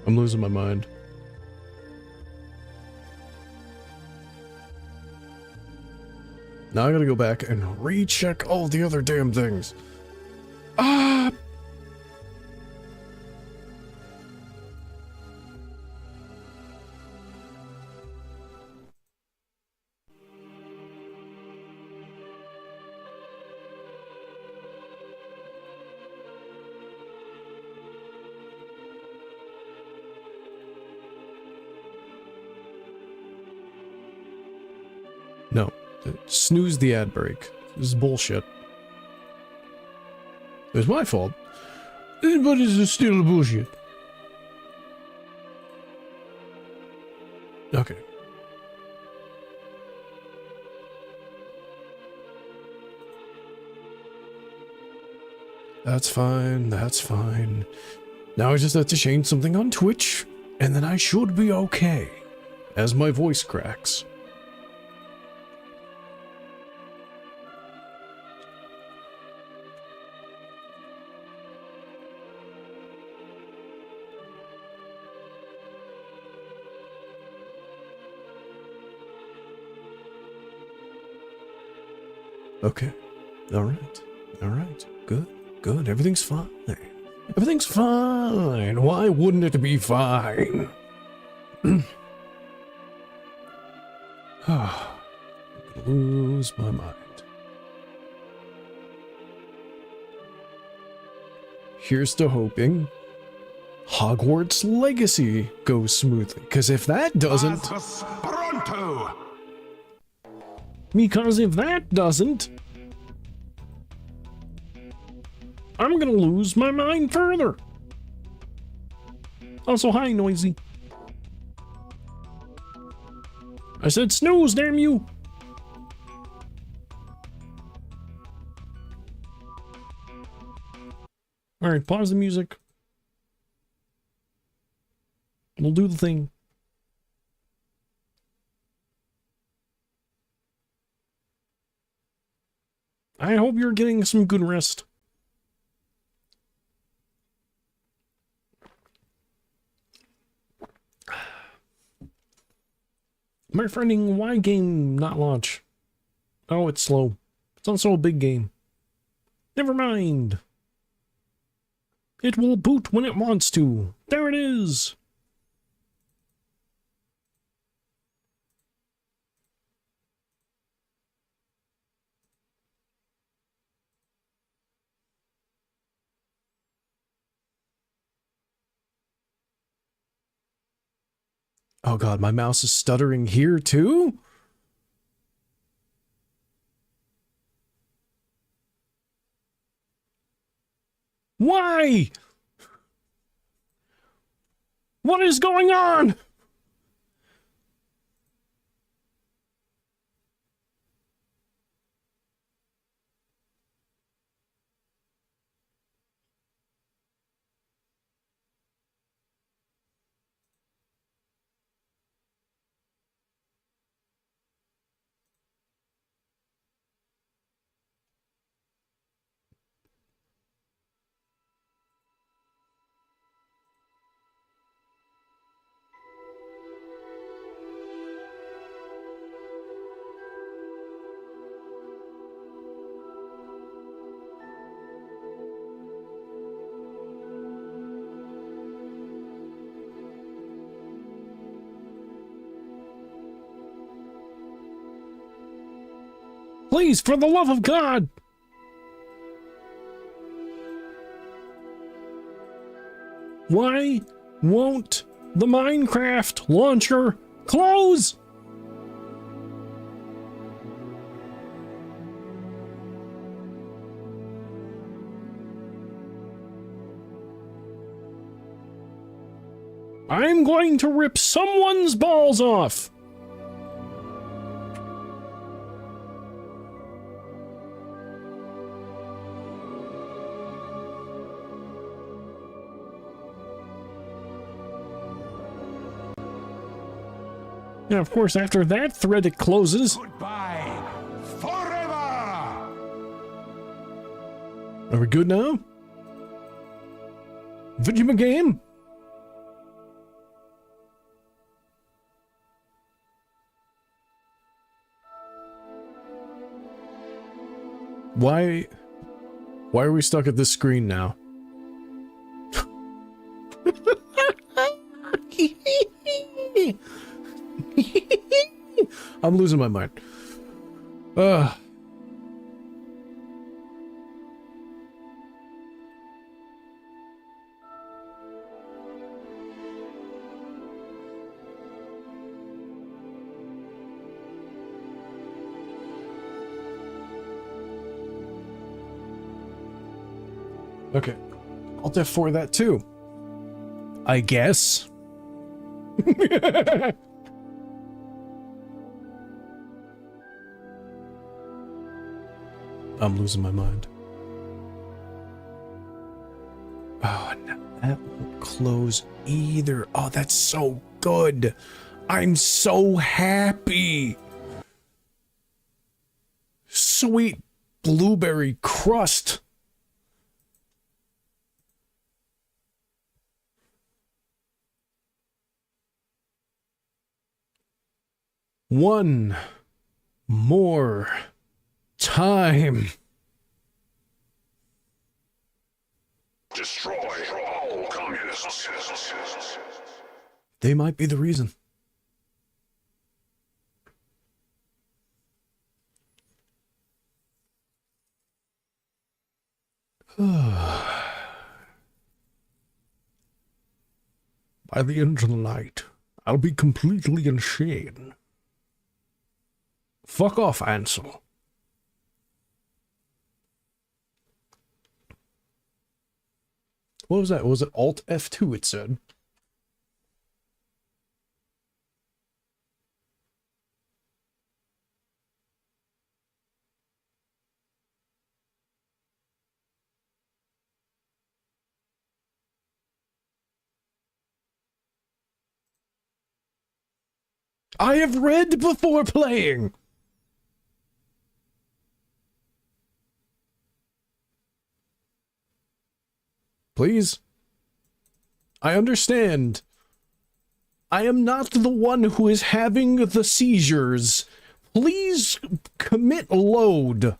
I'm losing my mind. Now I gotta go back and recheck all the other damn things. Ah! No. Snooze the ad break. This is bullshit. It's my fault. But it's still bullshit. Okay. That's fine, that's fine. Now I just have to change something on Twitch, and then I should be okay. As my voice cracks. Okay. Alright. Alright. Good. Good. Everything's fine. Everything's fine. Why wouldn't it be fine? Ah. I'm gonna lose my mind. Here's to hoping Hogwarts Legacy goes smoothly. Because if that doesn't... Because if that doesn't... I'm gonna lose my mind further. Also, hi, Noisy. I said snooze, damn you! Alright, pause the music. We'll do the thing. I hope you're getting some good rest. My friending, why game not launch? Oh, it's slow. It's also a big game. Never mind. It will boot when it wants to. There it is. Oh god, my mouse is stuttering here too? Why? What is going on? Please, for the love of God! Why won't the Minecraft launcher close? I'm going to rip someone's balls off! And of course, after that thread it closes. Goodbye forever. Are we good now? Video game? Why are we stuck at this screen now? I'm losing my mind. Okay. Alt F4 that too. I guess. I'm losing my mind. Oh, no, that won't close either. Oh, that's so good. I'm so happy. Sweet blueberry crust. One more time. Destroy all communists. They might be the reason. By the end of the night, I'll be completely insane. Fuck off, Ansel. What was that? Was it Alt F2 it said? I have read before playing! Please? I understand. I am not the one who is having the seizures. Please commit load.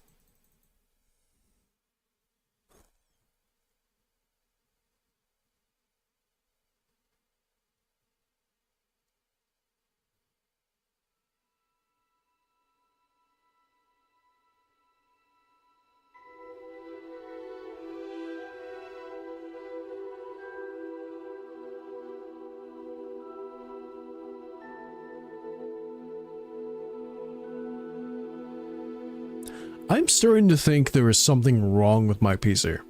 I'm starting to think there is something wrong with my PC.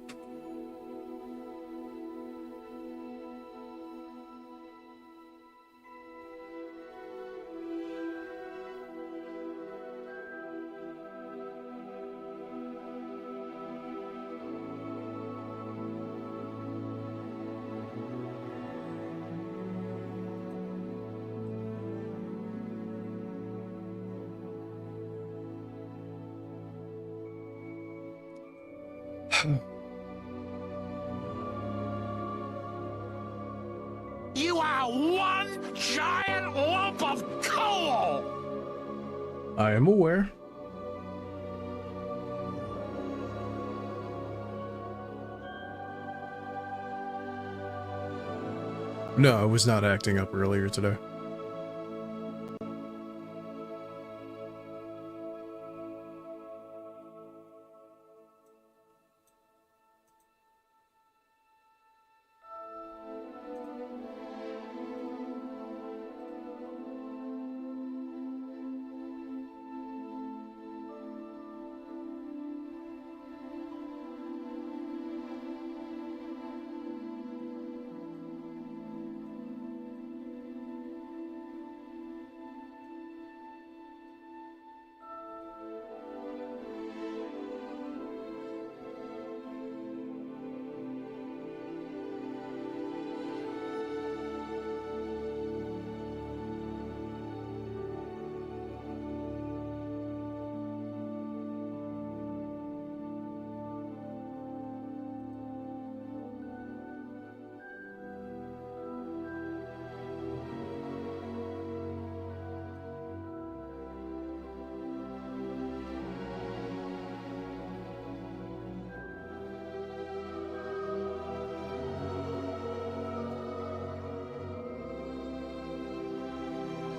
You are one giant lump of coal! I am aware. No, I was not acting up earlier today.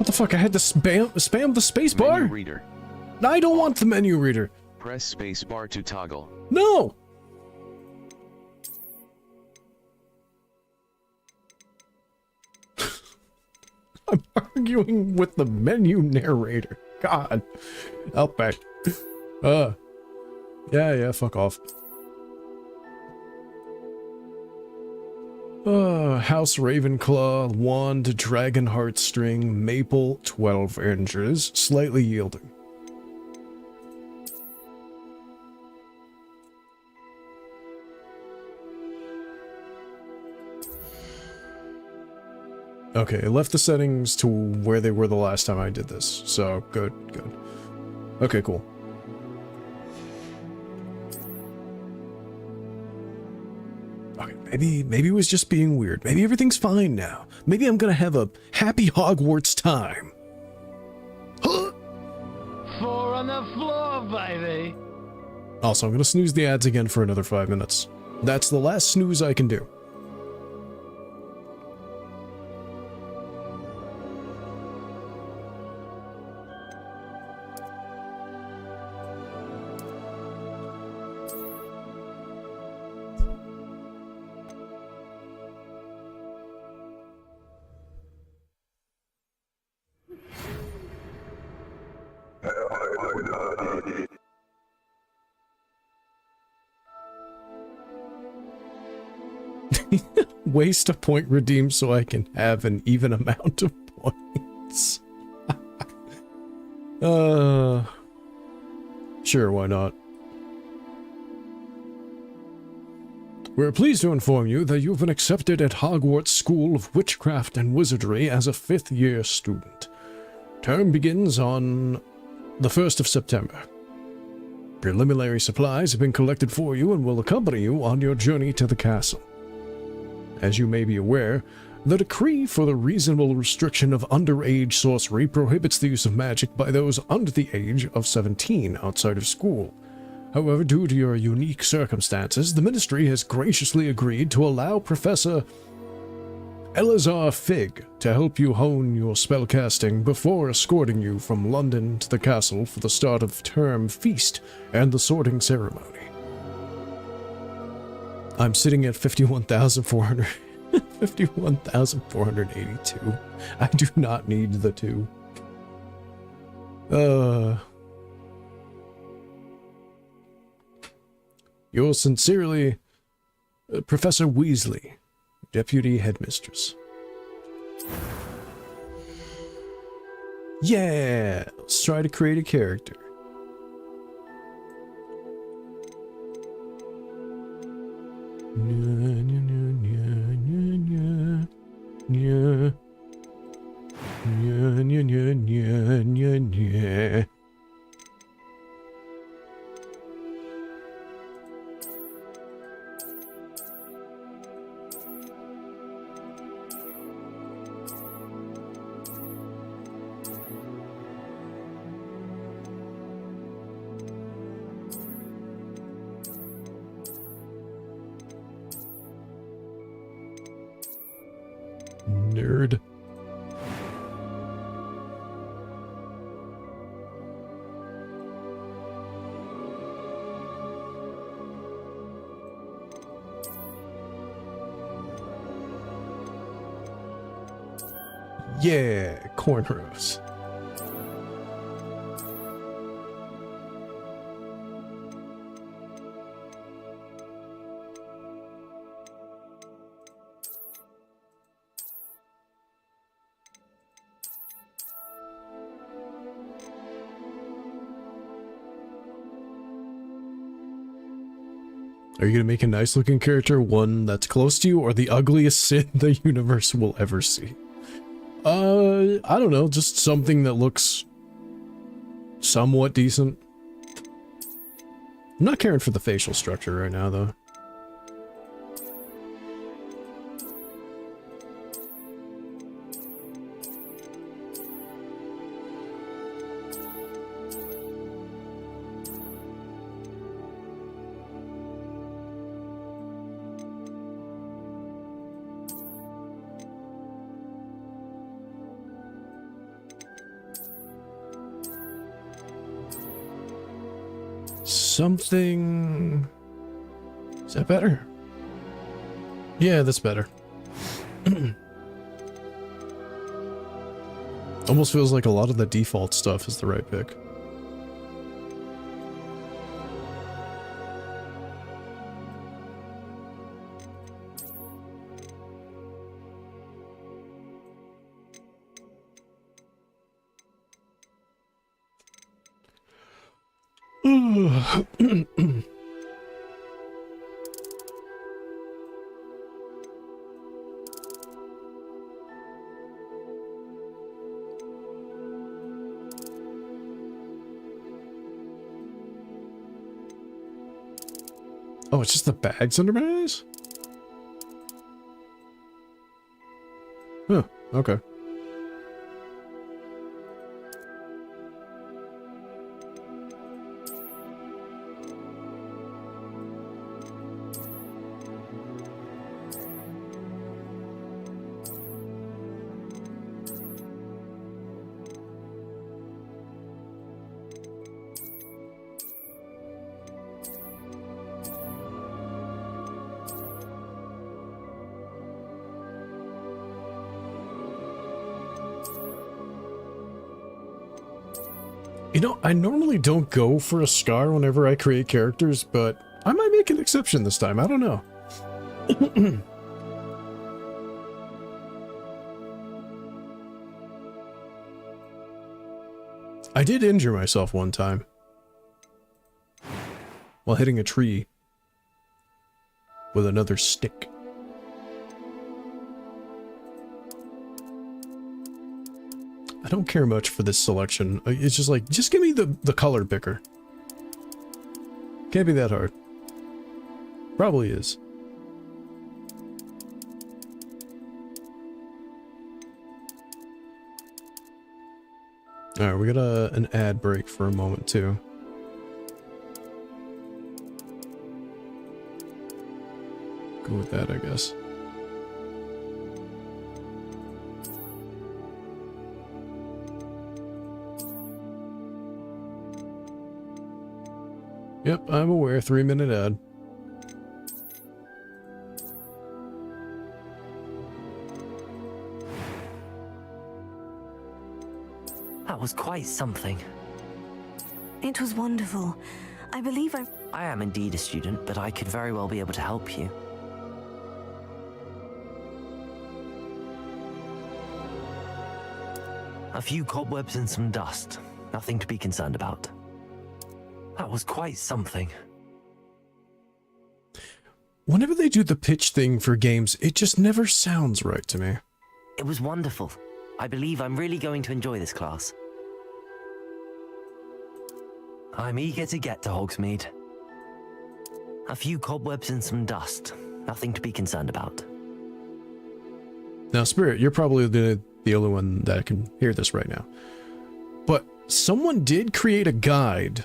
What the fuck? I had to spam the space bar? Menu reader. I don't want the menu reader. Press space bar to toggle. No! I'm arguing with the menu narrator. God. Help me. Yeah, fuck off. House Ravenclaw, Wand, Dragon Heartstring, Maple, 12 inches, slightly yielding. Okay, I left the settings to where they were the last time I did this, so good. Okay, cool. Okay, maybe it was just being weird. Maybe everything's fine now. Maybe I'm gonna have a happy Hogwarts time. Huh? 4 on the floor, baby. Also, I'm gonna snooze the ads again for another 5 minutes. That's the last snooze I can do. Waste a point redeemed so I can have an even amount of points. Sure, why not? We're pleased to inform you that you've been accepted at Hogwarts School of Witchcraft and Wizardry as a 5th-year student. Term begins on the 1st of September. Preliminary supplies have been collected for you and will accompany you on your journey to the castle. As you may be aware, the decree for the reasonable restriction of underage sorcery prohibits the use of magic by those under the age of 17 outside of school. However, due to your unique circumstances, the Ministry has graciously agreed to allow Professor Elazar Fig to help you hone your spellcasting before escorting you from London to the castle for the start of term feast and the sorting ceremony. I'm sitting at 51,482. I do not need the 2. Yours sincerely, Professor Weasley, Deputy Headmistress. Yeah, let's try to create a character. Nerd. Yeah, cornrows. Are you gonna make a nice looking character, one that's close to you, or the ugliest sin the universe will ever see? I don't know, just something that looks somewhat decent. I'm not caring for the facial structure right now, though. Something... Is that better? Yeah, that's better. Almost feels like a lot of the default stuff is the right pick. Oh, it's just the bags under my eyes? Huh, okay. You know, I normally don't go for a scar whenever I create characters, but I might make an exception this time. I don't know. I did injure myself one time while hitting a tree with another stick. I don't care much for this selection. It's just like, just give me the color picker. Can't be that hard. Probably is. Alright, we got an ad break for a moment too. Go with that, I guess. Yep, I'm aware. 3-minute ad. That was quite something. It was wonderful. I believe I am indeed a student, but I could very well be able to help you. A few cobwebs and some dust. Nothing to be concerned about. That was quite something. Whenever they do the pitch thing for games, it just never sounds right to me. It was wonderful. I believe I'm really going to enjoy this class. I'm eager to get to Hogsmeade. A few cobwebs and some dust. Nothing to be concerned about. Now, Spirit, you're probably the only one that can hear this right now. But someone did create a guide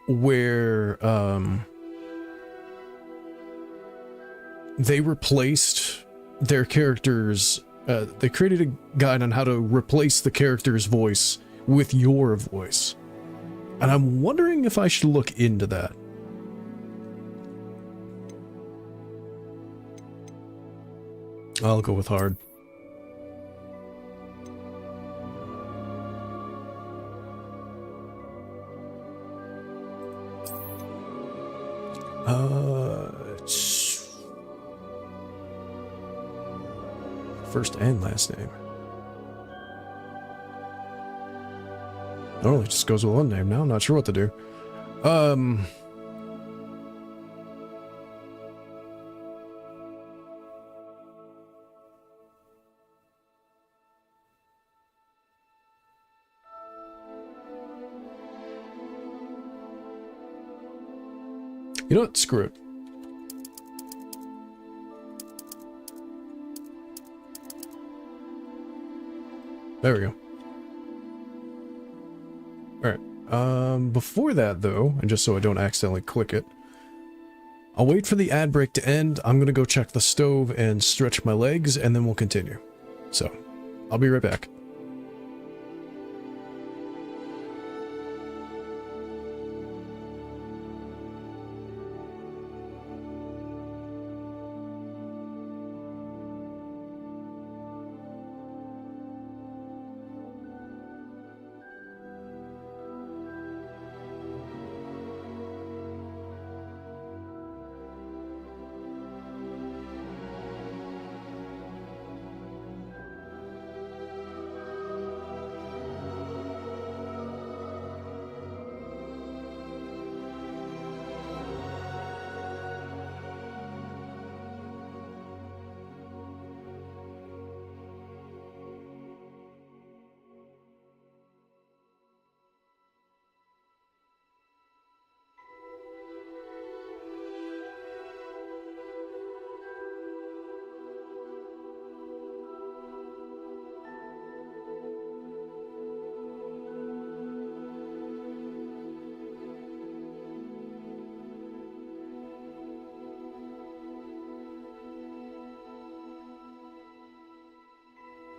where they replaced their characters. They created a guide on how to replace the character's voice with your voice. And I'm wondering if I should look into that. I'll go with hard. First and last name. Normally it just goes with one name now. I'm not sure what to do. You know what? Screw it. There we go. Alright. Before that, though, and just so I don't accidentally click it, I'll wait for the ad break to end. I'm gonna go check the stove and stretch my legs, and then we'll continue. So, I'll be right back.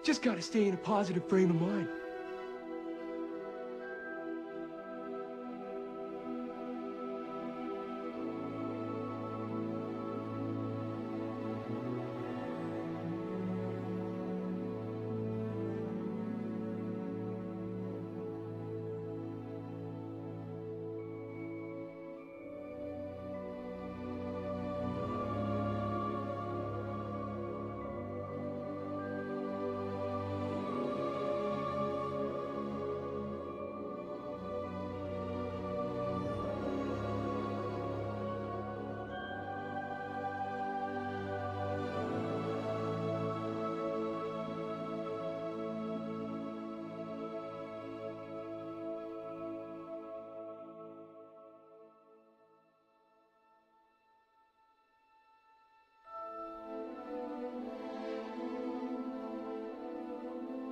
Just gotta stay in a positive frame of mind.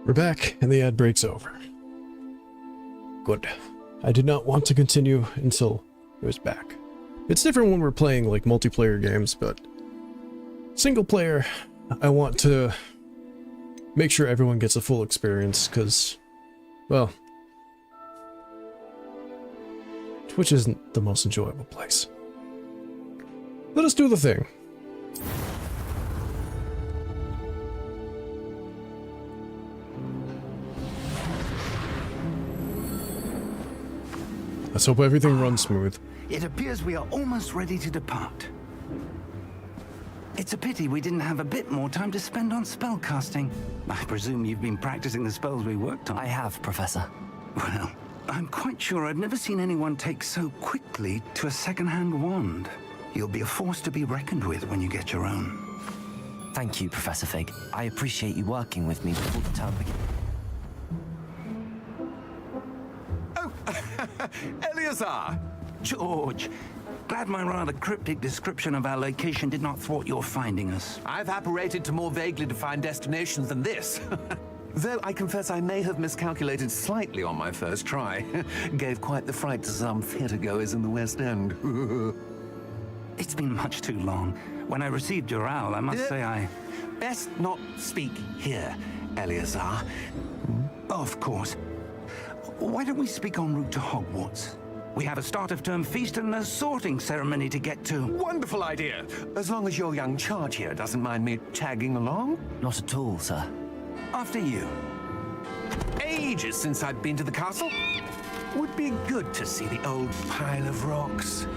We're back, and the ad breaks over. Good. I did not want to continue until it was back. It's different when we're playing, like, multiplayer games, but single player, I want to make sure everyone gets a full experience, because, well, Twitch isn't the most enjoyable place. Let us do the thing. Let's hope everything runs smooth. It appears we are almost ready to depart. It's a pity we didn't have a bit more time to spend on spellcasting. I presume you've been practicing the spells we worked on. I have, Professor. Well, I'm quite sure I've never seen anyone take so quickly to a second-hand wand. You'll be a force to be reckoned with when you get your own. Thank you, Professor Fig. I appreciate you working with me before the term begins. Eleazar! George, glad my rather cryptic description of our location did not thwart your finding us. I've apparated to more vaguely defined destinations than this. Though I confess I may have miscalculated slightly on my first try. Gave quite the fright to some theatergoers in the West End. It's been much too long. When I received your owl, I must say I... Best not speak here, Eleazar. Of course. Why don't we speak en route to Hogwarts? We have a start-of-term feast and a sorting ceremony to get to. Wonderful idea. As long as your young charge here doesn't mind me tagging along. Not at all, sir. After you. Ages since I'd been to the castle. Would be good to see the old pile of rocks.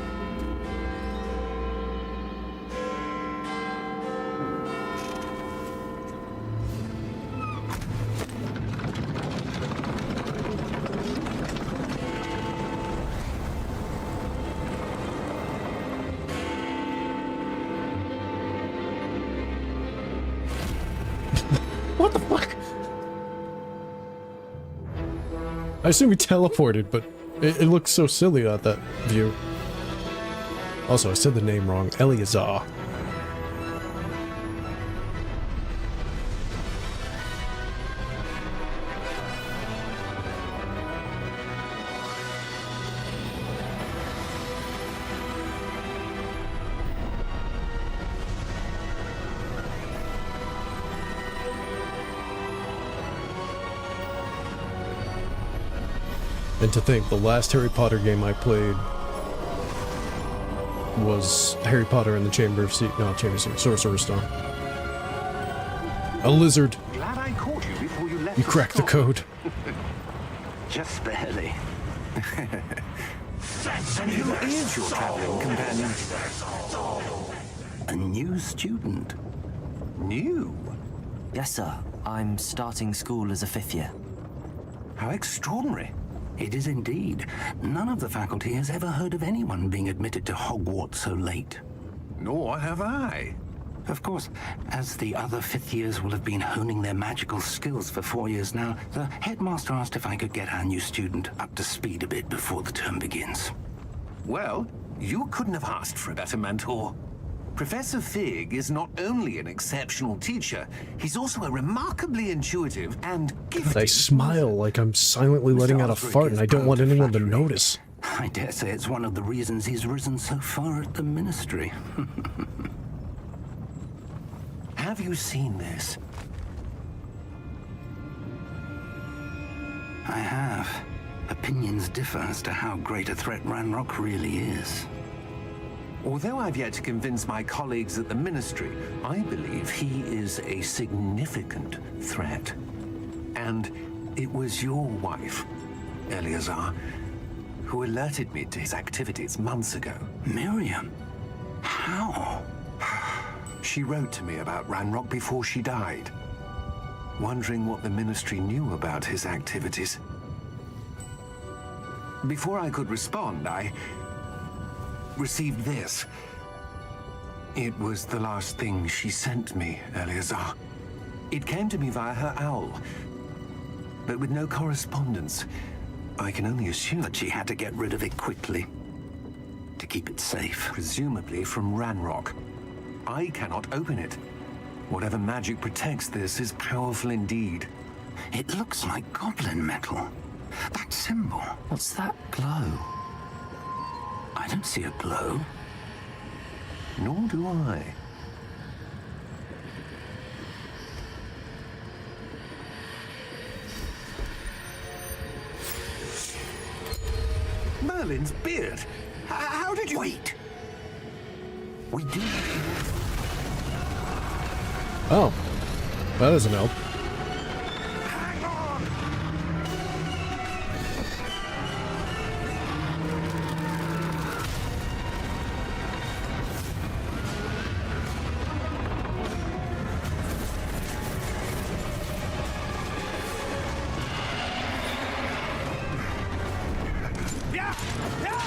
What the fuck? I assume he teleported, but it looks so silly at that view. Also, I said the name wrong. Eleazar. And to think, the last Harry Potter game I played was Harry Potter and the Chamber of Sorcerer's Stone. A lizard. Glad I caught you before you left. You cracked the code. Just barely. Who is your traveling companion? A new student. New? Yes, sir. I'm starting school as a 5th year. How extraordinary. It is indeed. None of the faculty has ever heard of anyone being admitted to Hogwarts so late. Nor have I. Of course, as the other 5th years will have been honing their magical skills for 4 years now, the headmaster asked if I could get our new student up to speed a bit before the term begins. Well, you couldn't have asked for a better mentor. Professor Fig is not only an exceptional teacher, he's also a remarkably intuitive and gifted... I smile like I'm silently letting out a fart and I don't want anyone to notice. I dare say it's one of the reasons he's risen so far at the ministry. Have you seen this? I have. Opinions differ as to how great a threat Ranrock really is. Although I've yet to convince my colleagues at the Ministry, I believe he is a significant threat. And it was your wife, Eleazar, who alerted me to his activities months ago. Miriam? How? She wrote to me about Ranrock before she died, wondering what the Ministry knew about his activities. Before I could respond, I received this. It was the last thing she sent me, Eleazar. It came to me via her owl, but with no correspondence. I can only assume That she had to get rid of it quickly to keep it safe. presumably from Ranrock. I cannot open it. Whatever magic protects this is powerful indeed. It looks like goblin metal. That symbol. What's that glow? I don't see a glow. Nor do I. Merlin's beard. How did you... Wait. We do. Oh. That doesn't help. Hang on! Yeah! Yeah!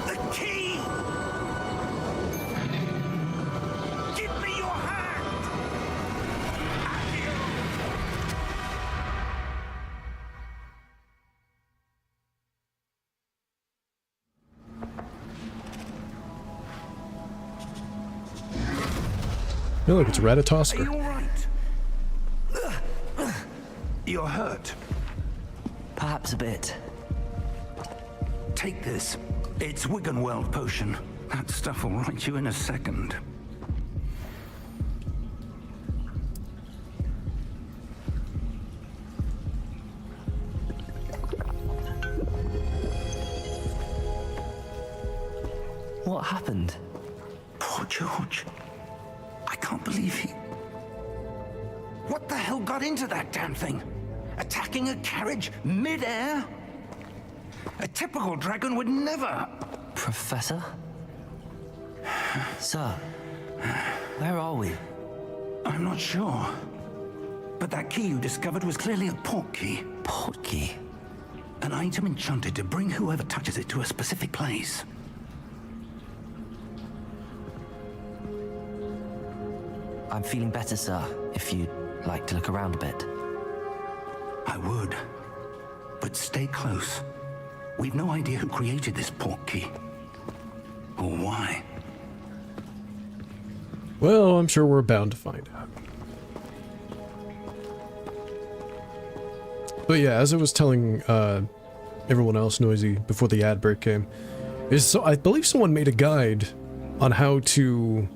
The key! Give me your hand! Yeah, look, it's Are Ratatosker. you all right? You're hurt. Perhaps a bit. Take this. It's Wiggenweld potion. That stuff will right you in a second. What happened? Poor George. I can't believe he... What the hell got into that damn thing? Attacking a carriage mid-air? A typical dragon would never... Professor? Sir, where are we? I'm not sure. But that key you discovered was clearly a port key. Port key? An item enchanted to bring whoever touches it to a specific place. I'm feeling better, sir, if you'd like to look around a bit. I would. But stay close. We've no idea who created this port key. Or why. Well, I'm sure we're bound to find out. But yeah, as I was telling everyone else, Noisy, before the ad break came, I believe someone made a guide on how to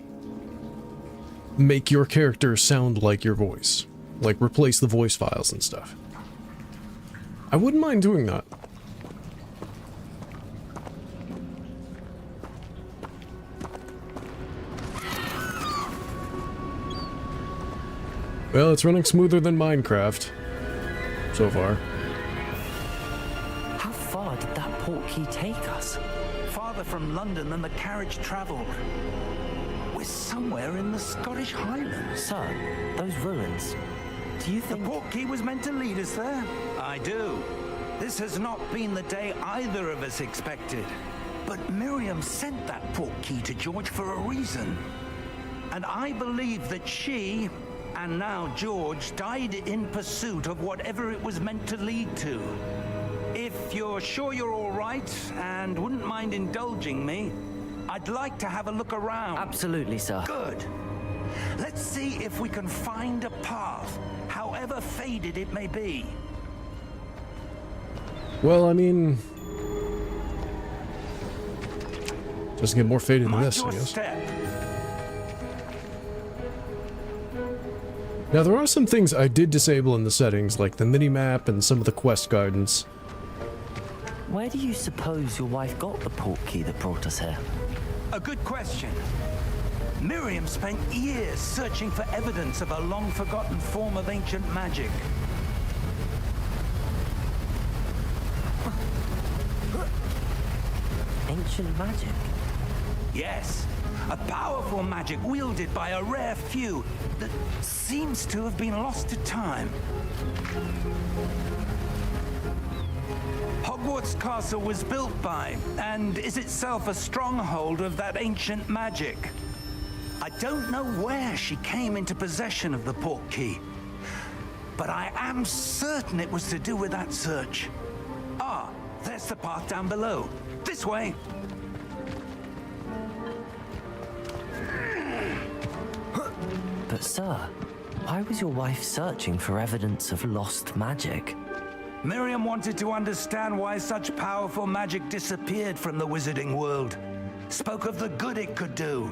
make your character sound like your voice. Like, replace the voice files and stuff. I wouldn't mind doing that. Well, it's running smoother than Minecraft. So far. How far did that port key take us? Farther from London than the carriage travelled. We're somewhere in the Scottish Highlands. Sir, those ruins. Do you The think... port key was meant to lead us there? I do. This has not been the day either of us expected. But Miriam sent that port key to George for a reason. And I believe that she, and now George, died in pursuit of whatever it was meant to lead to. If you're sure you're all right and wouldn't mind indulging me, I'd like to have a look around. Absolutely, sir. Good. Let's see if we can find a path, however faded it may be. Well, I mean, doesn't get more faded than Mind this, I your guess. step. Now, there are some things I did disable in the settings, like the mini-map and some of the quest guidance. Where do you suppose your wife got the port key that brought us here? A good question. Miriam spent years searching for evidence of a long-forgotten form of ancient magic. Ancient magic? Yes, a powerful magic wielded by a rare few that seems to have been lost to time. Hogwarts Castle was built by, and is itself a stronghold of that ancient magic. I don't know where she came into possession of the port key, but I am certain it was to do with that search. Ah, there's the path down below. This way. But sir, why was your wife searching for evidence of lost magic? Miriam wanted to understand why such powerful magic disappeared from the wizarding world. Spoke of the good it could do.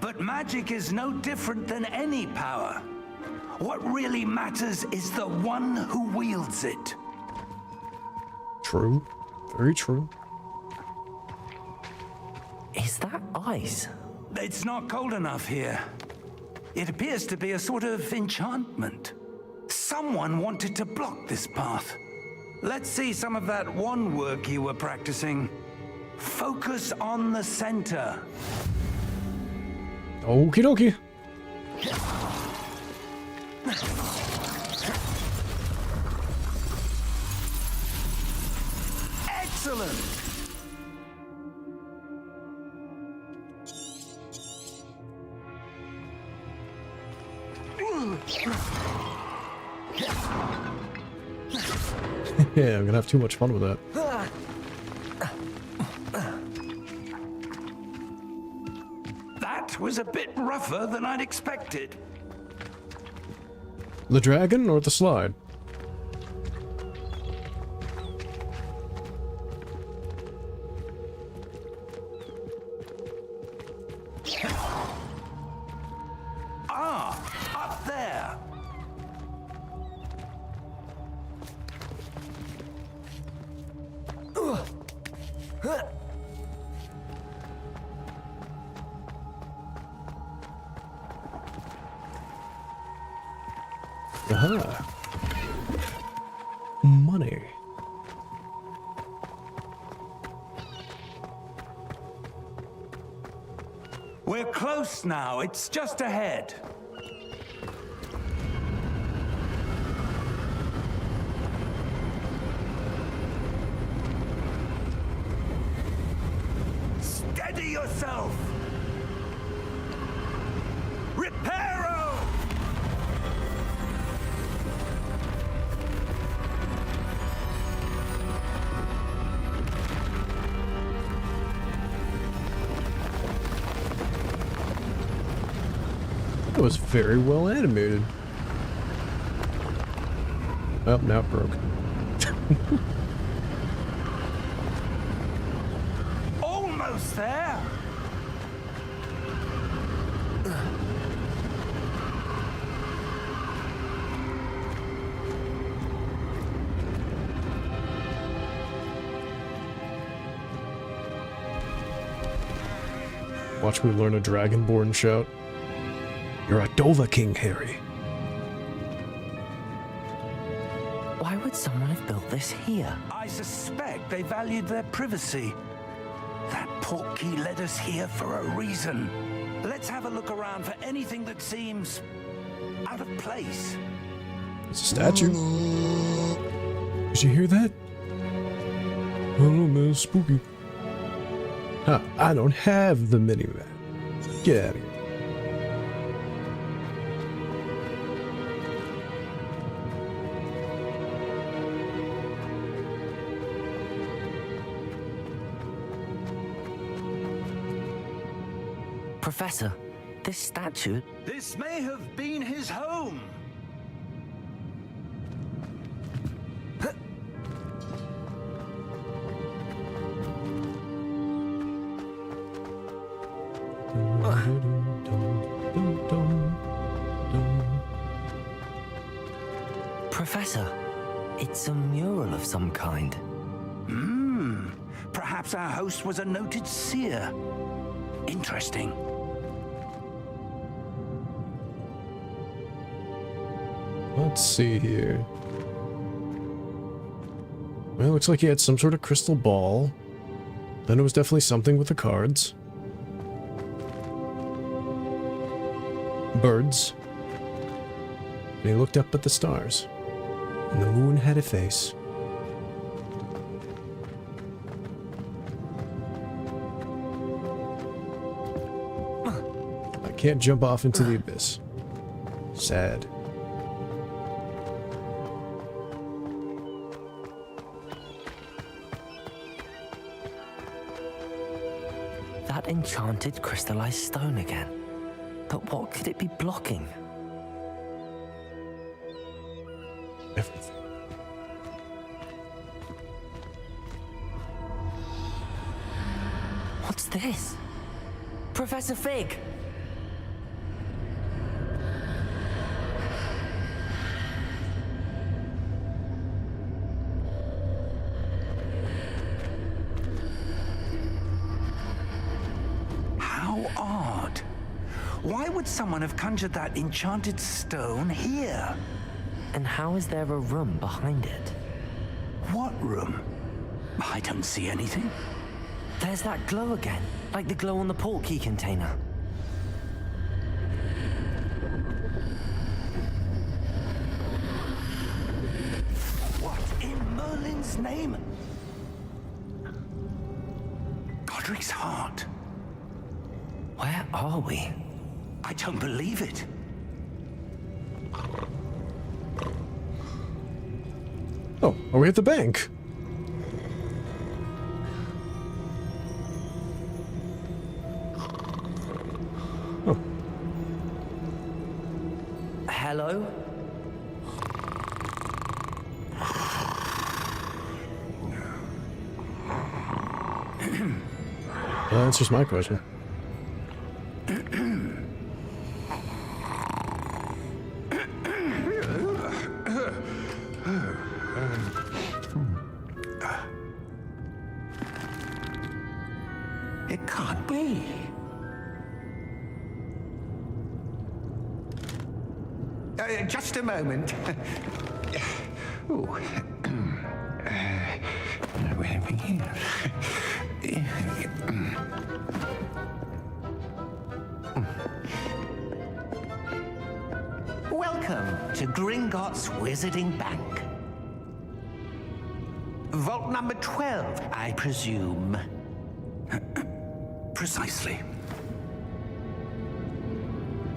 But magic is no different than any power. What really matters is the one who wields it. True. Very true. Is that ice? It's not cold enough here. It appears to be a sort of enchantment. Someone wanted to block this path. Let's see some of that wand work you were practicing. Focus on the center. Okie dokie. Excellent! Yeah, I'm gonna have too much fun with that. That was a bit rougher than I'd expected. The dragon or the slide? Ah, up there. Aha. Money. We're close now. It's just ahead. Steady yourself. Reparo! That was very well animated. Oh, now it broke. Almost there. Watch me learn a Dragonborn shout. You're a Dova King, Harry. Why would someone have built this here? I suspect they valued their privacy. That port key led us here for a reason. Let's have a look around for anything that seems out of place. It's a statue. Did you hear that? I don't know, man. It's spooky. Huh, I don't have the mini-map. Get out of here. Professor, this statue... This may have been his home. Professor, it's a mural of some kind. Perhaps our host was a noted seer. Interesting. Let's see here. Well, it looks like he had some sort of crystal ball. Then it was definitely something with the cards. Birds. And he looked up at the stars. And the moon had a face. I can't jump off into the abyss. Sad. That enchanted crystallized stone again. But what could it be blocking? Everything. What's this? Professor Fig! How odd. Why would someone have conjured that enchanted stone here? And how is there a room behind it? What room? I don't see anything. There's that glow again, like the glow on the portkey container. What in Merlin's name? Godric's heart. Where are we? I don't believe it. Oh, are we at the bank? Oh, Hello? that answers my question. It can't be. Just a moment. Ooh. Where have we here? Welcome to Gringotts Wizarding Bank. Vault number 12, I presume. Precisely.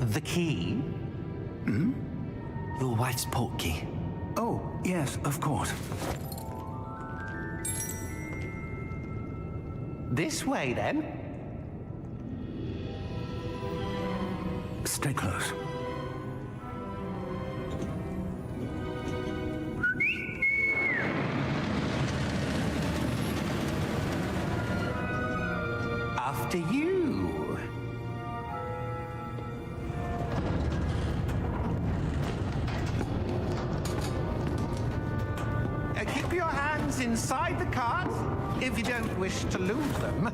The key? Your wife's portkey. Oh, yes, of course. This way, then. Stay close. After you. Keep your hands inside the cart if you don't wish to lose them.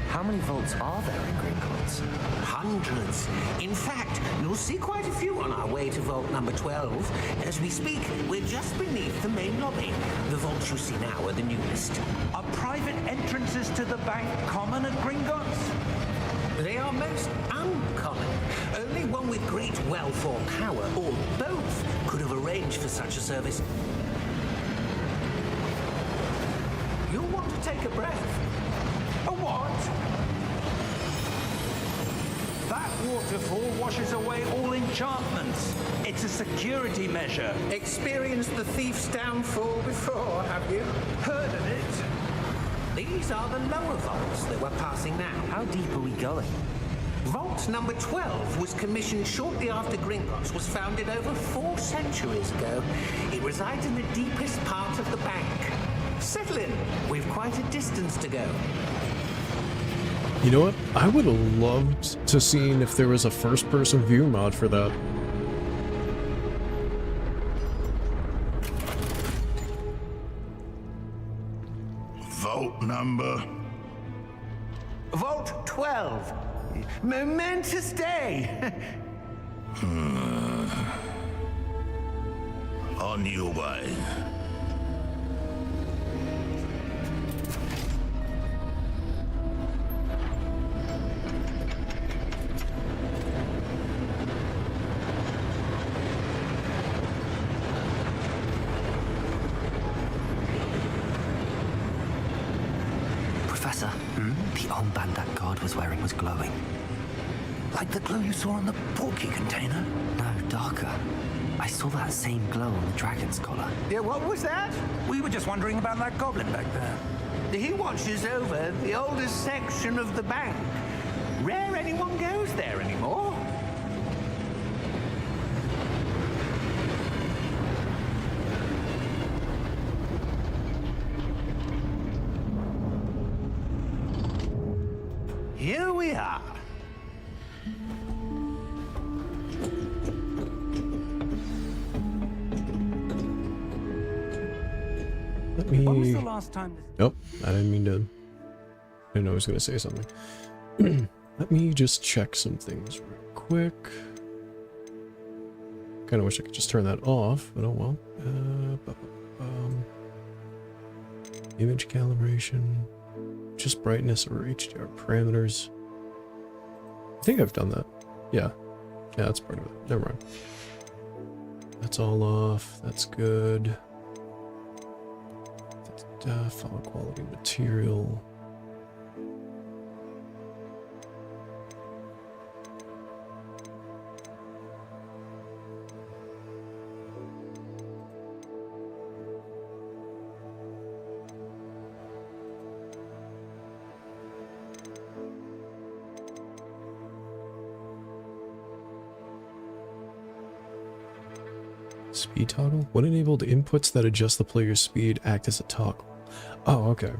How many vaults are there in Gringotts? Hundreds. In fact, you'll see quite a few on our way to vault number 12. As we speak, we're just beneath the main lobby. The vaults you see now are the newest. Are private entrances to the bank common at Gringotts? They are most uncommon. Only one with great wealth or power, or both, could have arranged for such a service. You'll want to take a breath. A what? That waterfall washes away all enchantments. It's a security measure. Experienced the thief's downfall before, have you? Heard of it? These are the lower vaults that we're passing now. How deep are we going? Vault number 12 was commissioned shortly after Gringotts was founded over 4 centuries ago. It resides in the deepest part of the bank. Settle in. We've quite a distance to go. You know what? I would have loved to seen if there was a first-person view mod for that. Vault number? Vault 12. Momentous day. On your way. Professor, the armband that guard was wearing was glowing. Like the glow you saw on the portkey container? No, darker. I saw that same glow on the dragon's collar. Yeah, what was that? We were just wondering about that goblin back there. He watches over the oldest section of the bank. Rare anyone goes there anymore. Here we are. Let When was me... the last time? Nope, I didn't mean to... I didn't know I was going to say something. Let me just check some things real quick. Kind of wish I could just turn that off, but oh well. Image calibration. Just brightness or HDR parameters. I think I've done that. Yeah. Yeah, that's part of it. Never mind. That's all off. That's good. Follow quality material. Speed toggle? When enabled, inputs that adjust the player's speed act as a toggle. Oh, okay.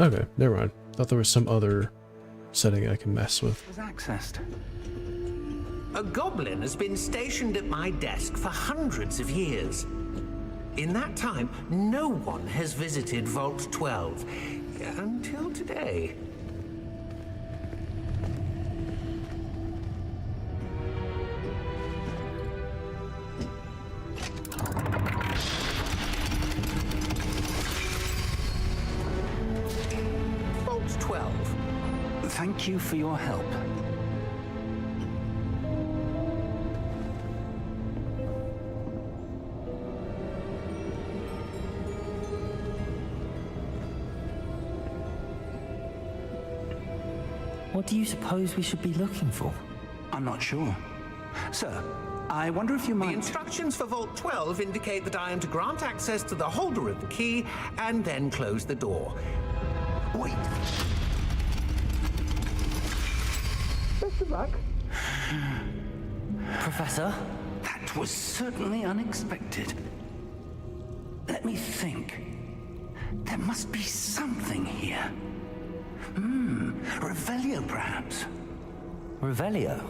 Okay, never mind. Thought there was some other setting I can mess with. Was accessed. A goblin has been stationed at my desk for hundreds of years. In that time, no one has visited Vault 12 until today. Vault 12. Thank you for your help. What do you suppose we should be looking for? I'm not sure. Sir, I wonder if you The might... instructions for Vault 12 indicate that I am to grant access to the holder of the key and then close the door. Wait. Best of luck. Professor? That was certainly unexpected. Let me think. There must be something here. Revelio, perhaps. Revelio?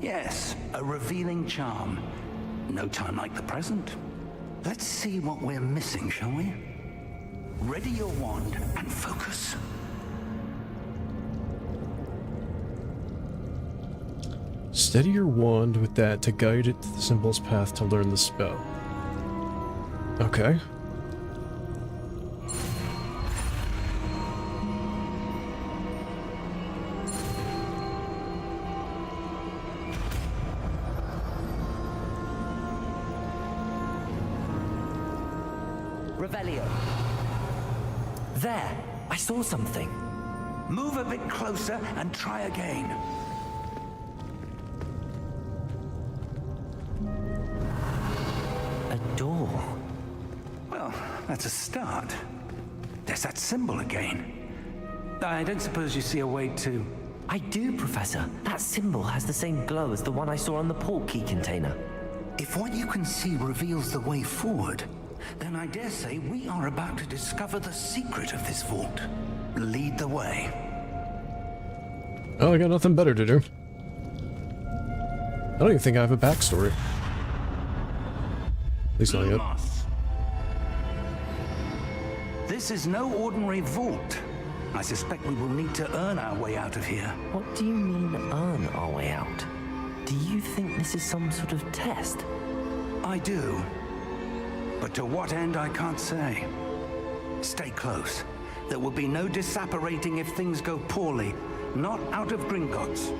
Yes, a revealing charm. No time like the present. Let's see what we're missing, shall we? Ready your wand and focus. Steady your wand with that to guide it to the symbol's path to learn the spell. Okay. Revelio. There, I saw something. Move a bit closer and try again. A door. Well, that's a start. There's that symbol again. I don't suppose you see a way to... I do, Professor. That symbol has the same glow as the one I saw on the portkey container. If what you can see reveals the way forward, then I dare say we are about to discover the secret of this vault. Lead the way. Oh, I got nothing better to do. I don't even think I have a backstory. At least not yet. Lumos. This is no ordinary vault. I suspect we will need to earn our way out of here. What do you mean, earn our way out? Do you think this is some sort of test? I do. But to what end, I can't say. Stay close. There will be no disapparating if things go poorly. Not out of Gringotts.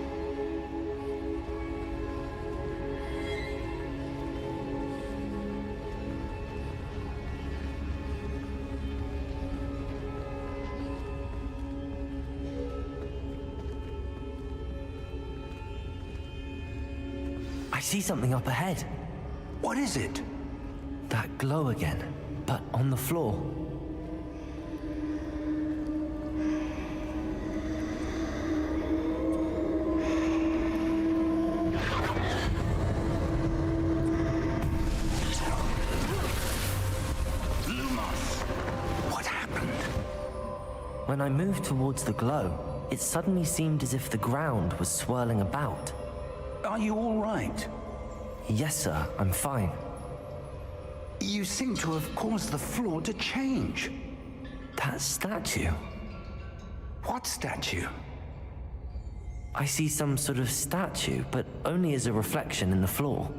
I see something up ahead. What is it? That glow again, but on the floor. Lumos! What happened? When I moved towards the glow, it suddenly seemed as if the ground was swirling about. Are you all right? Yes, sir, I'm fine. You seem to have caused the floor to change. That statue. What statue? I see some sort of statue, but only as a reflection in the floor.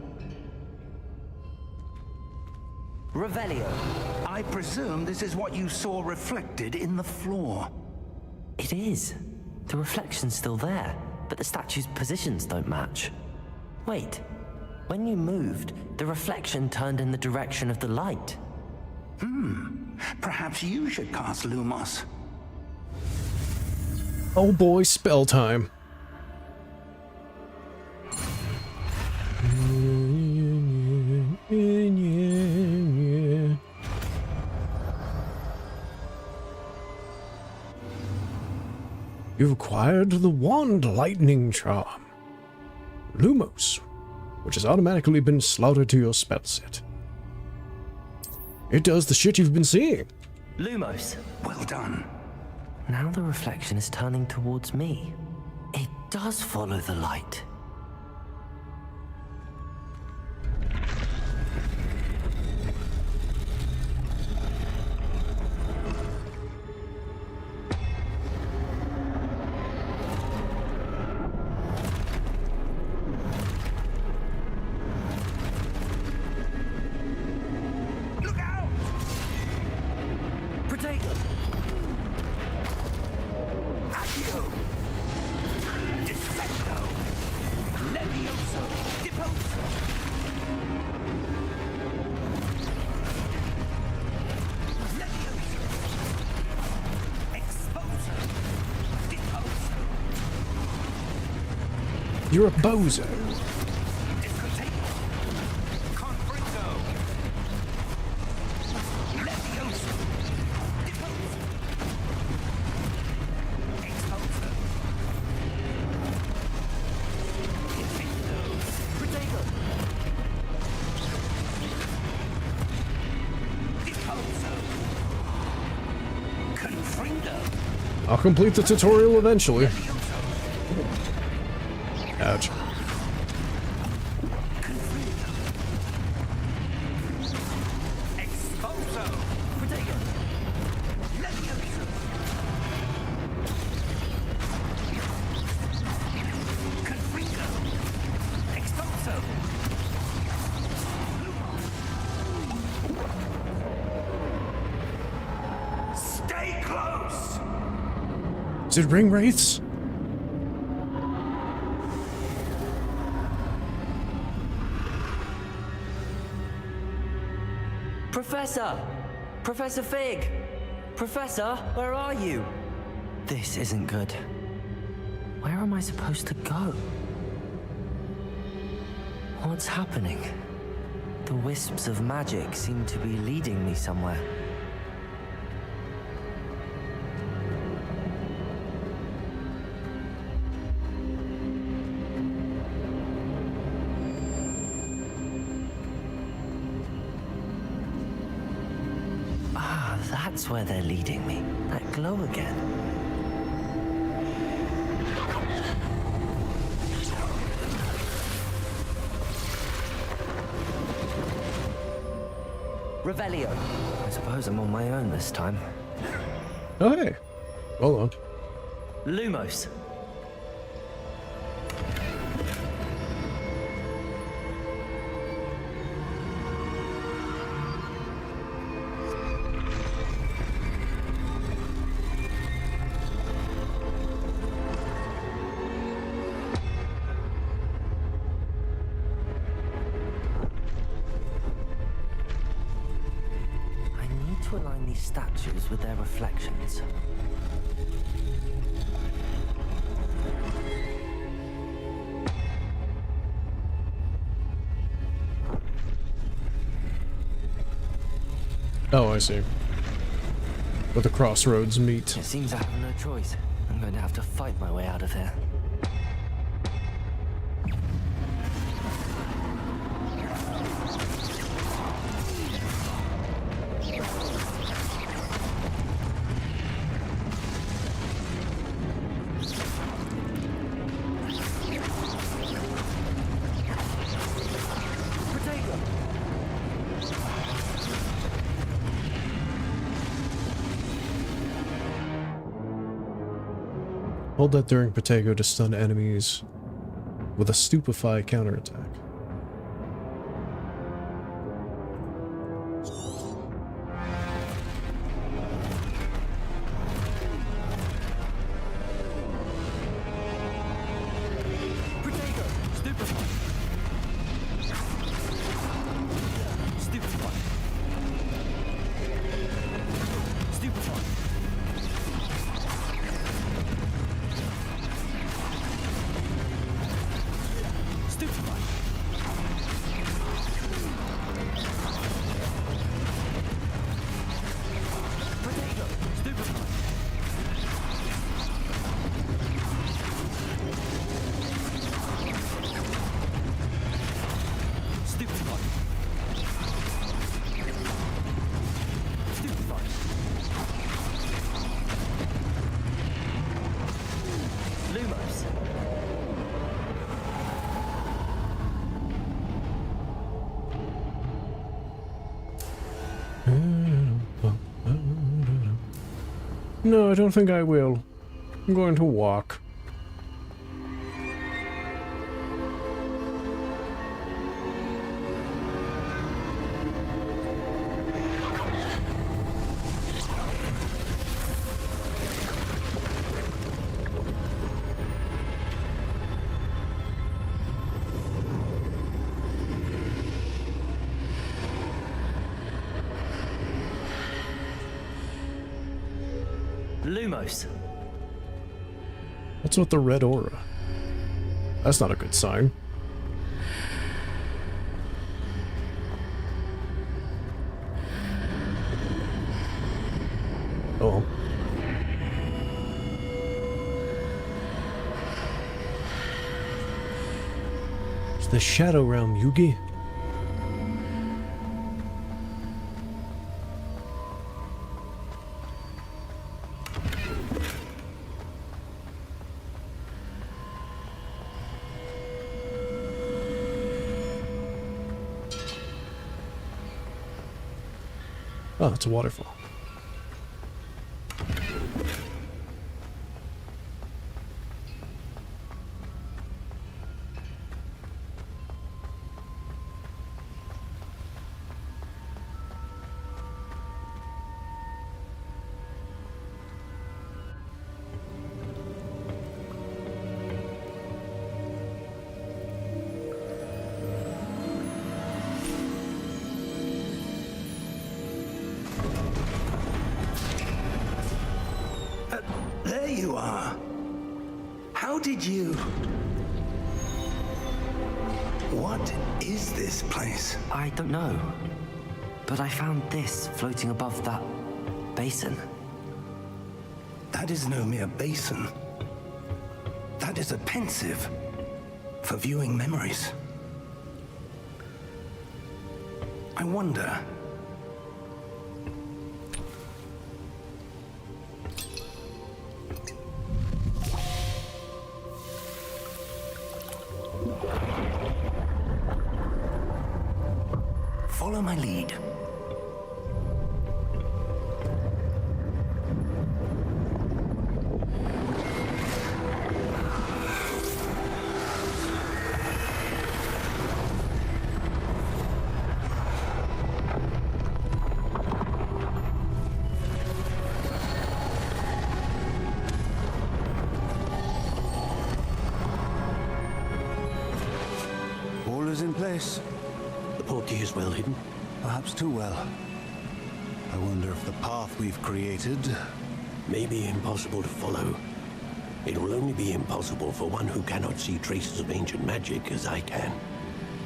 Revelio. I presume this is what you saw reflected in the floor. It is. The reflection's still there, but the statue's positions don't match. Wait. When you moved, the reflection turned in the direction of the light. Perhaps you should cast Lumos. Oh boy, spell time. You've acquired the Wand Lightning Charm. Lumos, which has automatically been slotted to your spell set. It does the shit you've been seeing. Lumos. Well done. Now the reflection is turning towards me. It does follow the light. Look out! Protego! Accio! Defendo! Levioso! Deposo! Levioso! Exposo! Deposo! You're a bozo. Discoteco! Confringo! Levioso! Deposo! Exposo! Defendo! Protego! Deposo! Confringo! I'll complete the tutorial eventually. Ouch. Exposo! Protego! Levioso! Confringo! Exposo! Is it ring wraiths? Professor! Professor Fig! Professor, where are you? This isn't good. Where am I supposed to go? What's happening? The wisps of magic seem to be leading me somewhere. Ah, that's where they're leading me. That glow again. Revelio. I suppose I'm on my own this time. Oh, hey. Hold on. Lumos. To align these statues with their reflections. Oh, I see. Where the crossroads meet. It seems I have no choice. I'm going to have to fight my way out of here. Hold that during Protego to stun enemies with a Stupefy counterattack. No, I don't think I will. I'm going to walk. Lumos. What's with the red aura? That's not a good sign. Oh. It's the Shadow Realm, Yugi. Oh, it's a waterfall. there you are. How did you... What is this place? I don't know. But I found this floating above that basin. That is no mere basin. That is a pensive for viewing memories. I wonder... Follow my lead. All is in place. The portkey is well hidden. Perhaps too well. I wonder if the path we've created... May be impossible to follow. It will only be impossible for one who cannot see traces of ancient magic as I can.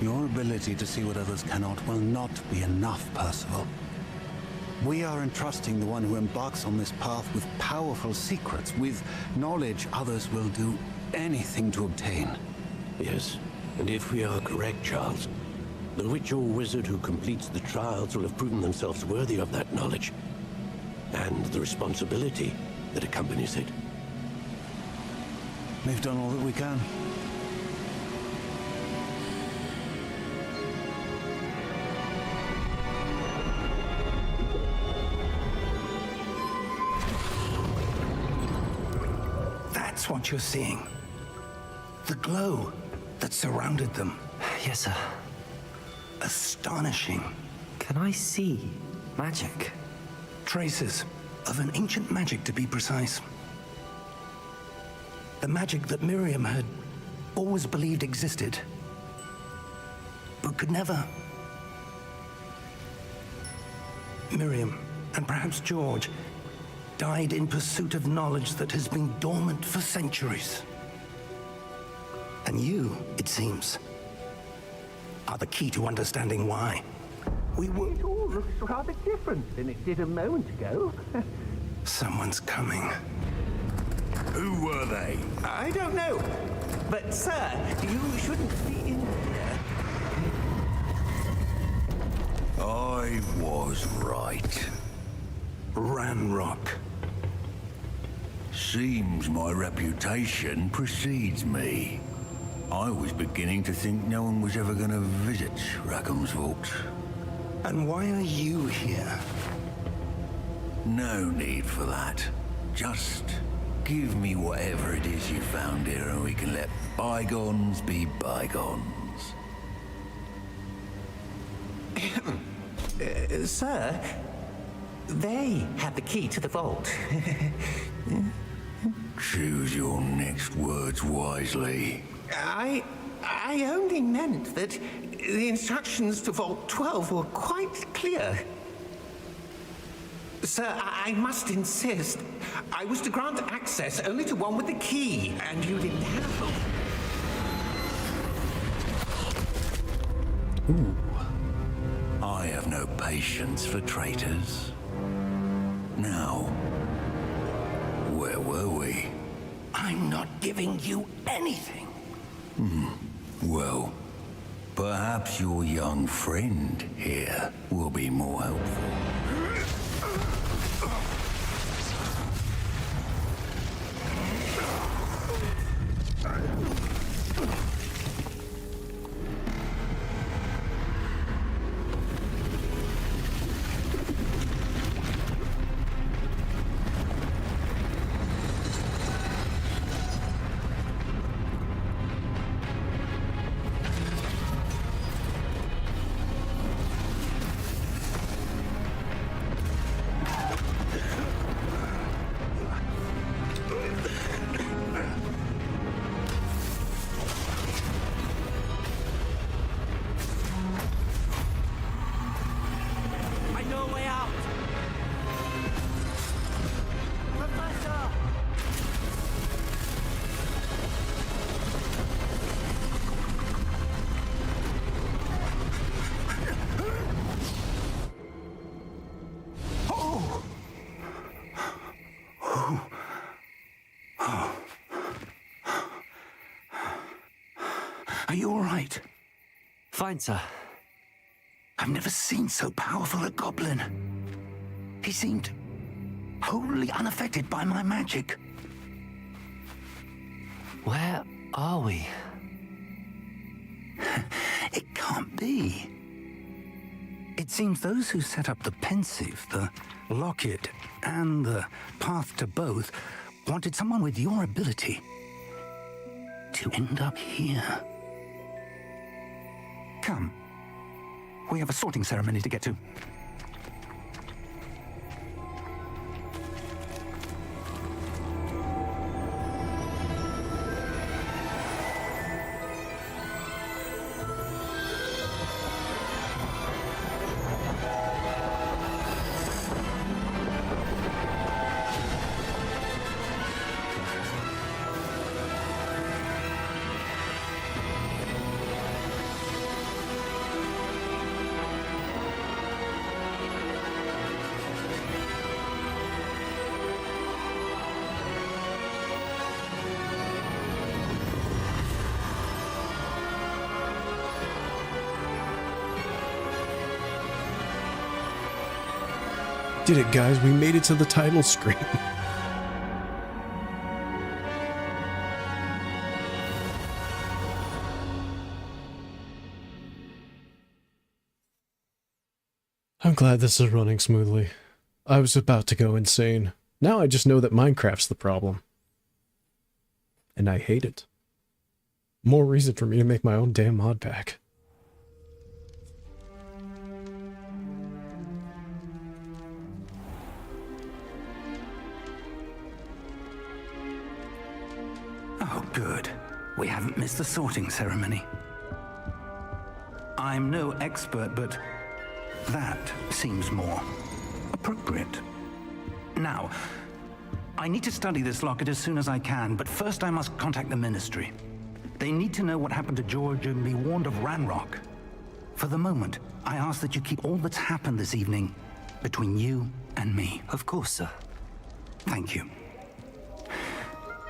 Your ability to see what others cannot will not be enough, Percival. We are entrusting the one who embarks on this path with powerful secrets, with knowledge others will do anything to obtain. Yes, and if we are correct, Charles, the witch or wizard who completes the trials will have proven themselves worthy of that knowledge, and the responsibility that accompanies it. We've done all that we can. That's what you're seeing. The glow that surrounded them. Yes, sir. Astonishing. Can I see magic? Traces of an ancient magic, to be precise. The magic that Miriam had always believed existed, but could never. Miriam, and perhaps George, died in pursuit of knowledge that has been dormant for centuries. And you, it seems, are the key to understanding why. It all looks rather different than it did a moment ago. Someone's coming. Who were they? I don't know. But, sir, you shouldn't be in here. I was right. Ranrock. Seems my reputation precedes me. I was beginning to think no one was ever going to visit Rackham's vault. And why are you here? No need for that. Just give me whatever it is you found here and we can let bygones be bygones. Sir, they have the key to the vault. Choose your next words wisely. I only meant that the instructions to Vault 12 were quite clear. Sir, I must insist. I was to grant access only to one with the key, and you didn't have them. I have no patience for traitors. Now, where were we? I'm not giving you anything. Well, perhaps your young friend here will be more helpful. right. Fine, sir. I've never seen so powerful a goblin. He seemed wholly unaffected by my magic. Where are we? It can't be. It seems those who set up the pensive, the locket, and the path to both wanted someone with your ability to end up here. Come. We have a sorting ceremony to get to. Did it, guys. We made it to the title screen. I'm glad this is running smoothly. I was about to go insane. Now I just know that Minecraft's the problem. And I hate it. More reason for me to make my own damn mod pack. Oh, good. We haven't missed the sorting ceremony. I'm no expert, but that seems more appropriate. Now, I need to study this locket as soon as I can, but first I must contact the Ministry. They need to know what happened to George and be warned of Ranrock. For the moment, I ask that you keep all that's happened this evening between you and me. Of course, sir. Thank you.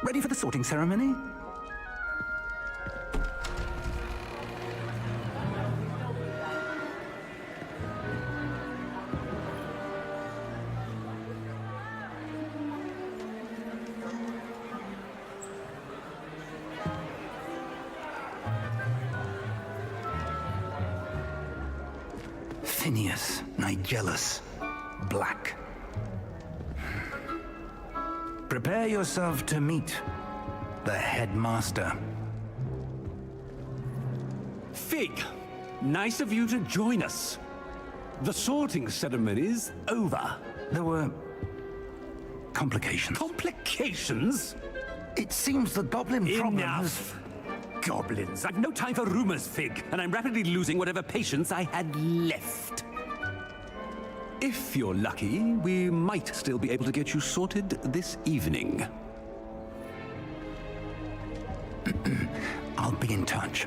Ready for the sorting ceremony? Phineas Nigellus Black. Prepare yourself to meet the headmaster. Fig, nice of you to join us. The sorting ceremony's over. There were complications. Complications? It seems the goblin problem Enough! Goblins. I've no time for rumors, Fig, and I'm rapidly losing whatever patience I had left. If you're lucky, we might still be able to get you sorted this evening. I'll be in touch.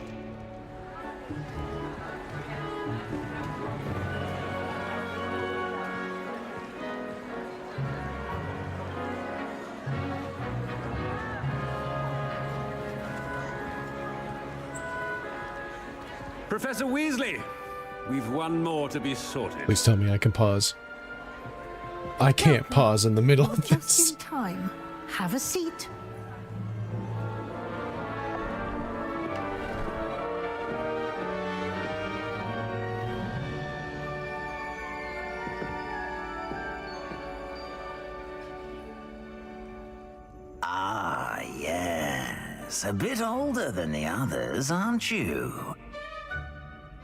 Professor Weasley, we've one more to be sorted. Please tell me I can pause. I can't pause in the middle of Just this. in time. Have a seat. Ah, yes. A bit older than the others, aren't you?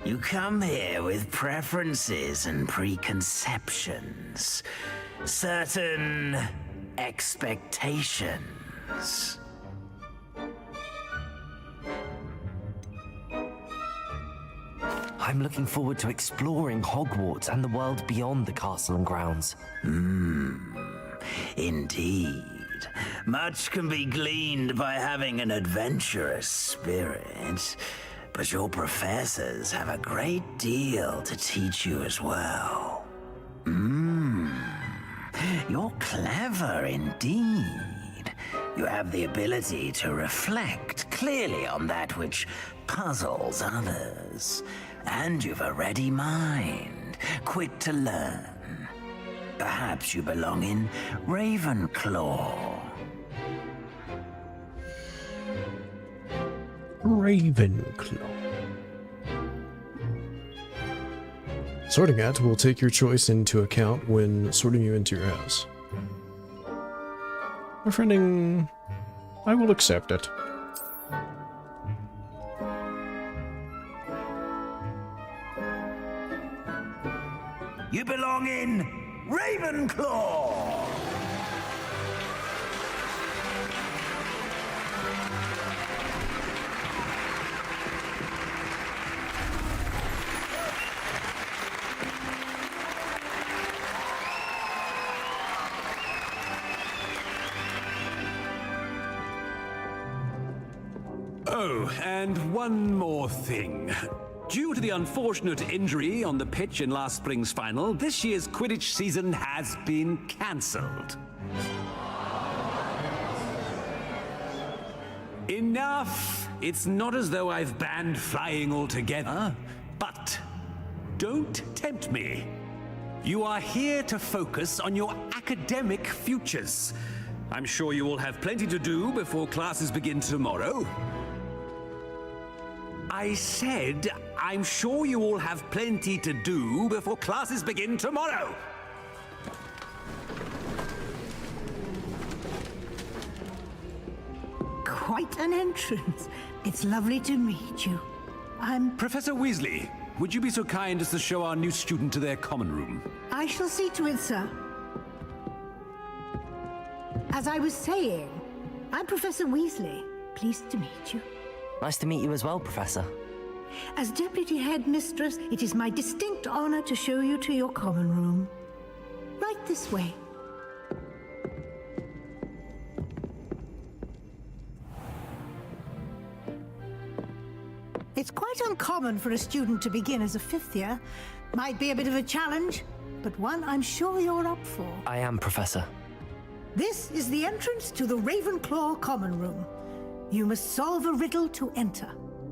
You come here with preferences and preconceptions. Certain expectations. I'm looking forward to exploring Hogwarts and the world beyond the castle and grounds. Indeed. Much can be gleaned by having an adventurous spirit, but your professors have a great deal to teach you as well. You're clever indeed. You have the ability to reflect clearly on that which puzzles others. And you've a ready mind, quick to learn. Perhaps you belong in Ravenclaw. Ravenclaw. Sorting Hat will take your choice into account when sorting you into your house. Befriending... I will accept it. You belong in Ravenclaw! Oh, and one more thing. Due to the unfortunate injury on the pitch in last spring's final, this year's Quidditch season has been cancelled. Enough! It's not as though I've banned flying altogether, but don't tempt me. You are here to focus on your academic futures. I'm sure you will have plenty to do before classes begin tomorrow. I said, I'm sure you all have plenty to do before classes begin tomorrow. Quite an entrance. It's lovely to meet you. I'm... Professor Weasley, would you be so kind as to show our new student to their common room? I shall see to it, sir. As I was saying, I'm Professor Weasley. Pleased to meet you. Nice to meet you as well, Professor. As Deputy Headmistress, it is my distinct honor to show you to your common room. Right this way. It's quite uncommon for a student to begin as a fifth year. Might be a bit of a challenge, but one I'm sure you're up for. I am, Professor. This is the entrance to the Ravenclaw common room. You must solve a riddle to enter.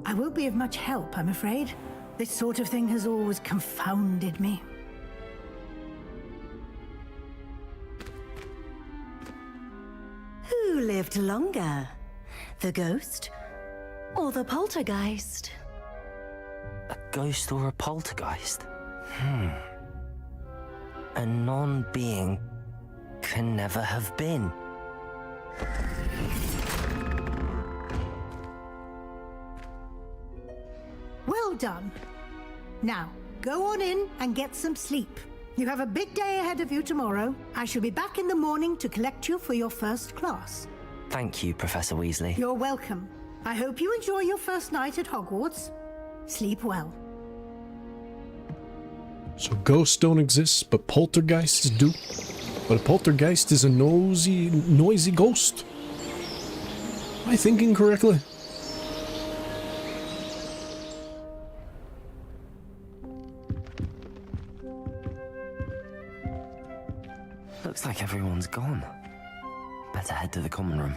I won't be of much help, I'm afraid. This sort of thing has always confounded me. Who lived longer? The ghost or the poltergeist? A ghost or a poltergeist? A non-being can never have been. Well done. Now, go on in and get some sleep. You have a big day ahead of you tomorrow. I shall be back in the morning to collect you for your first class. Thank you, Professor Weasley. You're welcome. I hope you enjoy your first night at Hogwarts. Sleep well. So ghosts don't exist, but poltergeists do? But a poltergeist is a noisy ghost. Am I thinking correctly? Looks like everyone's gone. Better head to the common room.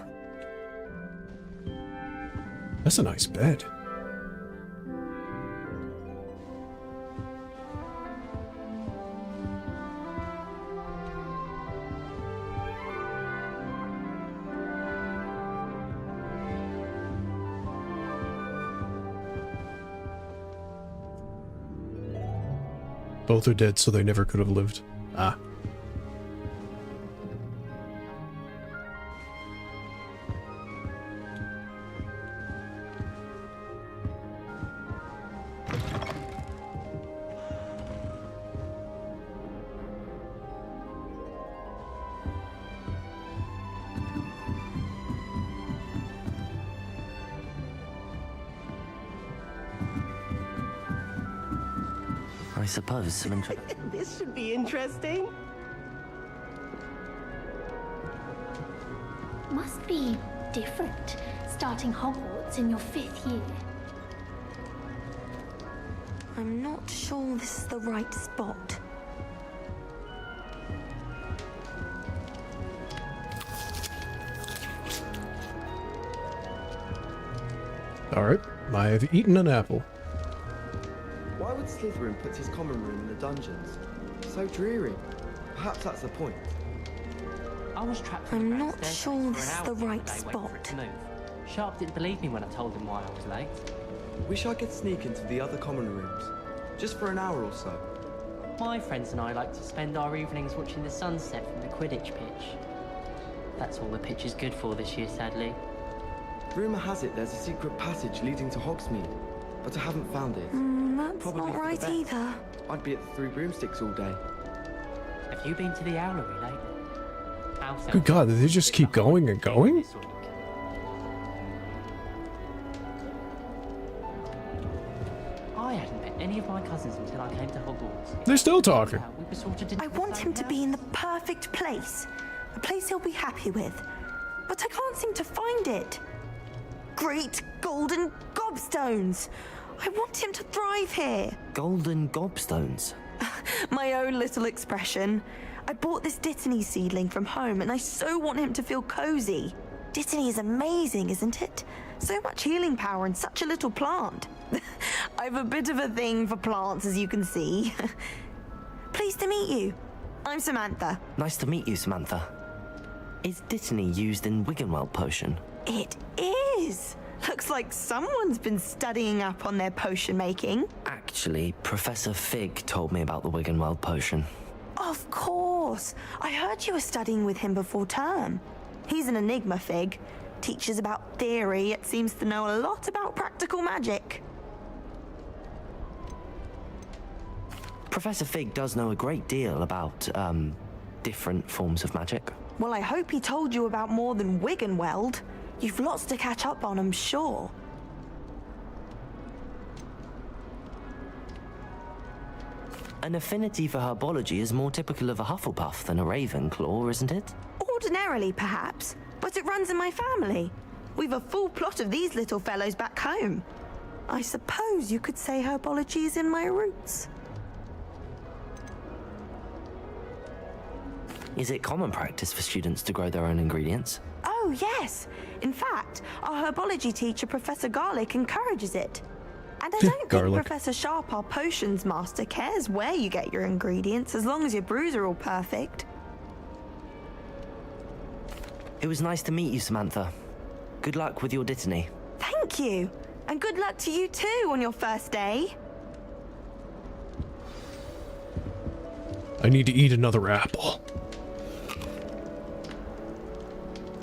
That's a nice bed. Both are dead, so they never could have lived. Ah. I suppose some This should be interesting. Must be different, starting Hogwarts in your 5th year. I'm not sure this is the right spot. Alright, I have eaten an apple. Why would Slytherin put his common room in the dungeons? So dreary. Perhaps that's the point. I was trapped. I'm not sure this is the right spot. Sharp didn't believe me when I told him why I was late. Wish I could sneak into the other common rooms, just for an hour or so. My friends and I like to spend our evenings watching the sunset from the Quidditch pitch. That's all the pitch is good for this year, sadly. Rumour has it there's a secret passage leading to Hogsmeade, but I haven't found it. That's Probably not right either. I'd be at the Three Broomsticks all day. Have you been to the Owlery lately? Good God, did they just keep going and going? I hadn't met any of my cousins until I came to Hogwarts. They're still talking. I want him to be in the perfect place. A place he'll be happy with. But I can't seem to find it. Great golden gobstones! I want him to thrive here. Golden gobstones? My own little expression. I bought this Dittany seedling from home and I so want him to feel cozy. Dittany is amazing, isn't it? So much healing power in such a little plant. I've a bit of a thing for plants, as you can see. Pleased to meet you. I'm Samantha. Nice to meet you, Samantha. Is Dittany used in Wiggenweld potion? It is. Looks like someone's been studying up on their potion making. Actually, Professor Fig told me about the Wiggenweld potion. Of course. I heard you were studying with him before term. He's an enigma, Fig. Teaches about theory, yet seems to know a lot about practical magic. Professor Fig does know a great deal about, different forms of magic. Well, I hope he told you about more than Wiggenweld. You've lots to catch up on, I'm sure. An affinity for herbology is more typical of a Hufflepuff than a Ravenclaw, isn't it? Ordinarily, perhaps, but it runs in my family. We've a full plot of these little fellows back home. I suppose you could say herbology is in my roots. Is it common practice for students to grow their own ingredients? Oh, yes. In fact, our herbology teacher, Professor Garlick, encourages it. And I don't think Professor Sharp, our potions master, cares where you get your ingredients, as long as your brews are all perfect. It was nice to meet you, Samantha. Good luck with your Dittany. Thank you. And good luck to you too on your first day. I need to eat another apple.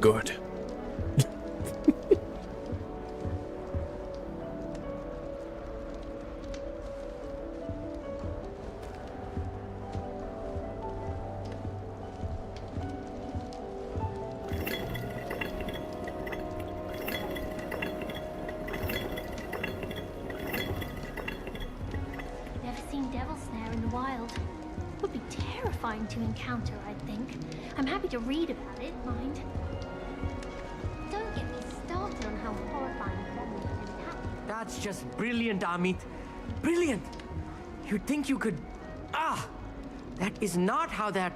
Good. To encounter, I think. I'm happy to read about it, mind. Don't get me started on how horrifying problems can happen. That's just brilliant, Amit. Brilliant! You'd think you could... Ah! That is not how that...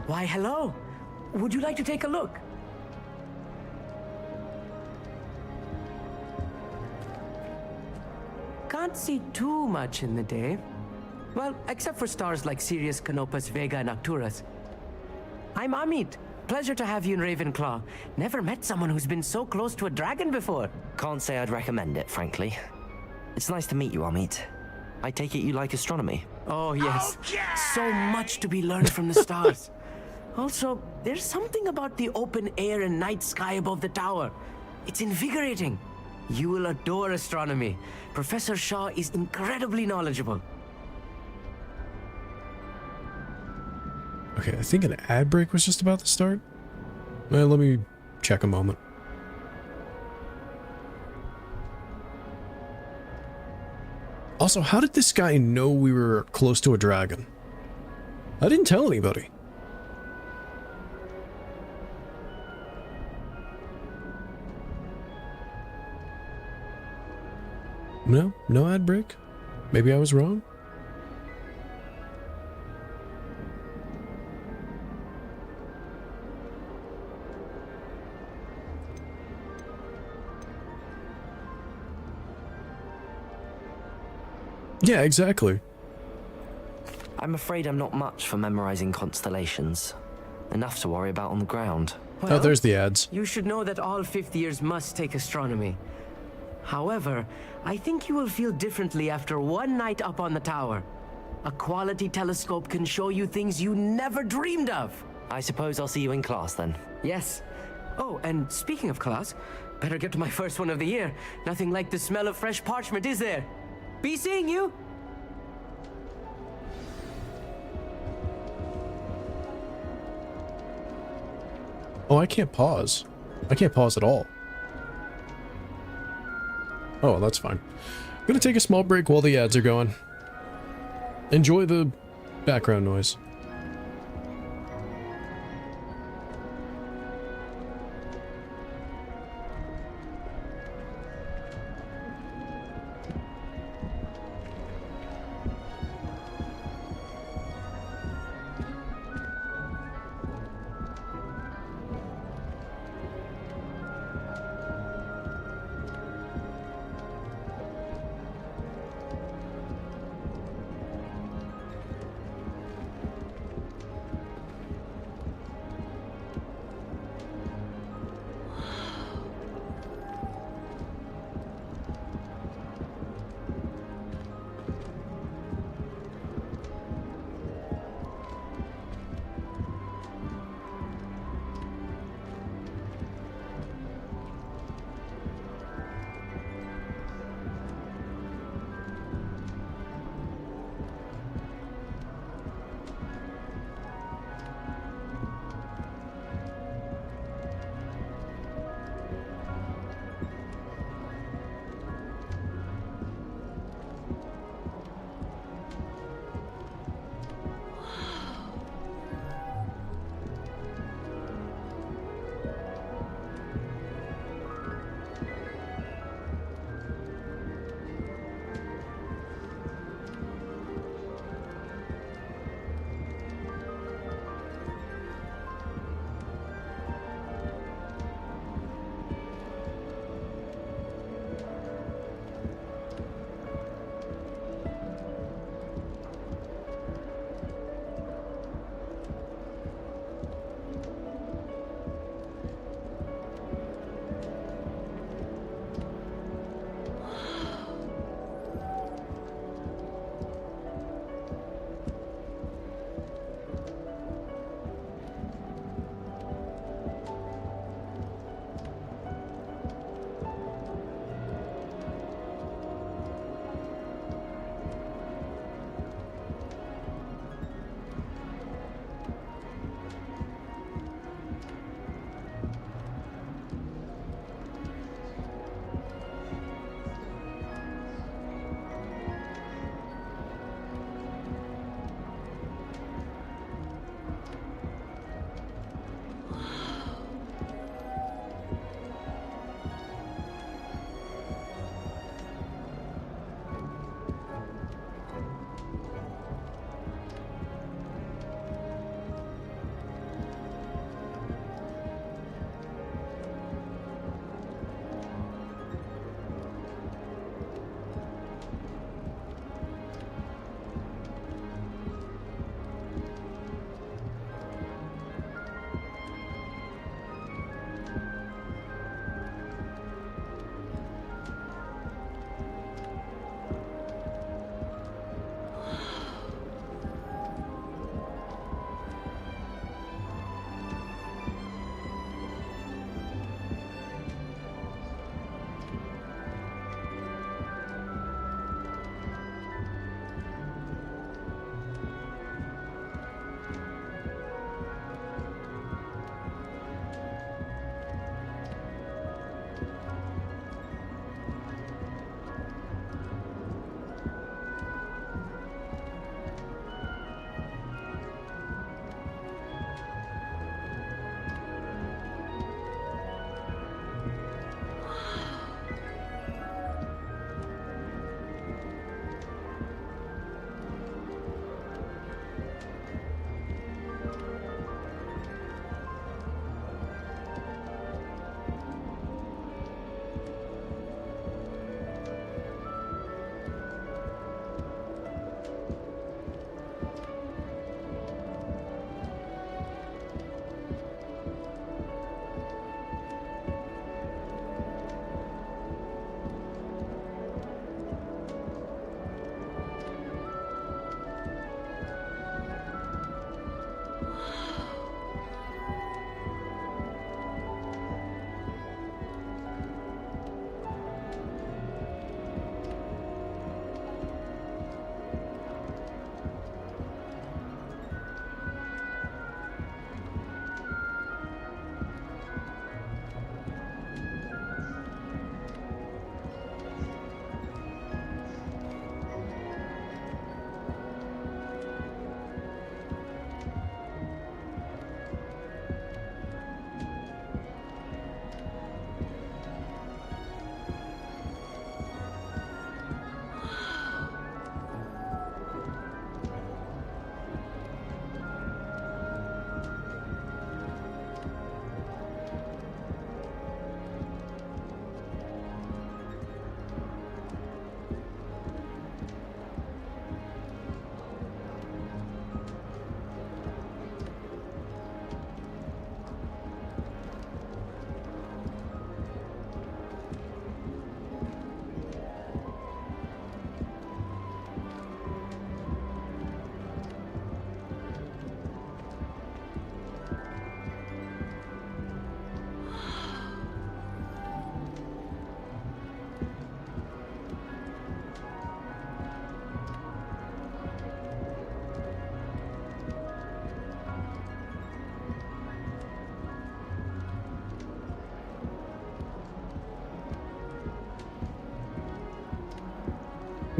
Why, hello. Would you like to take a look? Can't see too much in the day. Well, except for stars like Sirius, Canopus, Vega, and Arcturus. I'm Amit. Pleasure to have you in Ravenclaw. Never met someone who's been so close to a dragon before. Can't say I'd recommend it, frankly. It's nice to meet you, Amit. I take it you like astronomy. Oh, yes. So much to be learned from the stars. Also, there's something about the open air and night sky above the tower. It's invigorating. You will adore astronomy. Professor Shaw is incredibly knowledgeable. Okay, I think an ad break was just about to start. Well, let me check a moment. Also, how did this guy know we were close to a dragon? I didn't tell anybody. No? No ad break? Maybe I was wrong? Yeah, exactly. I'm afraid I'm not much for memorizing constellations. Enough to worry about on the ground. Oh, there's the ads. You should know that all fifth years must take astronomy. However, I think you will feel differently after one night up on the tower. A quality telescope can show you things you never dreamed of. I suppose I'll see you in class then. Yes. Oh, and speaking of class, better get to my first one of the year. Nothing like the smell of fresh parchment, is there? Be seeing you! Oh, I can't pause. I can't pause at all. Oh, that's fine. I'm gonna take a small break while the ads are going. Enjoy the background noise.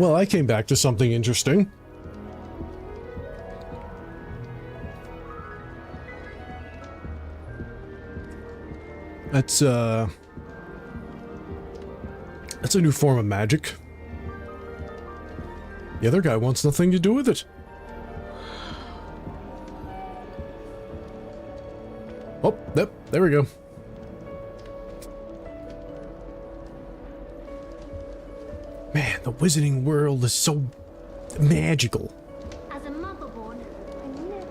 Well, I came back to something interesting. That's a new form of magic. The other guy wants nothing to do with it. Oh, yep, there we go. Man, the wizarding world is so magical. As a motherborn, I never.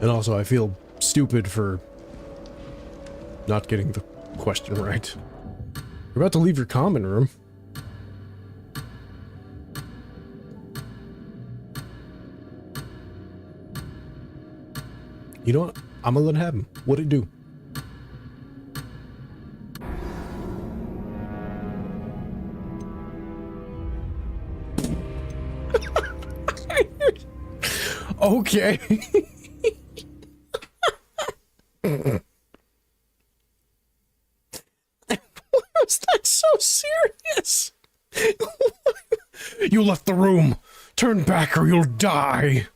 And also, I feel stupid for not getting the question right. You're about to leave your common room. You know what? I'm gonna let it happen. What'd it do? Okay. Why was that so serious? You left the room. Turn back or you'll die.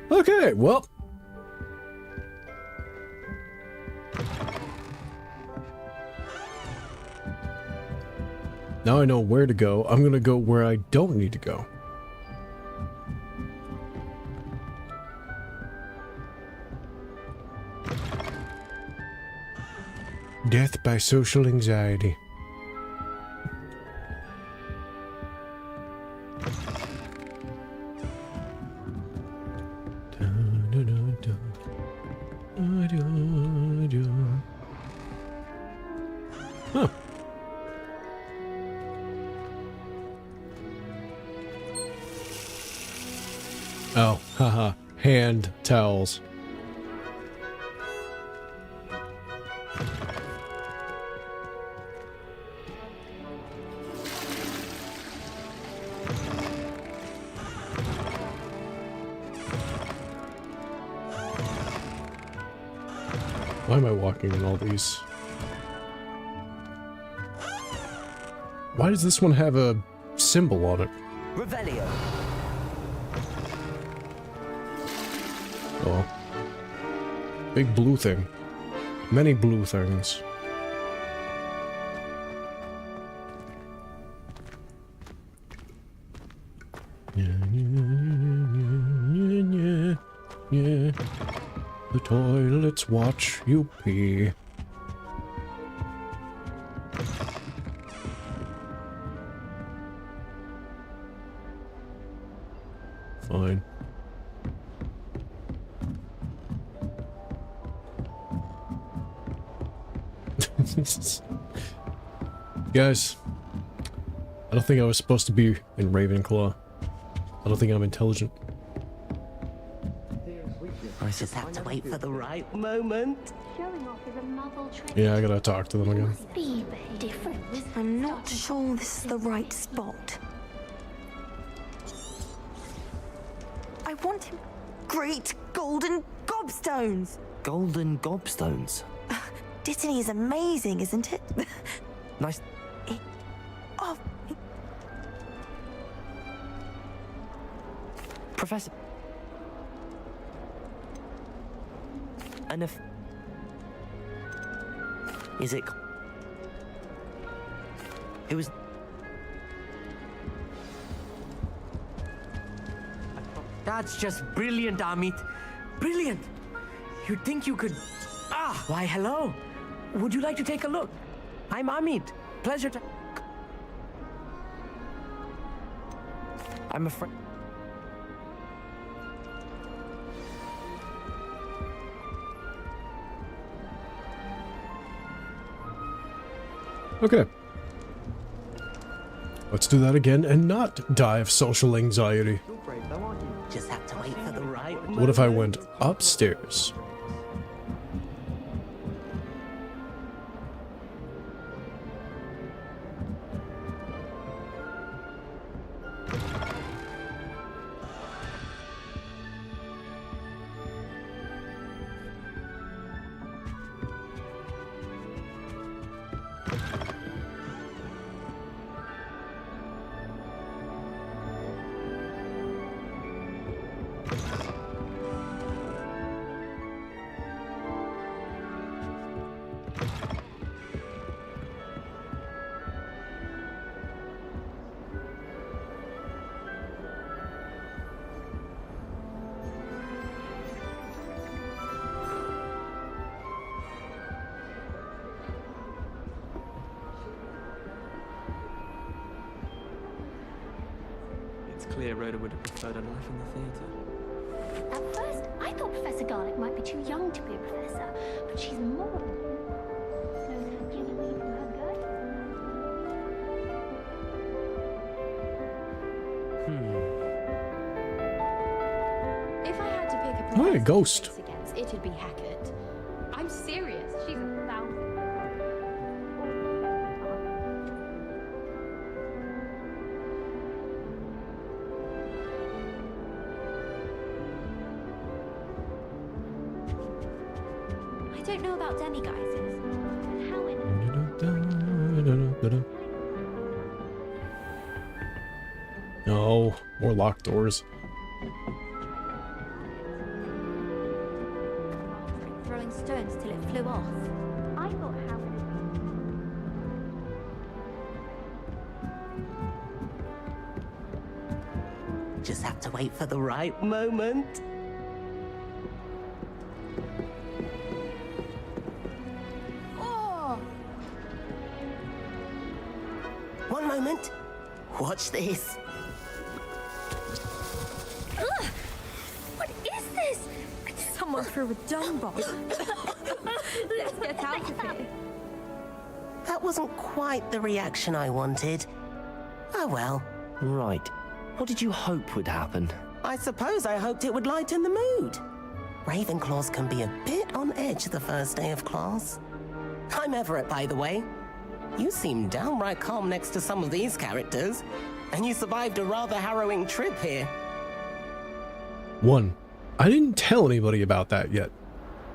Okay, well. Now I know where to go. I'm gonna go where I don't need to go. Death by social anxiety. Huh. Oh, haha. Hand towels. Why am I walking in all these? Why does this one have a symbol on it? Revelio. Oh. Big blue thing. Many blue things. Yeah. The toilets watch you pee. Fine. Guys, I don't think I was supposed to be in Ravenclaw. I don't think I'm intelligent. I just have to wait for the right moment. Showing off is a muzzle trick. Yeah, I gotta talk to them again. Be different. I'm not sure this is the right spot. I want him. Great golden gobstones! Golden gobstones. Dittany is amazing, isn't it? Nice. Oh. Professor. And if... Is it... It was... That's just brilliant, Amit. Brilliant. You'd think you could... Ah, why, hello. Would you like to take a look? I'm Amit. Pleasure to... I'm afraid... Okay. Let's do that again and not die of social anxiety. Just have to wait for the right moment. What if I went upstairs? clear Rhoda would have preferred a life in the theatre. At first, I thought Professor Garlick might be too young to be a professor, but she's more. Knows her Ginny Wee from her gut. If I had to pick a Oh, a professor ghost. to race against, it'd be Hackett. I'm serious. She's 1,000. I don't know about demiguises, but how in No, more locked doors. throwing stones till it flew off. I thought Howard. Just have to wait for the right moment. Oh! One moment. Watch this. Ugh! What is this? Someone threw a dung bomb. Let's get out of here. That wasn't quite the reaction I wanted. Oh well. Right. What did you hope would happen? I suppose I hoped it would lighten the mood. Ravenclaws can be a bit on edge the first day of class. I'm Everett, by the way. You seem downright calm next to some of these characters, and you survived a rather harrowing trip here. 1. I didn't tell anybody about that yet.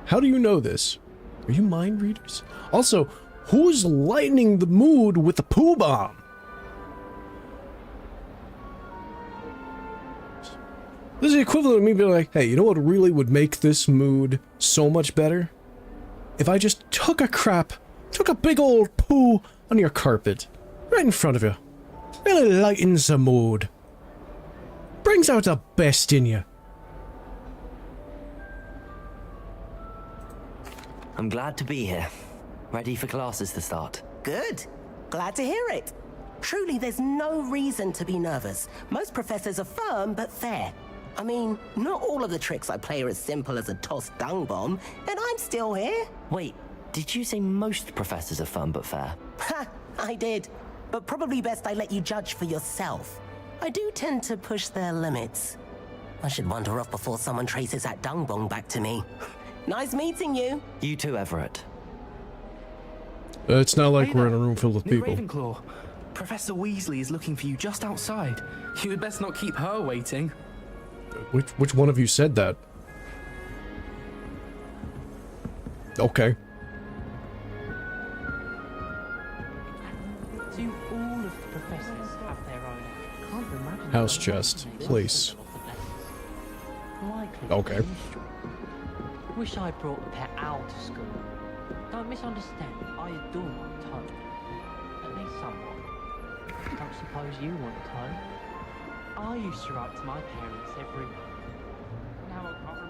How do you know this? Are you mind readers? Also, who's lightening the mood with the poo bomb? This is the equivalent of me being like, hey, you know what really would make this mood so much better? If I just took a big old poo on your carpet, right in front of you. Really lightens the mood. Brings out the best in you. I'm glad to be here. Ready for classes to start. Good. Glad to hear it. Truly, there's no reason to be nervous. Most professors are firm but fair. I mean, not all of the tricks I play are as simple as a tossed dung bomb, and I'm still here. Wait, did you say most professors are fun but fair? Ha! I did. But probably best I let you judge for yourself. I do tend to push their limits. I should wander off before someone traces that dung bomb back to me. Nice meeting you. You too, Everett. It's not like we're in a room filled with New people. Ravenclaw. Professor Weasley is looking for you just outside. You had best not keep her waiting. Which one of you said that? Okay. Do all of the professors have their own? Can't imagine. House chest. Place. Okay. Wish I brought the pet out to school. Don't misunderstand. I adore my toe. At least somewhat. Don't suppose you want a toe? I used to write to my parents every night. Now I can't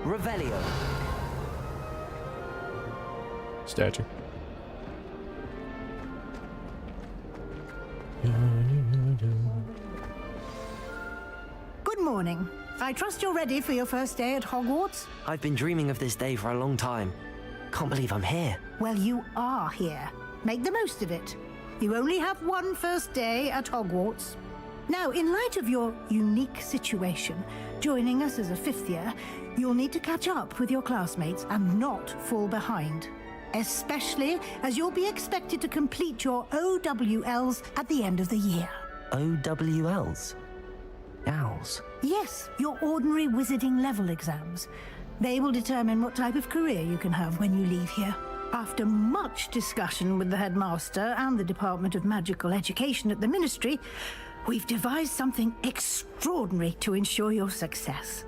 remember. Revelio. Statue. Good morning. I trust you're ready for your first day at Hogwarts? I've been dreaming of this day for a long time. Can't believe I'm here. Well, you are here. Make the most of it. You only have one first day at Hogwarts. Now, in light of your unique situation, joining us as a fifth year, you'll need to catch up with your classmates and not fall behind. Especially as you'll be expected to complete your OWLs at the end of the year. OWLs? Owls? Yes, your ordinary wizarding level exams. They will determine what type of career you can have when you leave here. After much discussion with the headmaster and the Department of Magical Education at the Ministry, we've devised something extraordinary to ensure your success.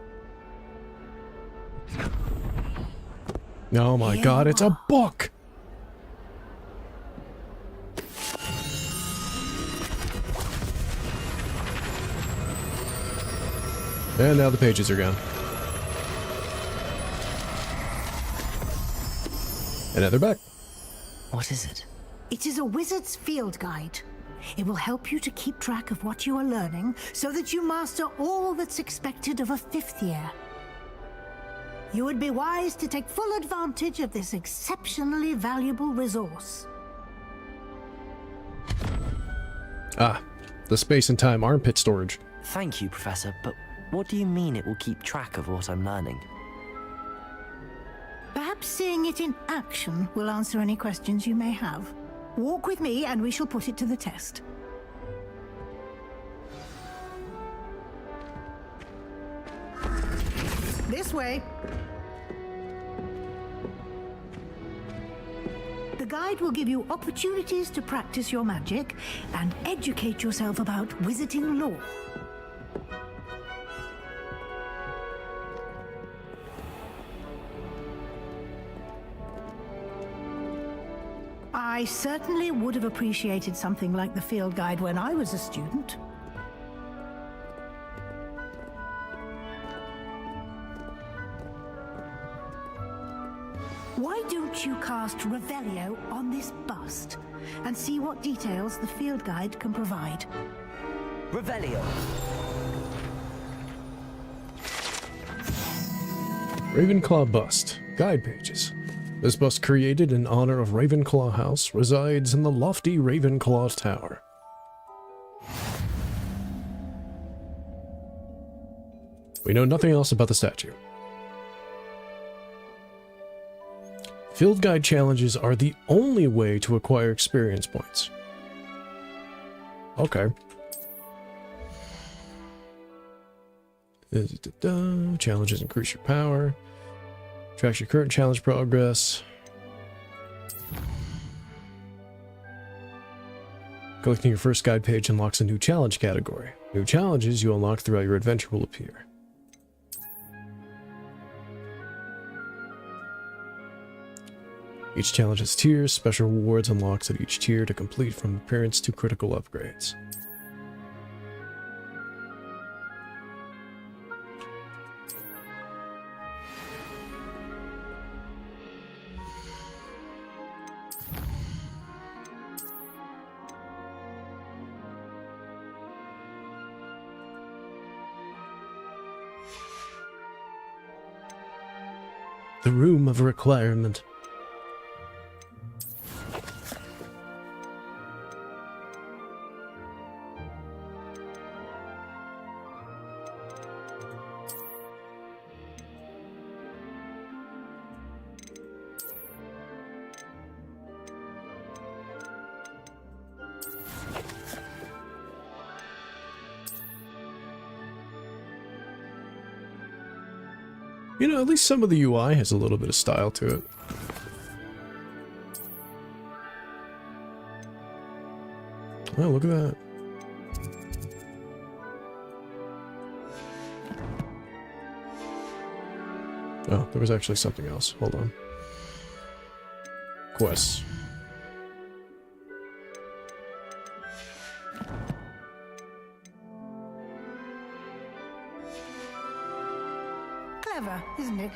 Oh my god, it's a book! And now the pages are gone. And now they're back. What is it? It is a wizard's field guide. It will help you to keep track of what you are learning so that you master all that's expected of a 5th year. You would be wise to take full advantage of this exceptionally valuable resource. Ah, the space and time armpit storage. Thank you, Professor, but what do you mean it will keep track of what I'm learning? Perhaps seeing it in action will answer any questions you may have. Walk with me and we shall put it to the test. This way. The guide will give you opportunities to practice your magic and educate yourself about wizarding lore. I certainly would have appreciated something like the field guide when I was a student. Why don't you cast Revelio on this bust and see what details the field guide can provide? Revelio. Ravenclaw bust. Guide pages. This bust, created in honor of Ravenclaw House, resides in the lofty Ravenclaw Tower. We know nothing else about the statue. Field guide challenges are the only way to acquire experience points. Okay. Challenges increase your power. Tracks your current challenge progress. Collecting your first guide page unlocks a new challenge category. New challenges you unlock throughout your adventure will appear. Each challenge has tiers. Special rewards unlocks at each tier to complete, from appearance to critical upgrades. The room of requirement. You know, at least some of the UI has a little bit of style to it. Oh, look at that. Oh, there was actually something else. Hold on. Quests. Clever, isn't it?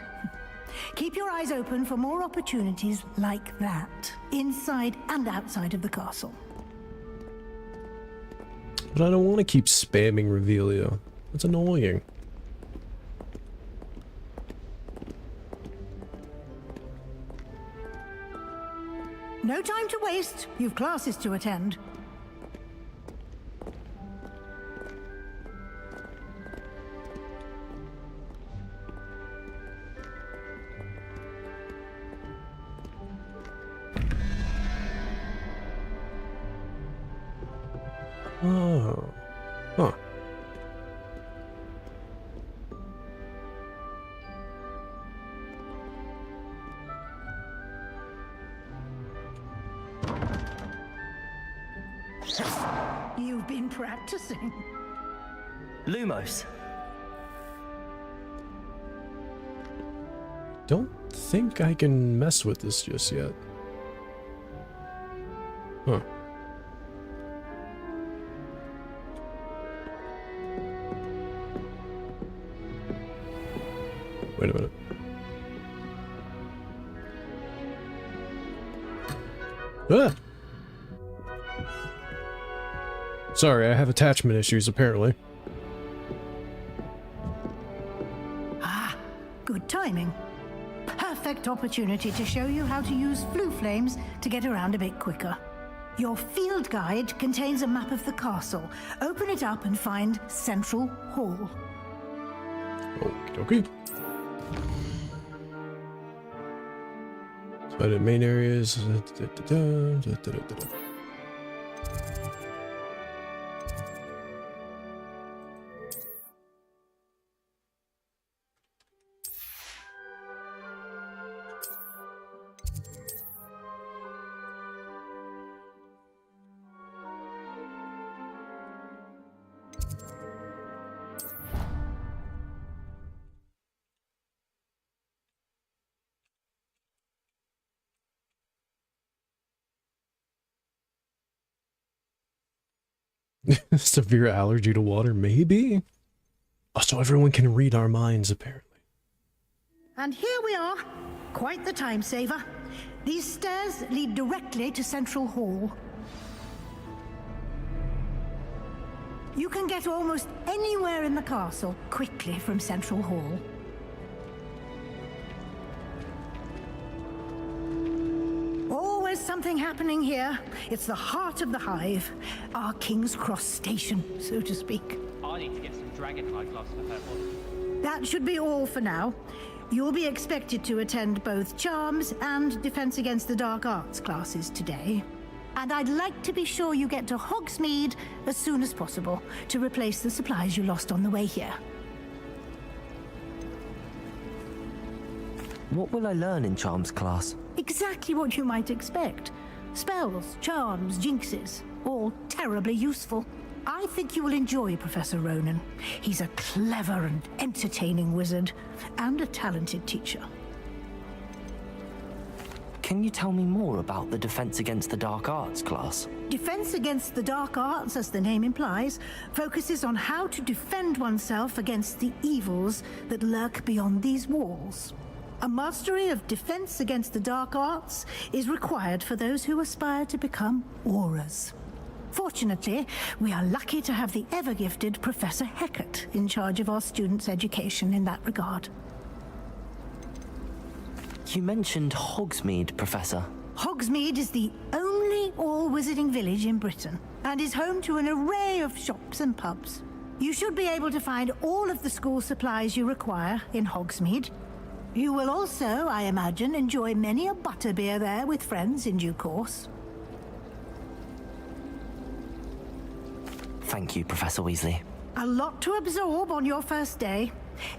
Keep your eyes open for more opportunities like that, inside and outside of the castle. But I don't want to keep spamming Revelio. That's annoying. No time to waste. You've classes to attend. Oh. Huh. You've been practicing. Lumos. Don't think I can mess with this just yet. Huh. Wait a minute. Ah! Sorry, I have attachment issues, apparently. Ah, good timing. Perfect opportunity to show you how to use flue flames to get around a bit quicker. Your field guide contains a map of the castle. Open it up and find Central Hall. Okay. So the main areas. Severe allergy to water, maybe? Oh, so everyone can read our minds, apparently. And here we are. Quite the time saver. These stairs lead directly to Central Hall. You can get almost anywhere in the castle quickly from Central Hall. Always something happening here. It's the heart of the hive. Our King's Cross station, so to speak. I need to get some dragon high class for her one. That should be all for now. You'll be expected to attend both Charms and Defense Against the Dark Arts classes today. And I'd like to be sure you get to Hogsmeade as soon as possible to replace the supplies you lost on the way here. What will I learn in Charms class? Exactly what you might expect. Spells, charms, jinxes, all terribly useful. I think you will enjoy Professor Ronan. He's a clever and entertaining wizard, and a talented teacher. Can you tell me more about the Defense Against the Dark Arts class? Defense Against the Dark Arts, as the name implies, focuses on how to defend oneself against the evils that lurk beyond these walls. A mastery of Defense Against the Dark Arts is required for those who aspire to become auras. Fortunately, we are lucky to have the ever-gifted Professor Hecat in charge of our students' education in that regard. You mentioned Hogsmeade, Professor. Hogsmeade is the only all-wizarding village in Britain, and is home to an array of shops and pubs. You should be able to find all of the school supplies you require in Hogsmeade. You will also, I imagine, enjoy many a butterbeer there with friends in due course. Thank you, Professor Weasley. A lot to absorb on your first day,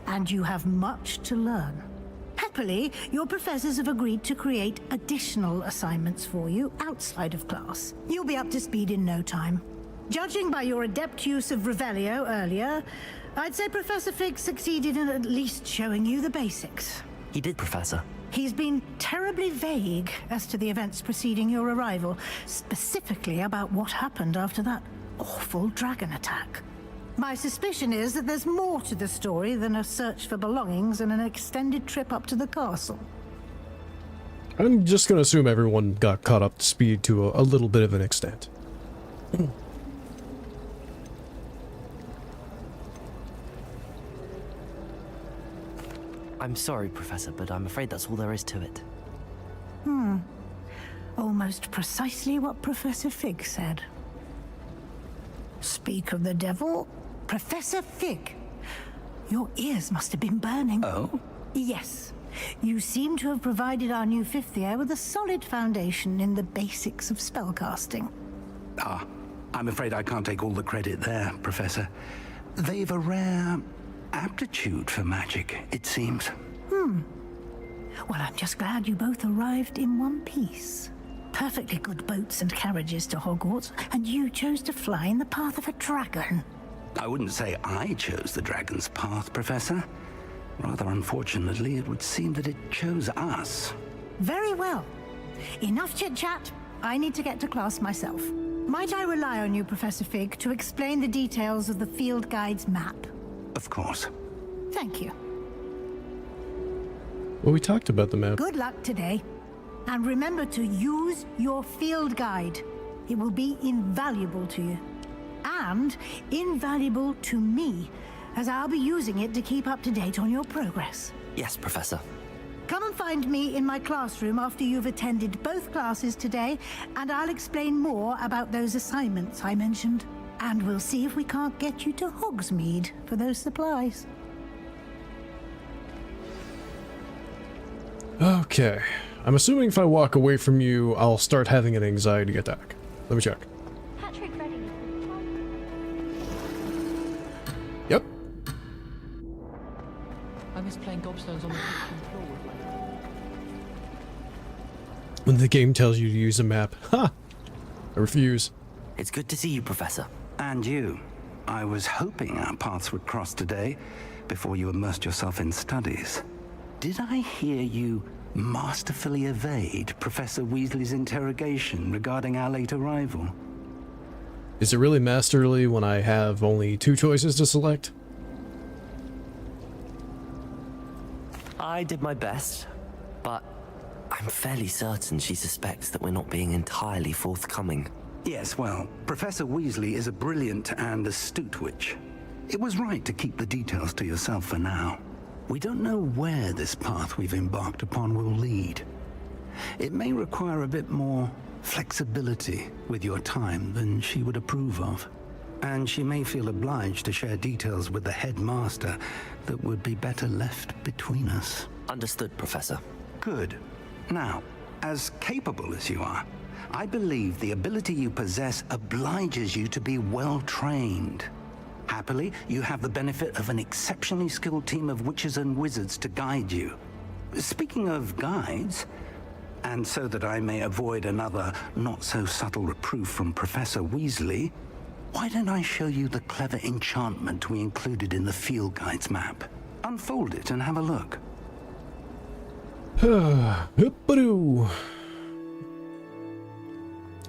and you have much to learn. Happily, your professors have agreed to create additional assignments for you outside of class. You'll be up to speed in no time. Judging by your adept use of Revelio earlier, I'd say Professor Fig succeeded in at least showing you the basics. He did, Professor. He's been terribly vague as to the events preceding your arrival, specifically about what happened after that awful dragon attack. My suspicion is that there's more to the story than a search for belongings and an extended trip up to the castle. I'm just gonna assume everyone got caught up to speed to a little bit of an extent. I'm sorry, Professor, but I'm afraid that's all there is to it. Almost precisely what Professor Fig said. Speak of the devil, Professor Fig. Your ears must have been burning. Oh? Yes. You seem to have provided our new fifth year with a solid foundation in the basics of spellcasting. Ah, I'm afraid I can't take all the credit there, Professor. They've a rare aptitude for magic, it seems. Well, I'm just glad you both arrived in one piece. Perfectly good boats and carriages to Hogwarts, and you chose to fly in the path of a dragon. I wouldn't say I chose the dragon's path, Professor. Rather unfortunately, it would seem that it chose us. Very well. Enough chit-chat. I need to get to class myself. Might I rely on you, Professor Fig, to explain the details of the field guide's map? Of course. Thank you. Well, we talked about the map. Good luck today. And remember to use your field guide. It will be invaluable to you. and invaluable to me, as I'll be using it to keep up to date on your progress. Yes, Professor. Come and find me in my classroom after you've attended both classes today, and I'll explain more about those assignments I mentioned. And we'll see if we can't get you to Hogsmeade for those supplies. Okay. I'm assuming if I walk away from you, I'll start having an anxiety attack. Let me check. Patrick Redding. Yep. I miss playing gobstones on the kitchen floor with my... When the game tells you to use a map. Ha! I refuse. It's good to see you, Professor. And you. I was hoping our paths would cross today, before you immersed yourself in studies. Did I hear you masterfully evade Professor Weasley's interrogation regarding our late arrival? Is it really masterly when I have only 2 choices to select? I did my best, but I'm fairly certain she suspects that we're not being entirely forthcoming. Yes, well, Professor Weasley is a brilliant and astute witch. It was right to keep the details to yourself for now. We don't know where this path we've embarked upon will lead. It may require a bit more flexibility with your time than she would approve of. And she may feel obliged to share details with the headmaster that would be better left between us. Understood, Professor. Good. Now, as capable as you are, I believe the ability you possess obliges you to be well trained. Happily, you have the benefit of an exceptionally skilled team of witches and wizards to guide you. Speaking of guides, and so that I may avoid another not-so-subtle reproof from Professor Weasley, why don't I show you the clever enchantment we included in the field guide's map? Unfold it and have a look. Hoop-a-doo.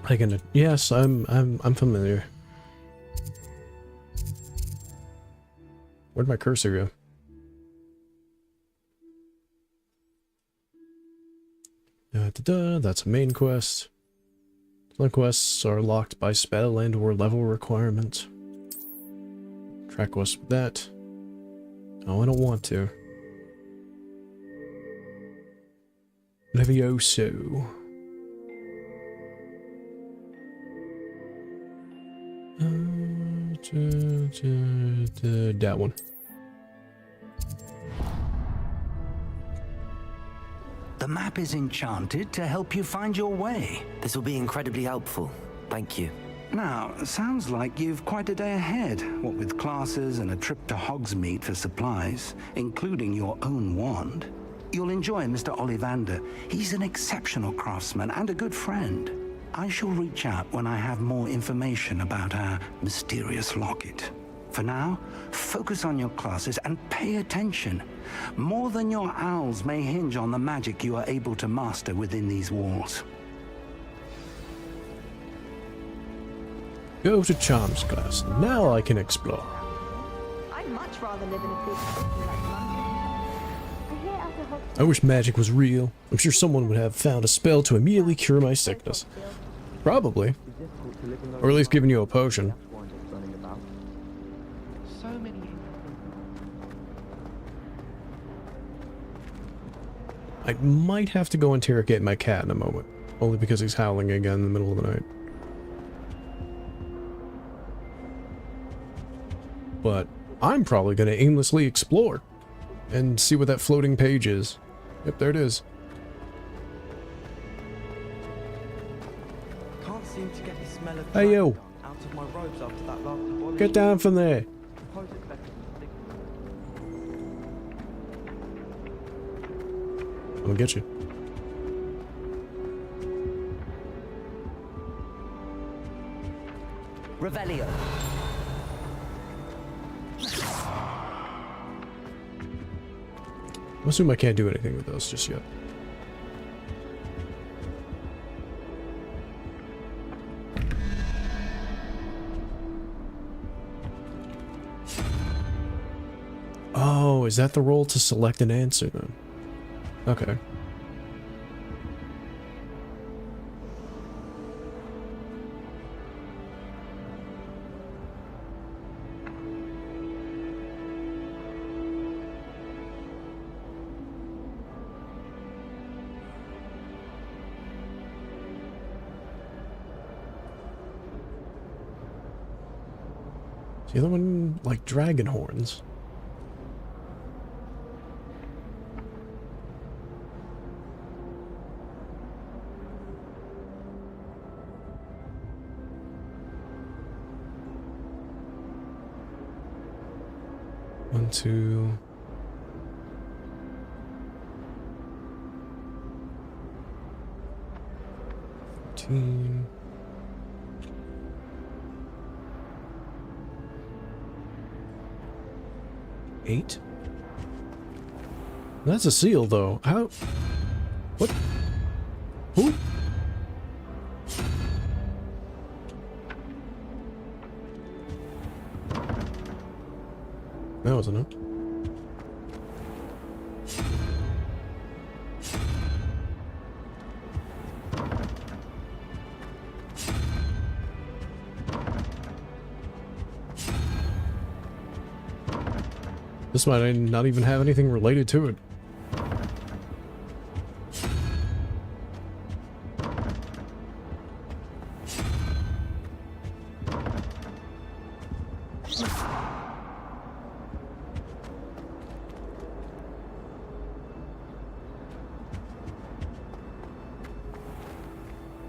I can. Yes, I'm familiar. Where'd my cursor go? That's a main quest. Some quests are locked by spell and or level requirement. Track quest with that. Oh, I don't want to. Levioso. That one. The map is enchanted to help you find your way. This will be incredibly helpful. Thank you. Now, sounds like you've quite a day ahead, what with classes and a trip to Hogsmeade for supplies, including your own wand. You'll enjoy Mr. Ollivander. He's an exceptional craftsman and a good friend. I shall reach out when I have more information about our mysterious locket. For now, focus on your classes and pay attention. More than your owls may hinge on the magic you are able to master within these walls. Go to Charms class. Now I can explore. I'd much rather live in a big city like London. I wish magic was real. I'm sure someone would have found a spell to immediately cure my sickness. Probably. Or at least giving you a potion. I might have to go interrogate my cat in a moment. Only because he's howling again in the middle of the night. But I'm probably going to aimlessly explore. And see what that floating page is. Yep, there it is. Can't seem to get the smell of Hey, yo. out of my robes after that last abolition. Get down from there. Suppose it's better than sticking. I'm gonna get you. Revelio. I assume I can't do anything with those just yet. Oh, is that the role to select an answer then? Okay. The other one, like dragon horns. One, two. $14. $8. That's a seal, though. How? What? Who? That wasn't it. This might not even have anything related to it.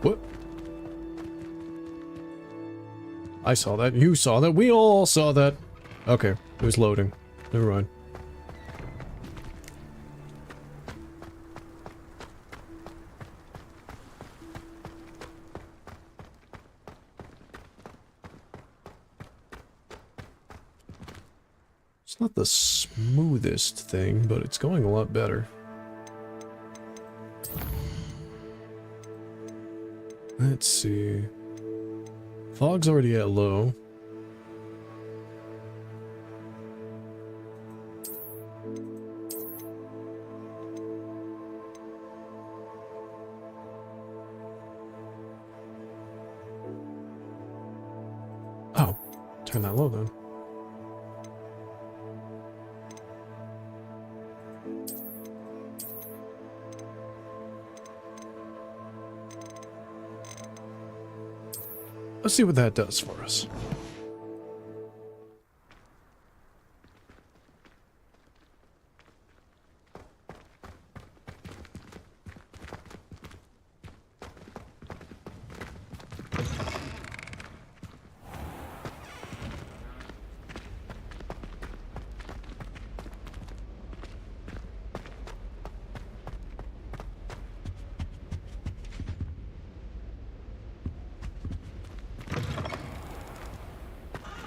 What? I saw that. You saw that. We all saw that. Okay, it was loading. Never mind. It's not the smoothest thing, but it's going a lot better. Let's see. Fog's already at low. Oh, turn that low then. Let's see what that does for us.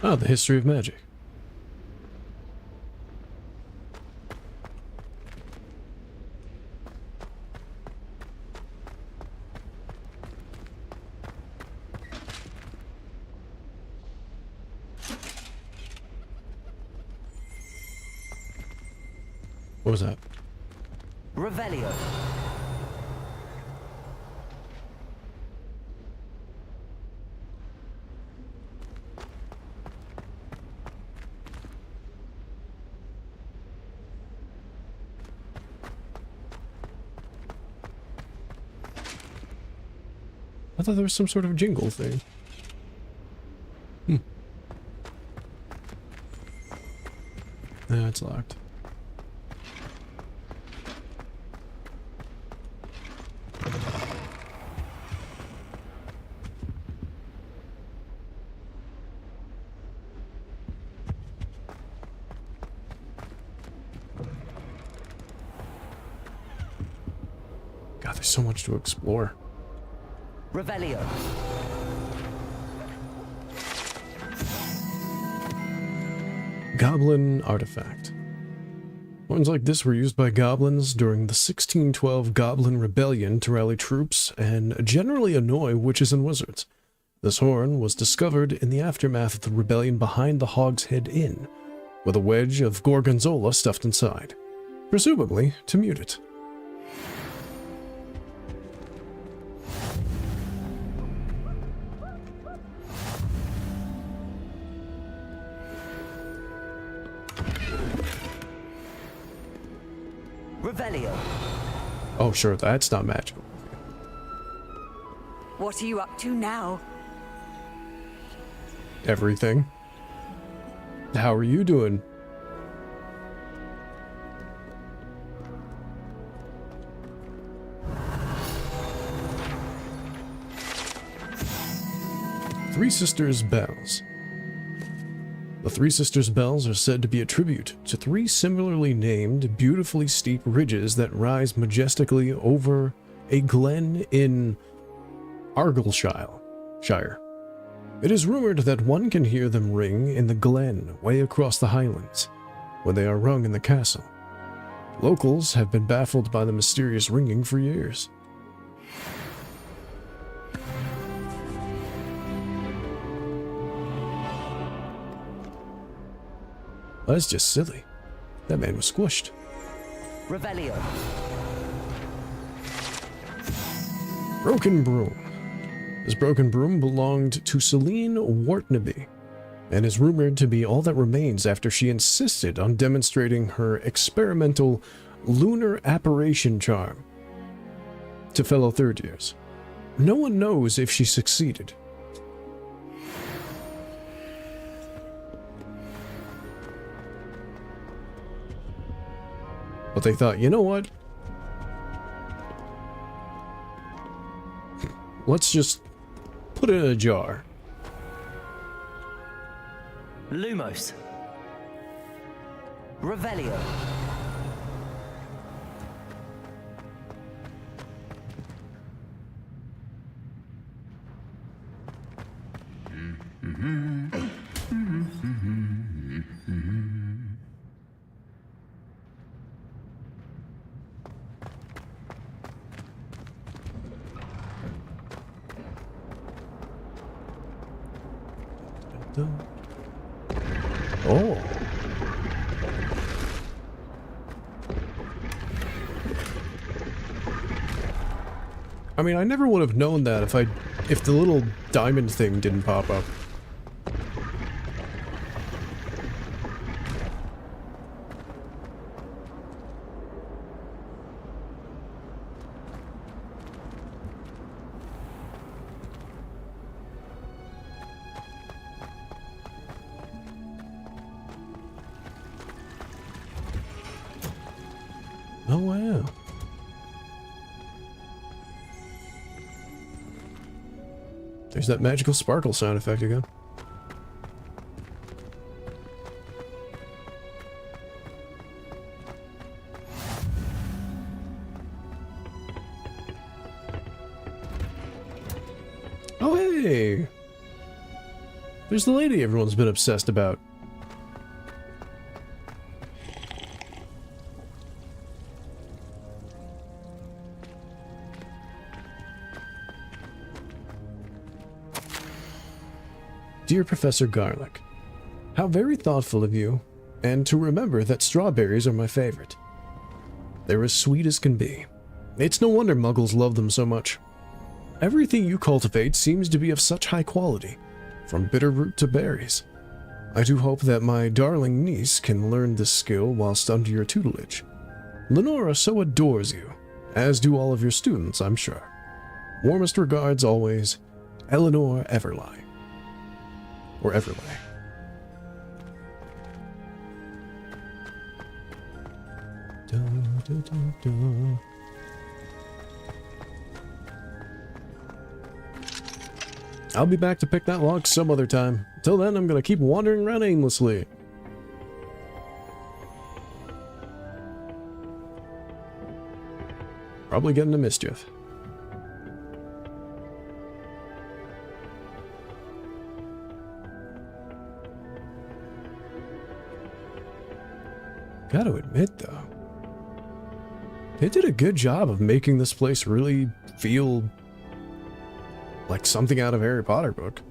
Ah, the history of magic. What was that? Revelio. I thought there was some sort of jingle thing. Nah, it's locked. God, there's so much to explore. Revelio. Goblin artifact. Ones like this were used by goblins during the 1612 Goblin Rebellion to rally troops and generally annoy witches and wizards. This horn was discovered in the aftermath of the rebellion behind the Hogshead Inn, with a wedge of gorgonzola stuffed inside, presumably to mute it. Revelio. Oh, sure, that's not magical. What are you up to now? Everything. How are you doing? Three Sisters Bells. The Three Sisters Bells are said to be a tribute to three similarly named, beautifully steep ridges that rise majestically over a glen in Argyllshire. It is rumored that one can hear them ring in the glen way across the highlands, when they are rung in the castle. Locals have been baffled by the mysterious ringing for years. That's just silly. That man was squished. Revelio. Broken Broom. This broken broom belonged to Celine Wartnaby, and is rumored to be all that remains after she insisted on demonstrating her experimental lunar apparition charm to fellow third years. No one knows if she succeeded. But they thought, you know what? Let's just put it in a jar. Lumos. Revelio. Oh. I mean, I never would have known that if the little diamond thing didn't pop up. Oh, wow. There's that magical sparkle sound effect again. Oh, hey! There's the lady everyone's been obsessed about. Dear Professor Garlic, how very thoughtful of you, and to remember that strawberries are my favorite. They're as sweet as can be. It's no wonder muggles love them so much. Everything you cultivate seems to be of such high quality, from bitter root to berries. I do hope that my darling niece can learn this skill whilst under your tutelage. Lenora so adores you, as do all of your students, I'm sure. Warmest regards always, Eleanor Everly. Or Everly. I'll be back to pick that lock some other time. Till then, I'm gonna keep wandering around aimlessly. Probably getting into mischief. Gotta admit, though, they did a good job of making this place really feel like something out of a Harry Potter book.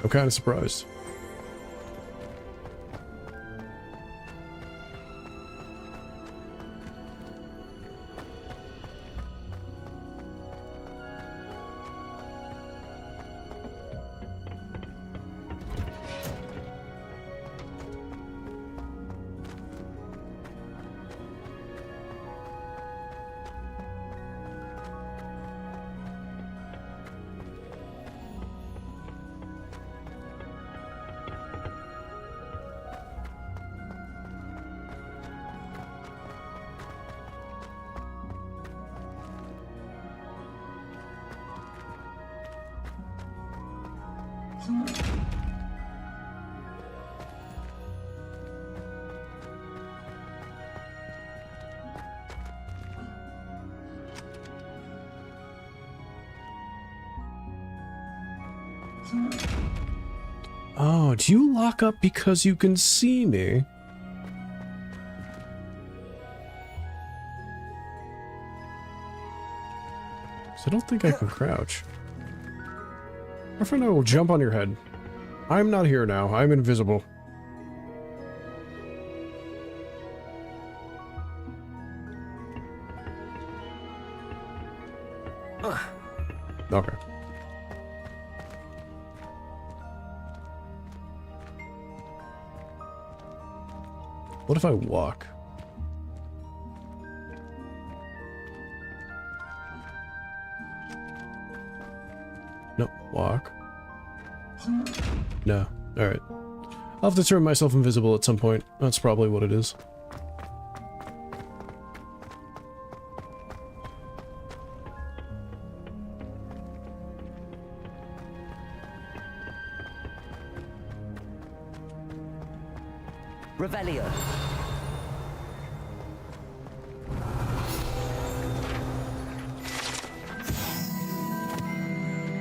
I'm kind of surprised. Oh, do you lock up because you can see me? So I don't think I can crouch. My friend, I will jump on your head. I'm not here now. I'm invisible. Okay. What if I walk? No, walk. No. Alright. I'll have to turn myself invisible at some point. That's probably what it is. Revelio.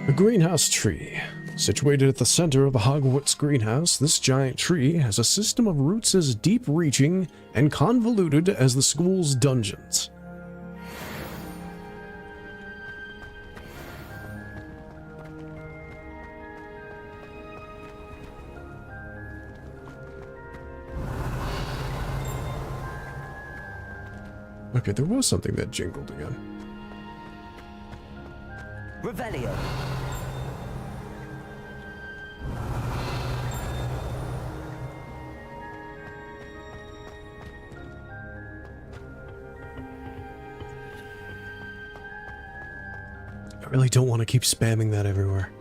A greenhouse tree. Situated at the center of a Hogwarts greenhouse, this giant tree has a system of roots as deep-reaching and convoluted as the school's dungeons. Okay, there was something that jingled again. Revelio. I really don't want to keep spamming that everywhere.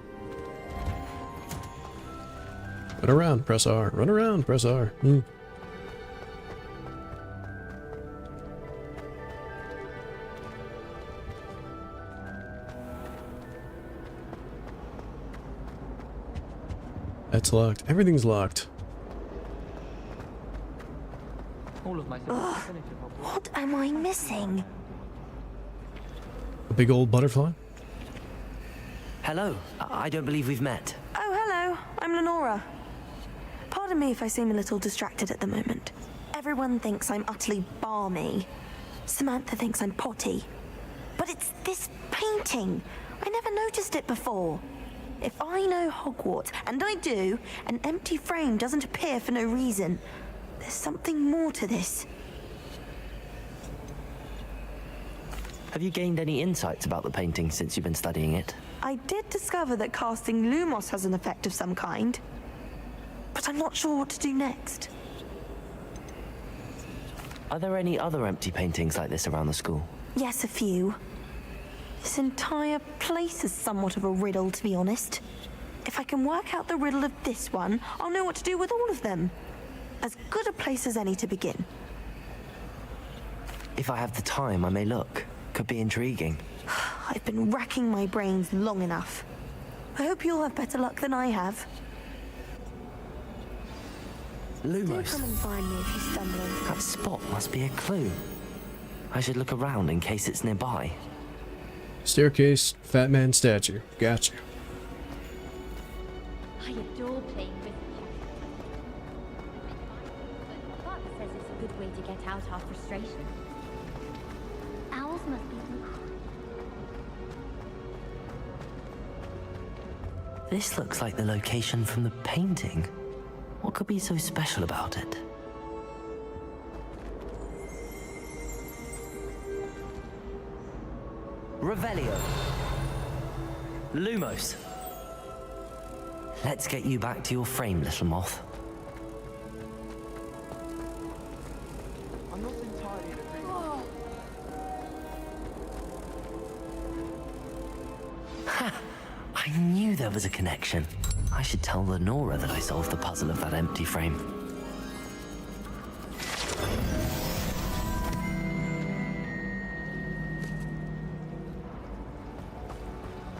Run around, press R. Run around, press R. That's locked. Everything's locked. All of my What am I missing? A big old butterfly? Hello. I don't believe we've met. Oh, hello. I'm Lenora. Pardon me if I seem a little distracted at the moment. Everyone thinks I'm utterly balmy. Samantha thinks I'm potty. But it's this painting. I never noticed it before. If I know Hogwarts, and I do, an empty frame doesn't appear for no reason. There's something more to this. Have you gained any insights about the painting since you've been studying it? I did discover that casting Lumos has an effect of some kind. But I'm not sure what to do next. Are there any other empty paintings like this around the school? Yes, a few. This entire place is somewhat of a riddle, to be honest. If I can work out the riddle of this one, I'll know what to do with all of them. As good a place as any to begin. If I have the time, I may look. Could be intriguing. I've been racking my brains long enough. I hope you'll have better luck than I have. Lumos. Do come and find me if you stumble into That spot must be a clue. I should look around in case it's nearby. Staircase, fat man statue. Gotcha. I adore playing with but Father says it's a good way to get out our frustration. Owls must be... This looks like the location from the painting. What could be so special about it? Revelio. Lumos. Let's get you back to your frame, little moth. I'm not entirely in agreement. Ha! I knew there was a connection. I should tell Lenora that I solved the puzzle of that empty frame.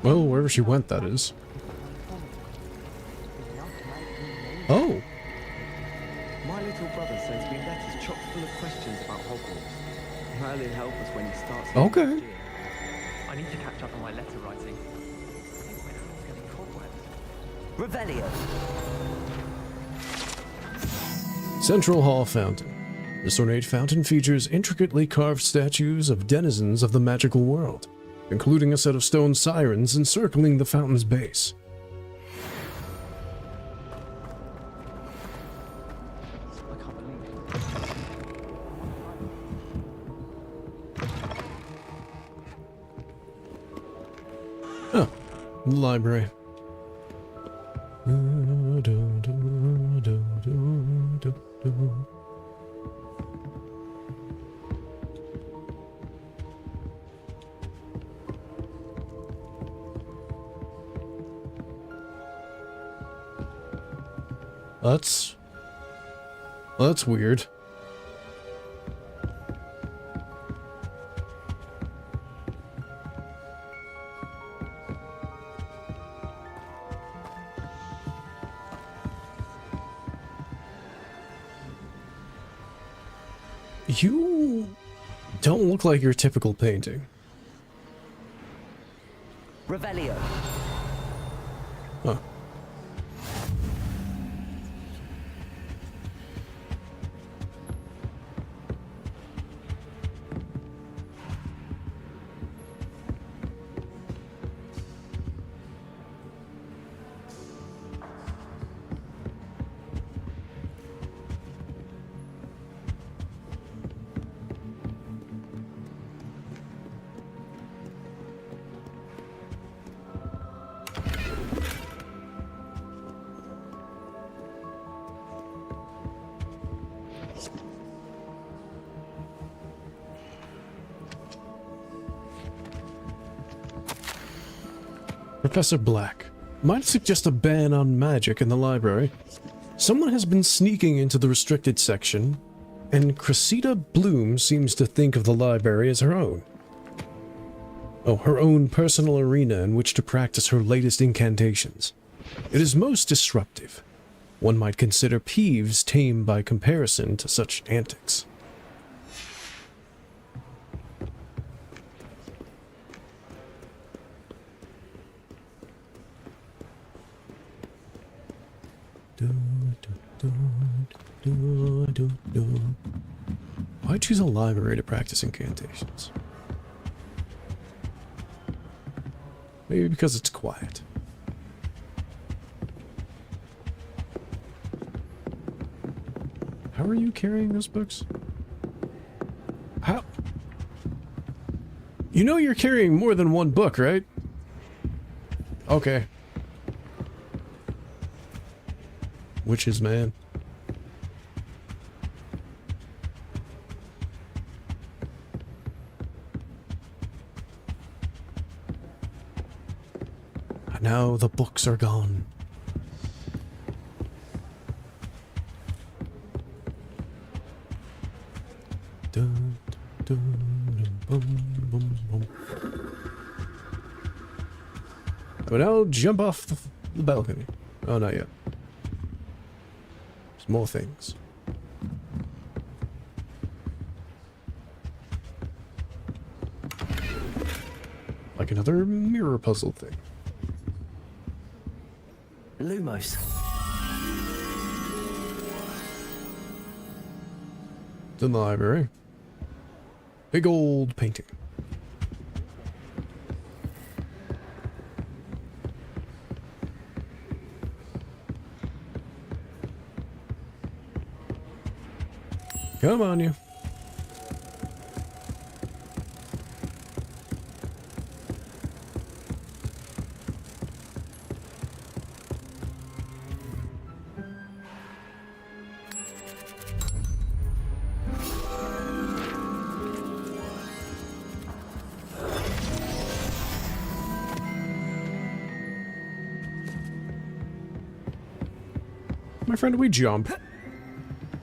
Well, wherever she went, that is. Oh. My little brother sends me letters chock full of questions about Hogwarts. Merlin help us when he starts. Okay. next year. I need to catch up on my letter writing. Revelio. Central Hall Fountain. This ornate fountain features intricately carved statues of denizens of the magical world, including a set of stone sirens encircling the fountain's base. Oh, library. That's weird. You don't look like your typical painting. Revelio. Huh. Professor Black. Might suggest a ban on magic in the library. Someone has been sneaking into the restricted section, and Cressida Bloom seems to think of the library as her own. Oh, her own personal arena in which to practice her latest incantations. It is most disruptive. One might consider Peeves tame by comparison to such antics. Why choose a library to practice incantations? Maybe because it's quiet. How are you carrying those books? How? You know you're carrying more than one book, right? Okay. Witches, man. And now the books are gone. Dun, dun, dun, bum, bum, bum. But now jump off the balcony. Oh, not yet. There's more things. Like another mirror puzzle thing. Lumos. The library. Big old painting. Come on, you. My friend, we jump.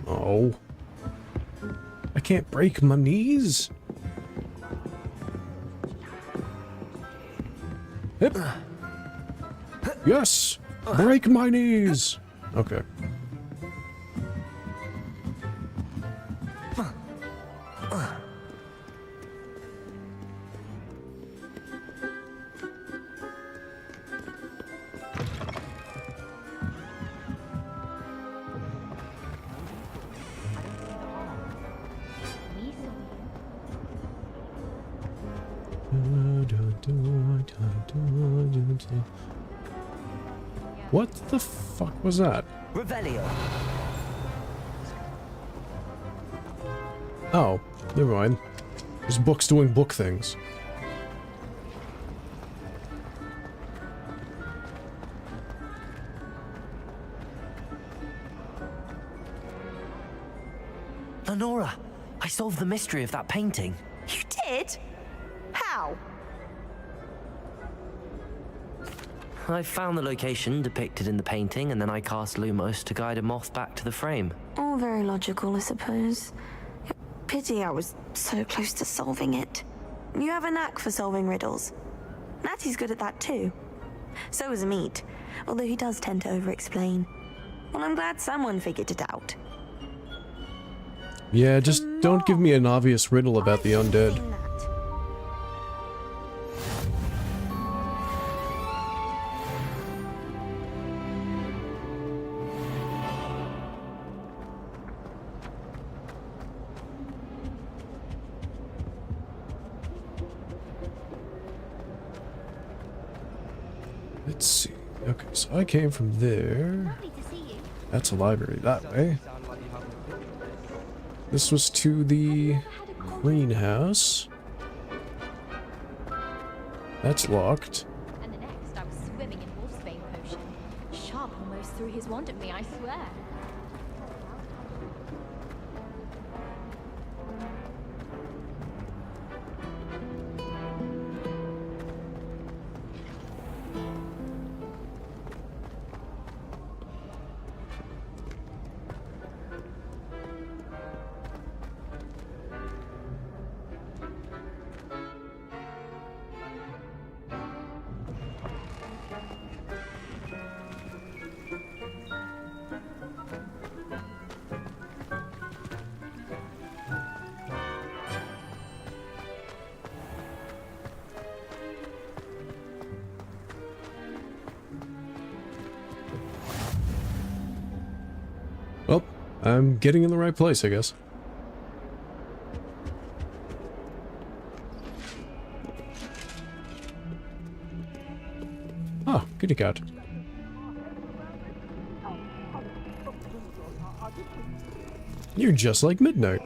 Oh. I can't break my knees. Hip. Yes. Break my knees. Okay. What the fuck was that? Revelio. Oh, never mind. There's books doing book things. Lenora, I solved the mystery of that painting. You did? How? I found the location depicted in the painting, and then I cast Lumos to guide a moth back to the frame. All very logical, I suppose. Pity I was so close to solving it. You have a knack for solving riddles. Natty's good at that too. So is Meat, although he does tend to over-explain. Well, I'm glad someone figured it out. Yeah, just don't give me an obvious riddle about the undead. Let's see. Okay, so I came from there. That's a library that way. This was to the greenhouse. That's locked. And the next, I was swimming in Wolfsbane potion. Sharp almost threw his wand at me, I swear. Well, I'm getting in the right place, I guess. Ah, kitty cat. You're just like Midnight.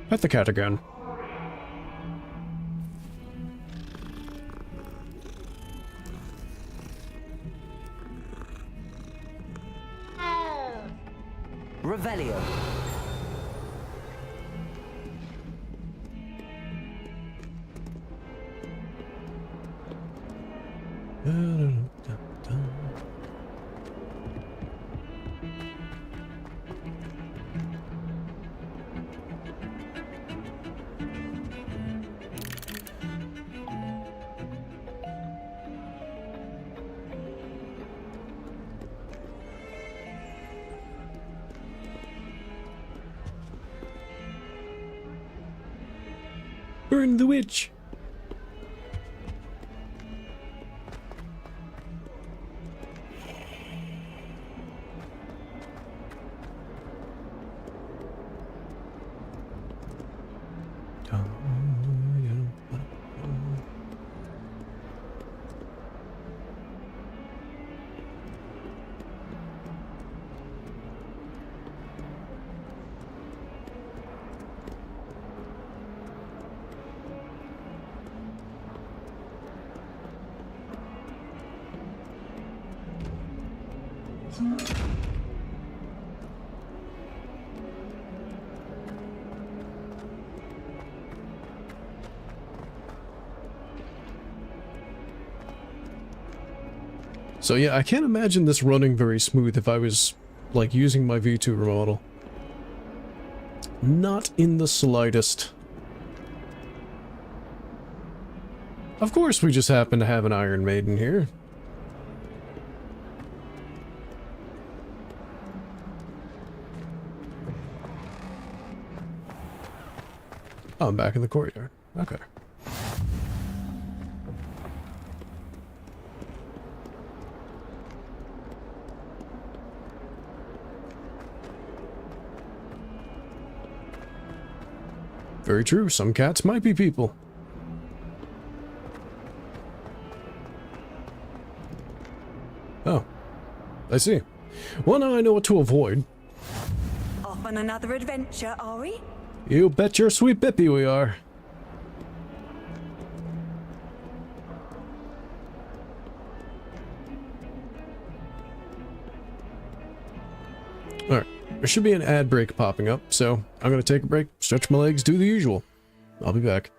Pet the cat again. Revelio. Burn the witch! So yeah, I can't imagine this running very smooth if I was, like, using my V2 remodel. Not in the slightest. Of course we just happen to have an Iron Maiden here. I'm back in the courtyard. Okay. Very true, some cats might be people. Oh, I see. Well, now I know what to avoid. Off on another adventure, are we? You bet your sweet bippy we are. Alright, there should be an ad break popping up, so I'm gonna take a break, stretch my legs, do the usual. I'll be back.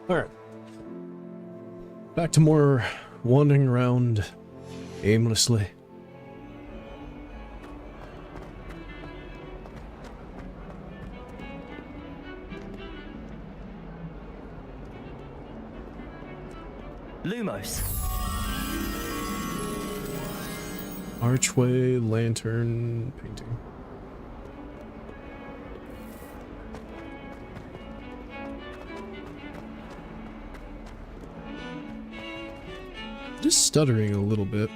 Alright. Back to more wandering around aimlessly. Lumos. Archway, lantern, painting. Just stuttering a little bit.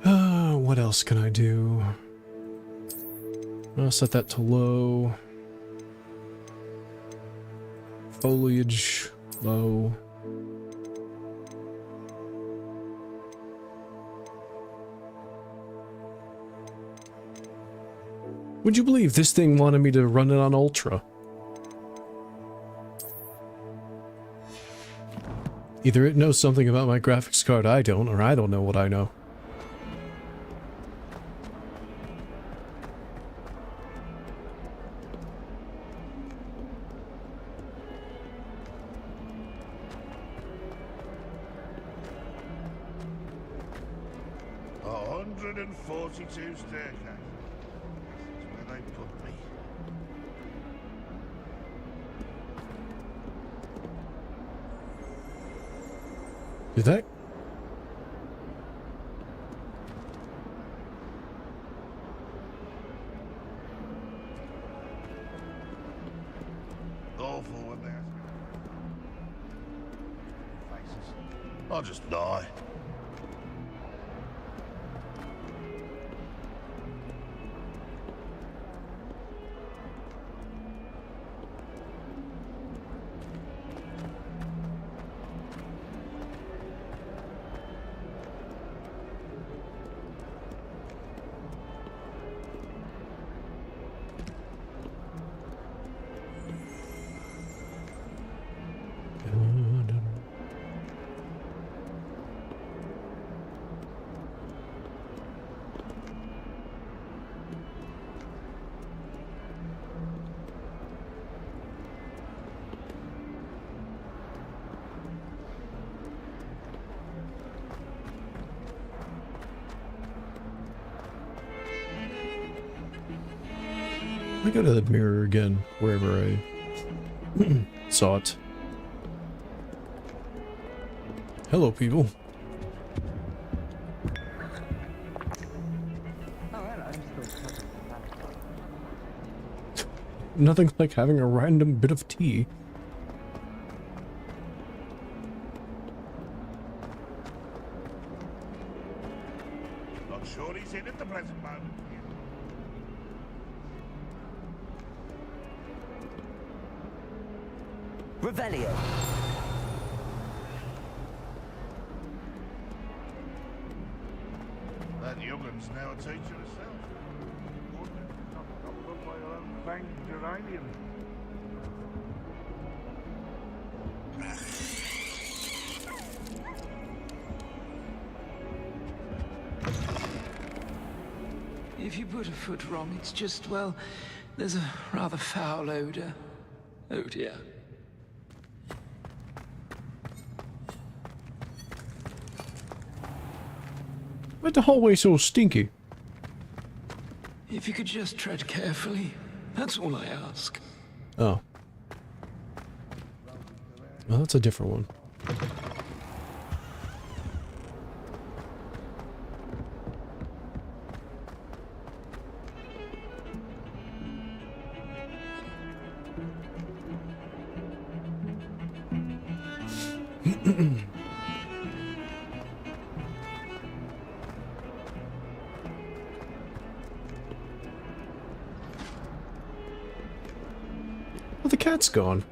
What else can I do? I'll set that to low. Foliage, low. Would you believe this thing wanted me to run it on Ultra? Either it knows something about my graphics card I don't, or I don't know what I know. Staircase. That's where they put me. Did that? Awful when they faces. I'll just die. I go to the mirror again, wherever I saw it. Hello, people. Nothing like having a random bit of tea. Not sure he's in at the present moment. Revelio. That young'un's now a teacher herself. I've got my own banged geranium. If you put a foot wrong, it's just, well, there's a rather foul odor. Oh dear. Why's the hallway so stinky? If you could just tread carefully, that's all I ask. Oh. Well, that's a different one. Well, the cat's gone.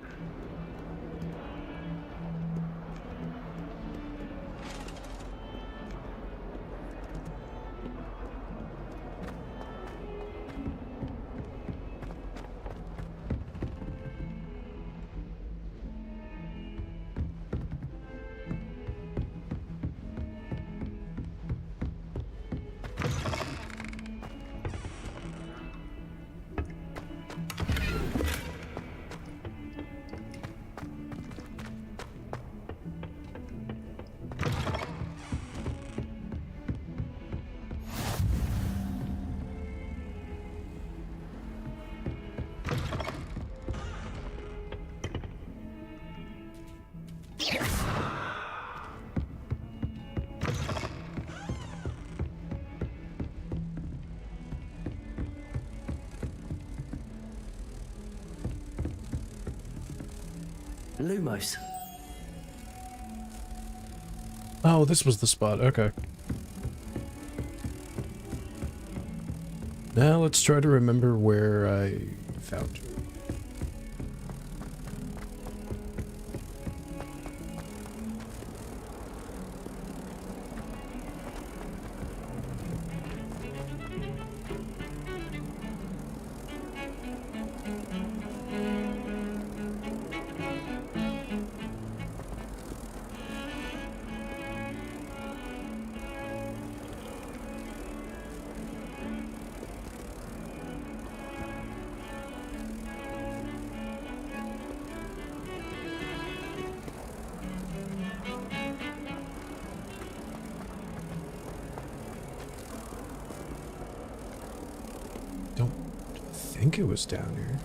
Lumos. Oh, this was the spot. Okay. Now let's try to remember where I found her. I think it was down here.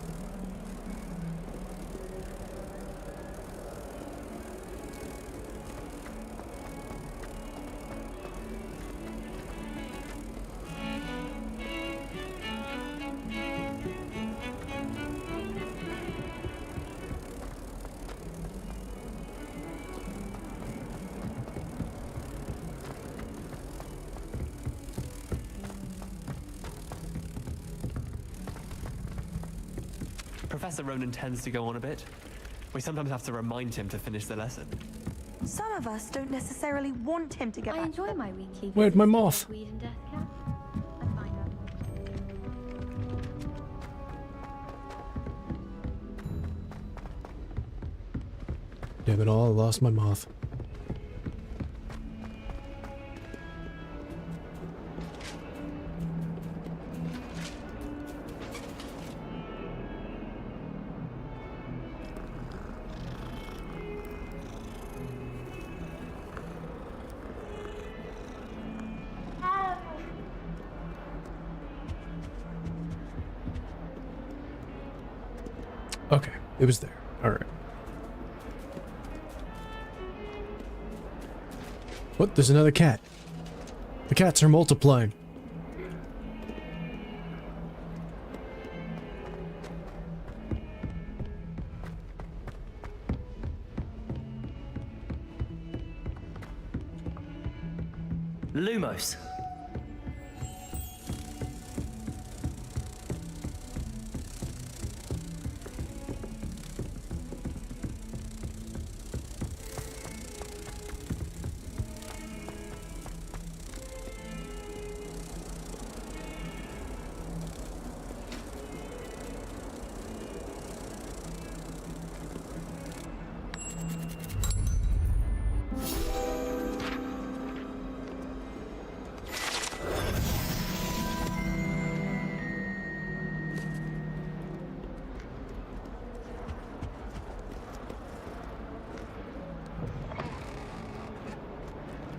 Professor Ronan tends to go on a bit. We sometimes have to remind him to finish the lesson. Some of us don't necessarily want him to get back. I enjoy my weekly. Where'd my moth? Weed and death camp. I find out. Damn it all, I lost my moth. Okay, it was there. All right. What? There's another cat. The cats are multiplying. Lumos.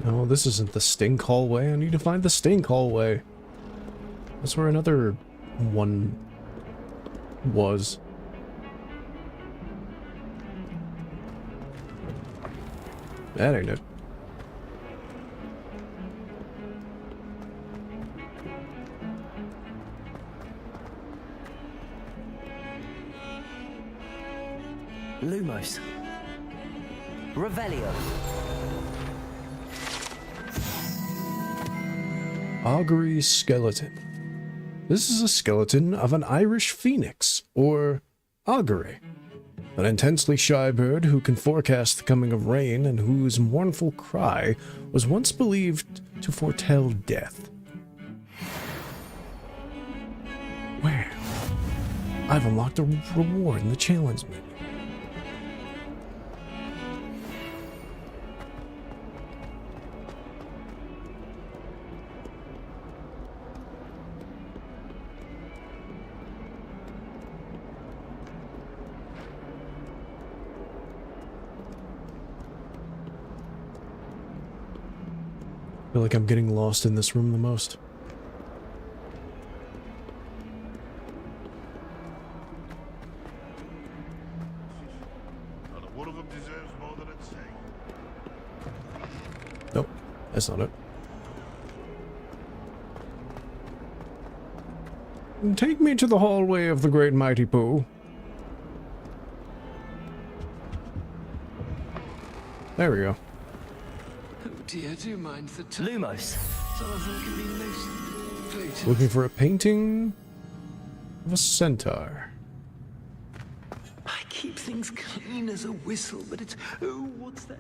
No, this isn't the stink hallway. I need to find the stink hallway. That's where another one was. That ain't it. Lumos. Revelio. Augury skeleton. This is a skeleton of an Irish phoenix, or augury, an intensely shy bird who can forecast the coming of rain and whose mournful cry was once believed to foretell death. Where? I've unlocked a reward in the challenge menu. I feel like I'm getting lost in this room the most. Not one of them deserves more than it's saying. Nope, that's not it. Take me to the hallway of the Great Mighty Pooh. There we go. Oh dear, do mind the time. Lumos. Some of them can be most potent. Looking for a painting of a centaur. I keep things clean as a whistle, but it's... Oh, what's that?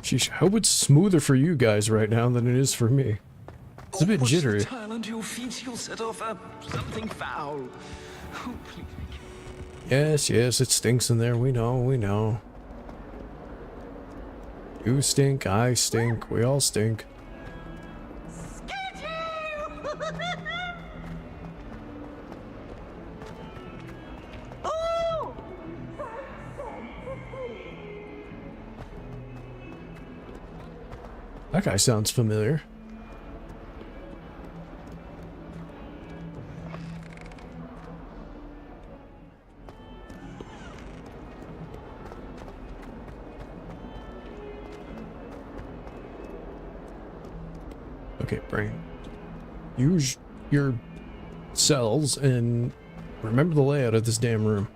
Sheesh, I hope it's smoother for you guys right now than it is for me. It's a bit Watch jittery. the tile under your feet, you'll set off something foul. Oh, please. Yes, yes, it stinks in there. We know, we know. You stink, I stink, we all stink. That guy sounds familiar. Okay, brain. Use your cells and remember the layout of this damn room.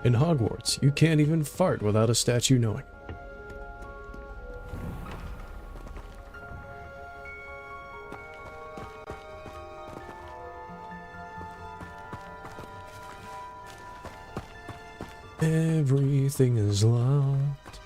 In Hogwarts, you can't even fart without a statue knowing. Everything is locked.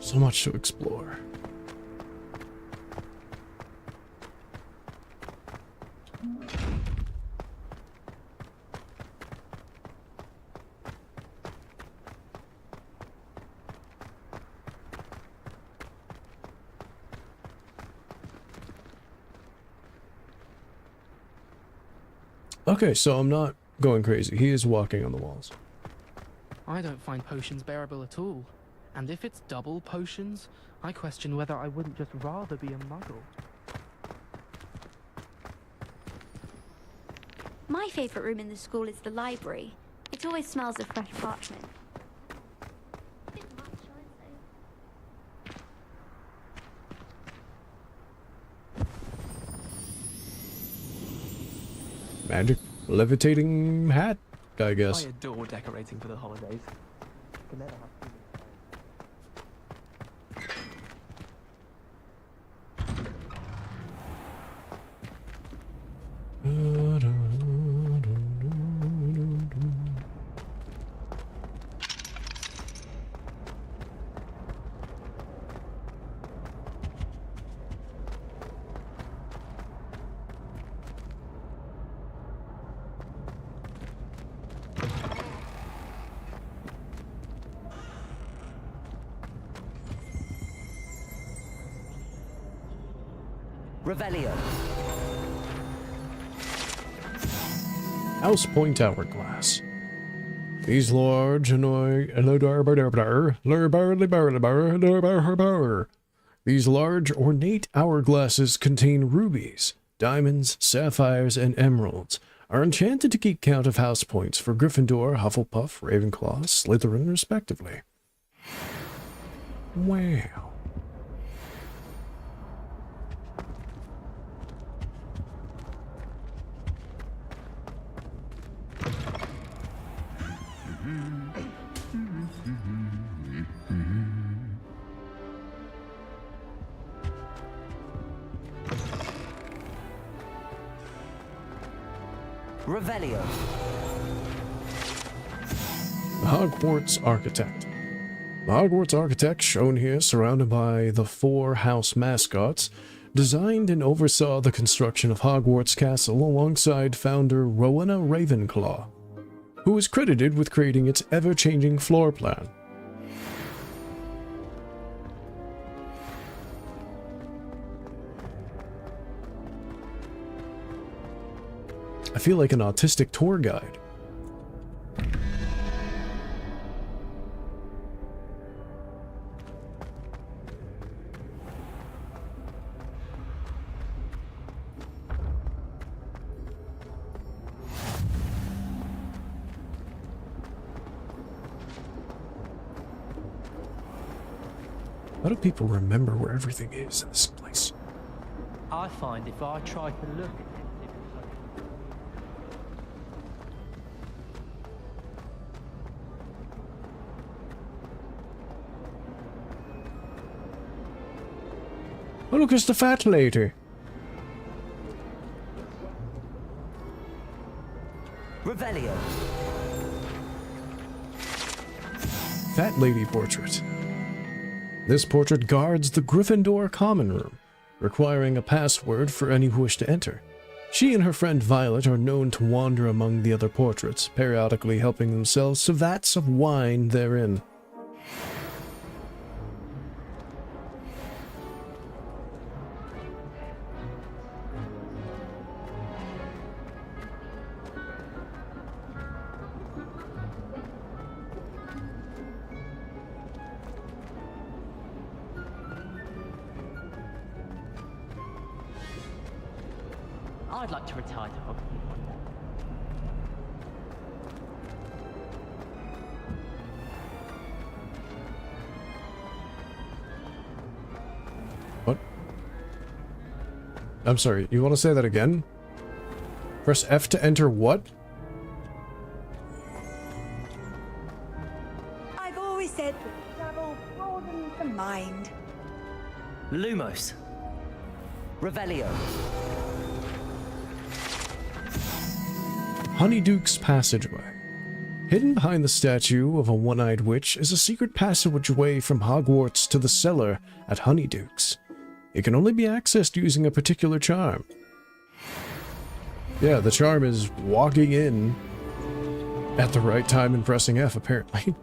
So much to explore. Okay, so I'm not going crazy. He is walking on the walls. I don't find potions bearable at all. And if it's double potions, I question whether I wouldn't just rather be a muggle. My favourite room in the school is the library. It always smells of fresh parchment. Magic levitating hat, I guess. I adore decorating for the holidays. Can never have too Revelio. House Point Hourglass. These large These large ornate hourglasses contain rubies, diamonds, sapphires, and emeralds, are enchanted to keep count of house points for Gryffindor, Hufflepuff, Ravenclaw, Slytherin, respectively. Wow. Revelio. The Hogwarts Architect. The Hogwarts Architect, shown here surrounded by the 4 house mascots, designed and oversaw the construction of Hogwarts Castle alongside founder Rowena Ravenclaw, who is credited with creating its ever-changing floor plan. I feel like an autistic tour guide. How do people remember where everything is in this place? I find if I try to look at Oh, look, it's the fat lady. Revelio. Fat lady portrait. This portrait guards the Gryffindor common room, requiring a password for any who wish to enter. She and her friend Violet are known to wander among the other portraits, periodically helping themselves to vats of wine therein. I'd like to retire to Hogwarts one day. What? I'm sorry, you want to say that again? Press F to enter what? I've always said that travel broadens the mind. Lumos. Revelio. Honeyduke's Passageway. Hidden behind the statue of a one-eyed witch is a secret passageway from Hogwarts to the cellar at Honeyduke's. It can only be accessed using a particular charm. Yeah, the charm is walking in at the right time and pressing F, apparently.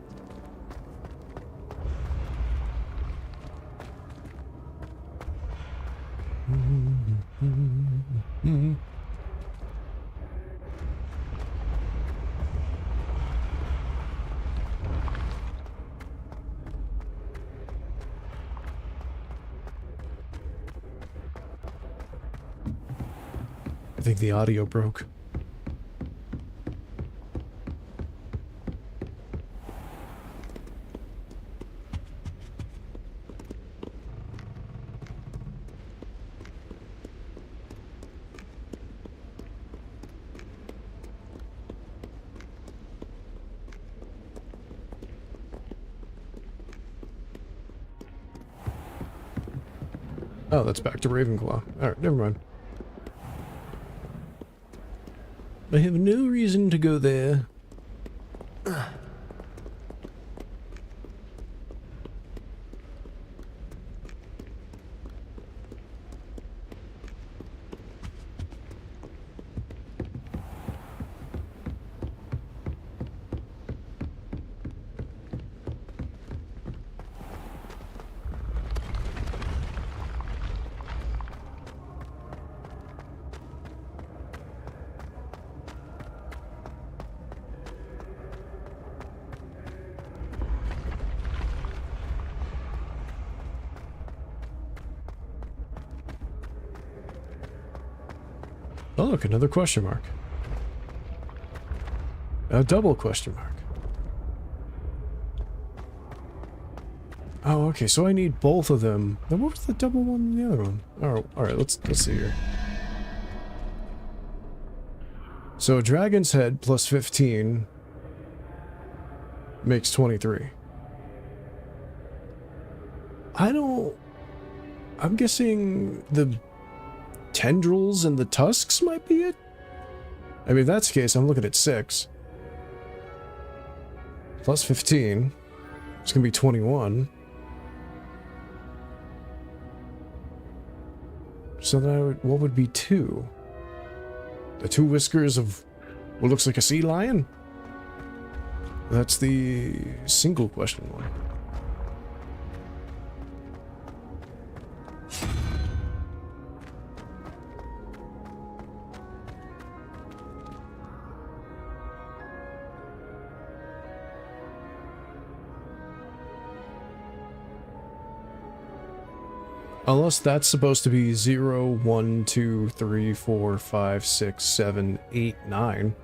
I think the audio broke. Oh, that's back to Ravenclaw. Alright, never mind. I have no reason to go there. Oh look, another question mark. A double question mark. Oh, okay, so I need both of them. Then what was the double one and the other one? Oh, alright, let's see here. So Dragon's Head plus 15 makes 23. I'm guessing the tendrils and the tusks might be it? I mean, if that's the case, I'm looking at 6. Plus 15. It's gonna be 21. So then what would be 2? The 2 whiskers of what looks like a sea lion? That's the single question one. Unless that's supposed to be 0, 1, 2, 3, 4, 5, 6, 7, 8, 9.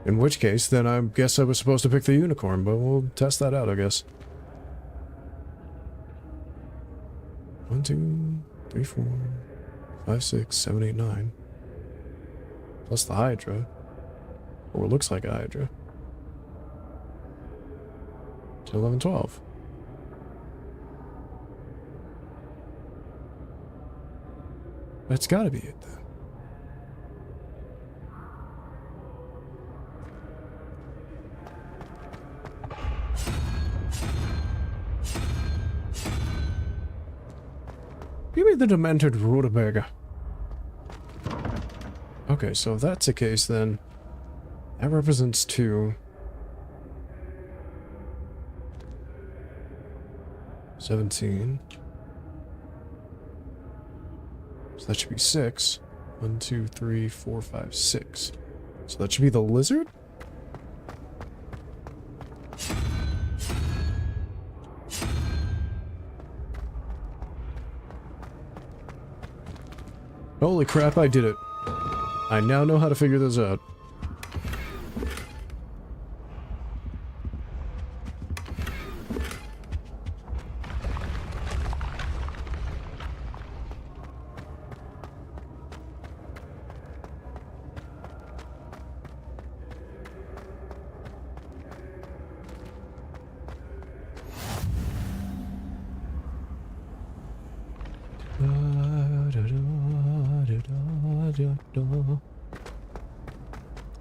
In which case, then I guess I was supposed to pick the unicorn, but we'll test that out, I guess. 1, 2, 3, 4, 5, 6, 7, 8, 9. Plus the Hydra. Or it looks like a Hydra. 10, 11, 12. That's gotta be it, then. Give me the demented rutabaga. Okay, so if that's the case, then that represents 2. 17. So that should be 6. 1, 2, 3, 4, 5, 6. So that should be the lizard? Holy crap, I did it. I now know how to figure this out.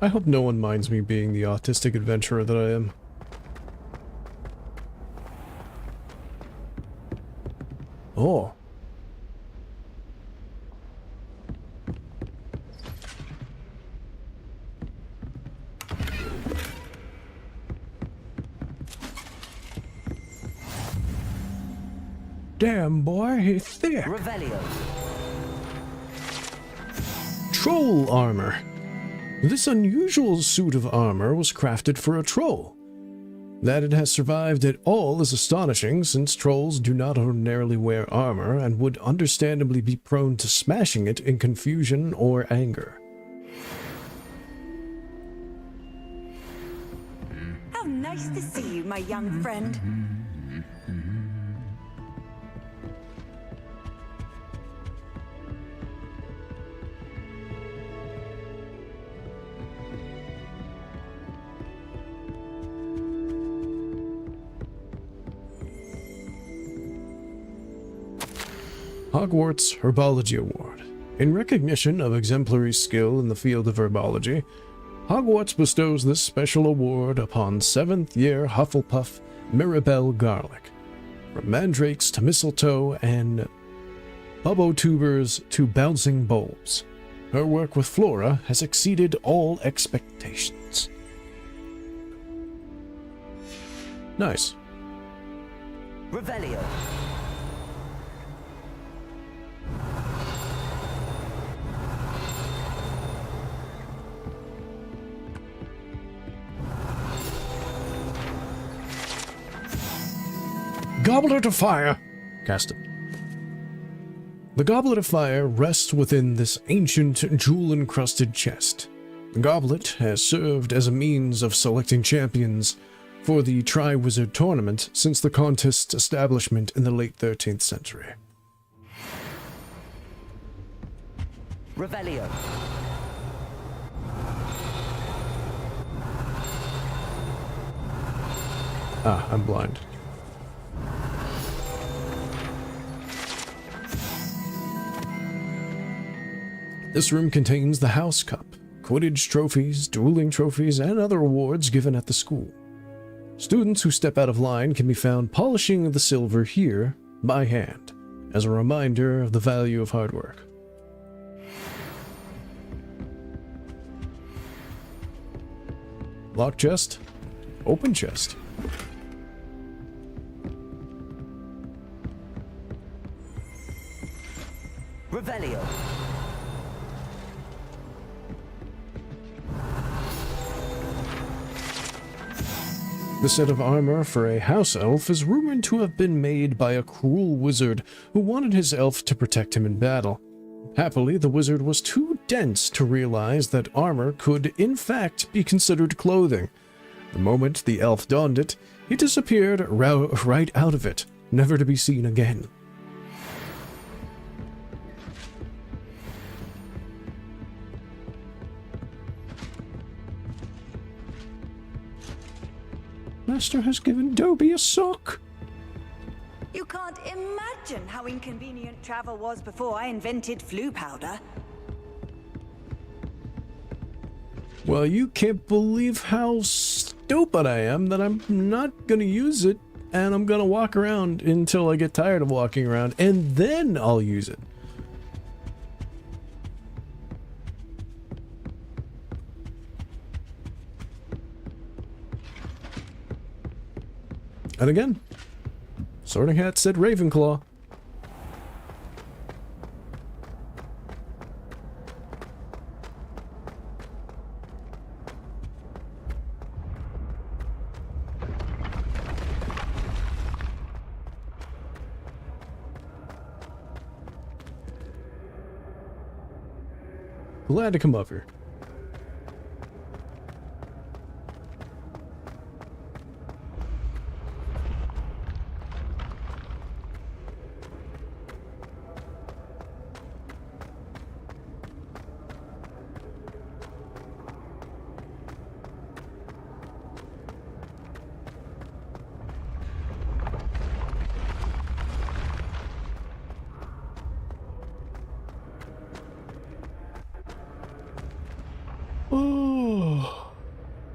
I hope no one minds me being the autistic adventurer that I am. Oh. Damn, boy, it's thick. Revelio. Troll armor. This unusual suit of armor was crafted for a troll. That it has survived at all is astonishing, since trolls do not ordinarily wear armor and would understandably be prone to smashing it in confusion or anger. How nice to see you, my young friend. Hogwarts Herbology Award. In recognition of exemplary skill in the field of herbology, Hogwarts bestows this special award upon 7th year Hufflepuff Mirabelle Garlic. From mandrakes to mistletoe and bubotubers to bouncing bulbs, her work with flora has exceeded all expectations. Nice. Revelio. Goblet of Fire! Cast it. The Goblet of Fire rests within this ancient, jewel-encrusted chest. The goblet has served as a means of selecting champions for the Triwizard Tournament since the contest's establishment in the late 13th century. Revelio. Ah, I'm blind. This room contains the House Cup, Quidditch trophies, dueling trophies, and other awards given at the school. Students who step out of line can be found polishing the silver here by hand, as a reminder of the value of hard work. Locked chest, open chest. Revelio. The set of armor for a house elf is rumored to have been made by a cruel wizard who wanted his elf to protect him in battle. Happily, the wizard was too dense to realize that armor could, in fact, be considered clothing. The moment the elf donned it, he disappeared right out of it, never to be seen again. Master has given Dobby a sock. You can't imagine how inconvenient travel was before I invented flu powder. Well, you can't believe how stupid I am that I'm not gonna use it, and I'm gonna walk around until I get tired of walking around, and then I'll use it. And again, Sorting Hat said Ravenclaw. Glad to come up here.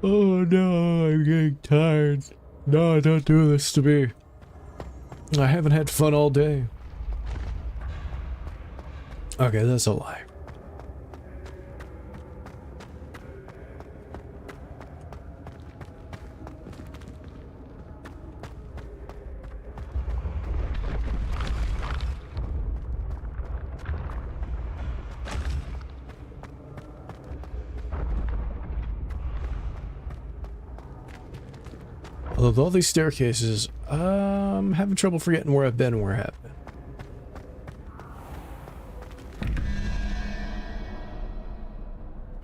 Oh no, I'm getting tired. No, don't do this to me. I haven't had fun all day. Okay, that's a lie. Although with all these staircases, I'm having trouble forgetting where I've been and where I haven't been.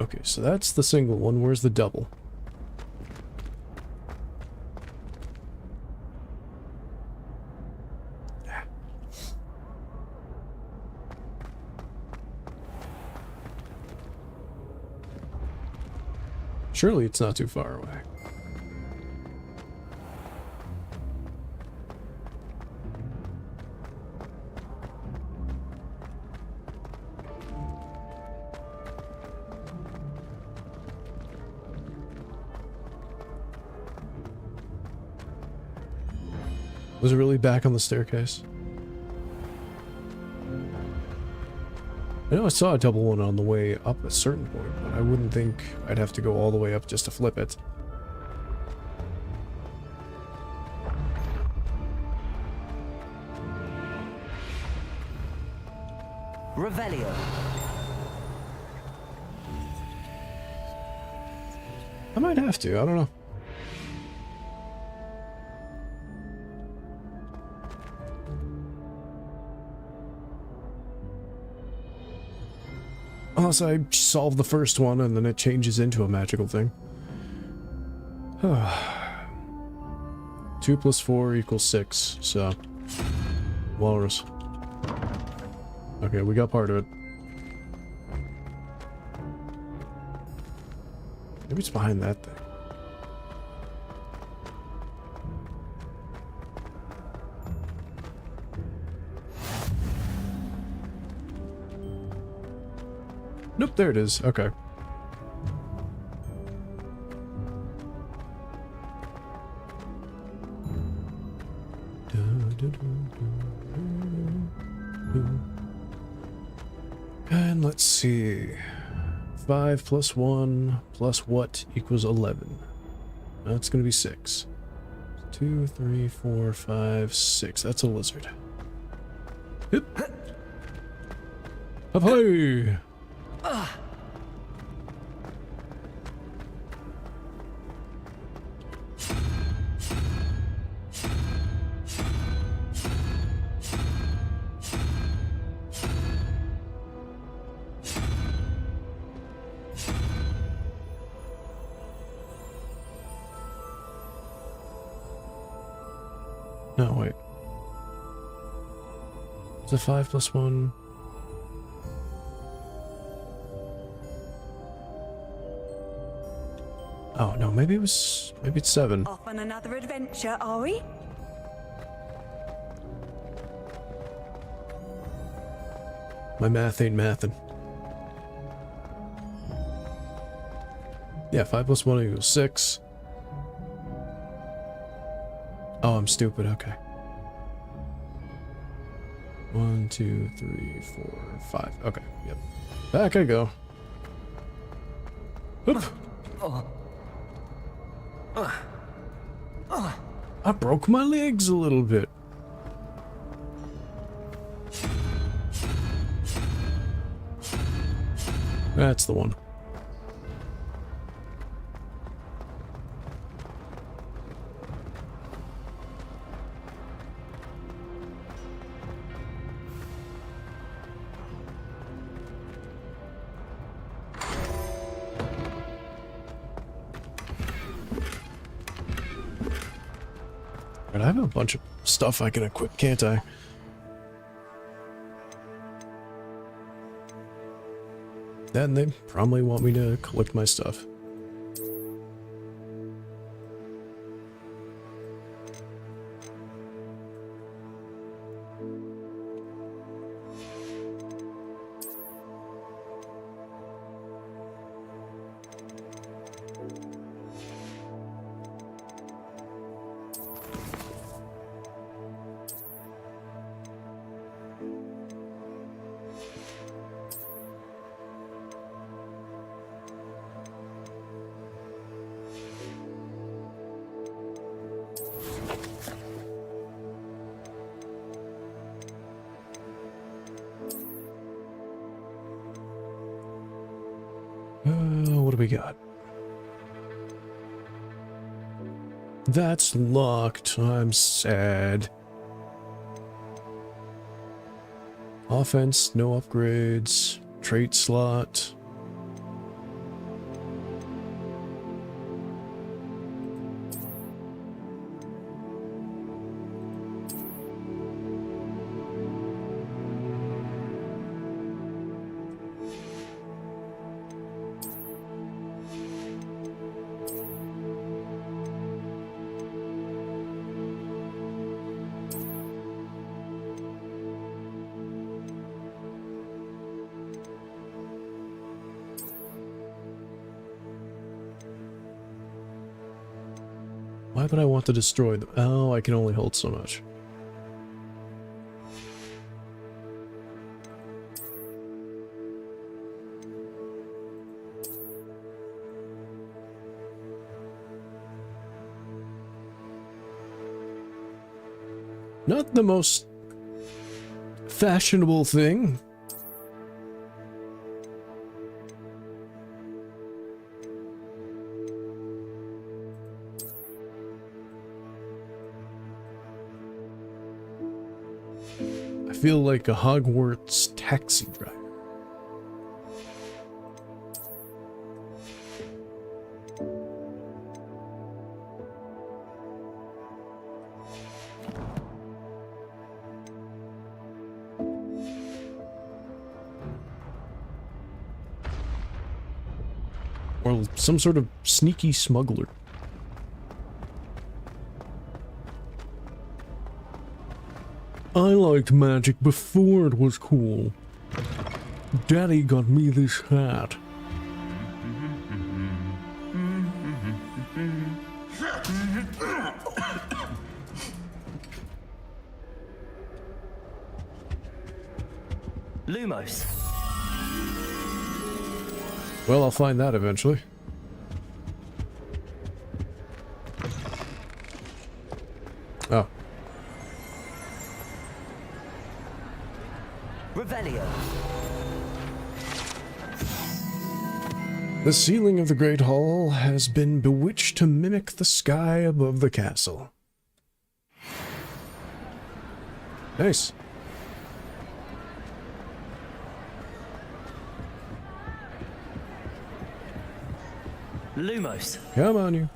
Okay, so that's the single one. Where's the double? Surely it's not too far away. Was it really back on the staircase? I know I saw a double one on the way up at a certain point, but I wouldn't think I'd have to go all the way up just to flip it. Revelio. I might have to, I don't know. Unless I solve the first one and then it changes into a magical thing. 2 + 4 = 6, so... Walrus. Okay, we got part of it. Maybe it's behind that thing. Nope, there it is. Okay. And let's see. 5 + 1 + what = 11? That's gonna be 6. 2, 3, 4, 5, 6. That's a lizard. Hip. Ahoy! No, wait. Is it 5 + 1? Oh, no, maybe it's 7. Off on another adventure, are we? My math ain't mathin'. Yeah, 5 + 1 = 6. Oh, I'm stupid, okay. 1, 2, 3, 4, 5. Okay, yep. Back I go. Oop. I broke my legs a little bit. That's the one. I have a bunch of stuff I can equip, can't I? Then they probably want me to collect my stuff. do we got? That's locked. I'm sad. Offense, no upgrades. Trait slot. Why would I want to destroy them? Oh, I can only hold so much. Not the most fashionable thing. I feel like a Hogwarts taxi driver. Or some sort of sneaky smuggler. I liked magic before it was cool. Daddy got me this hat. Lumos. Well, I'll find that eventually. Oh. Revelio. The ceiling of the Great Hall has been bewitched to mimic the sky above the castle. Nice. Lumos. Come on, you.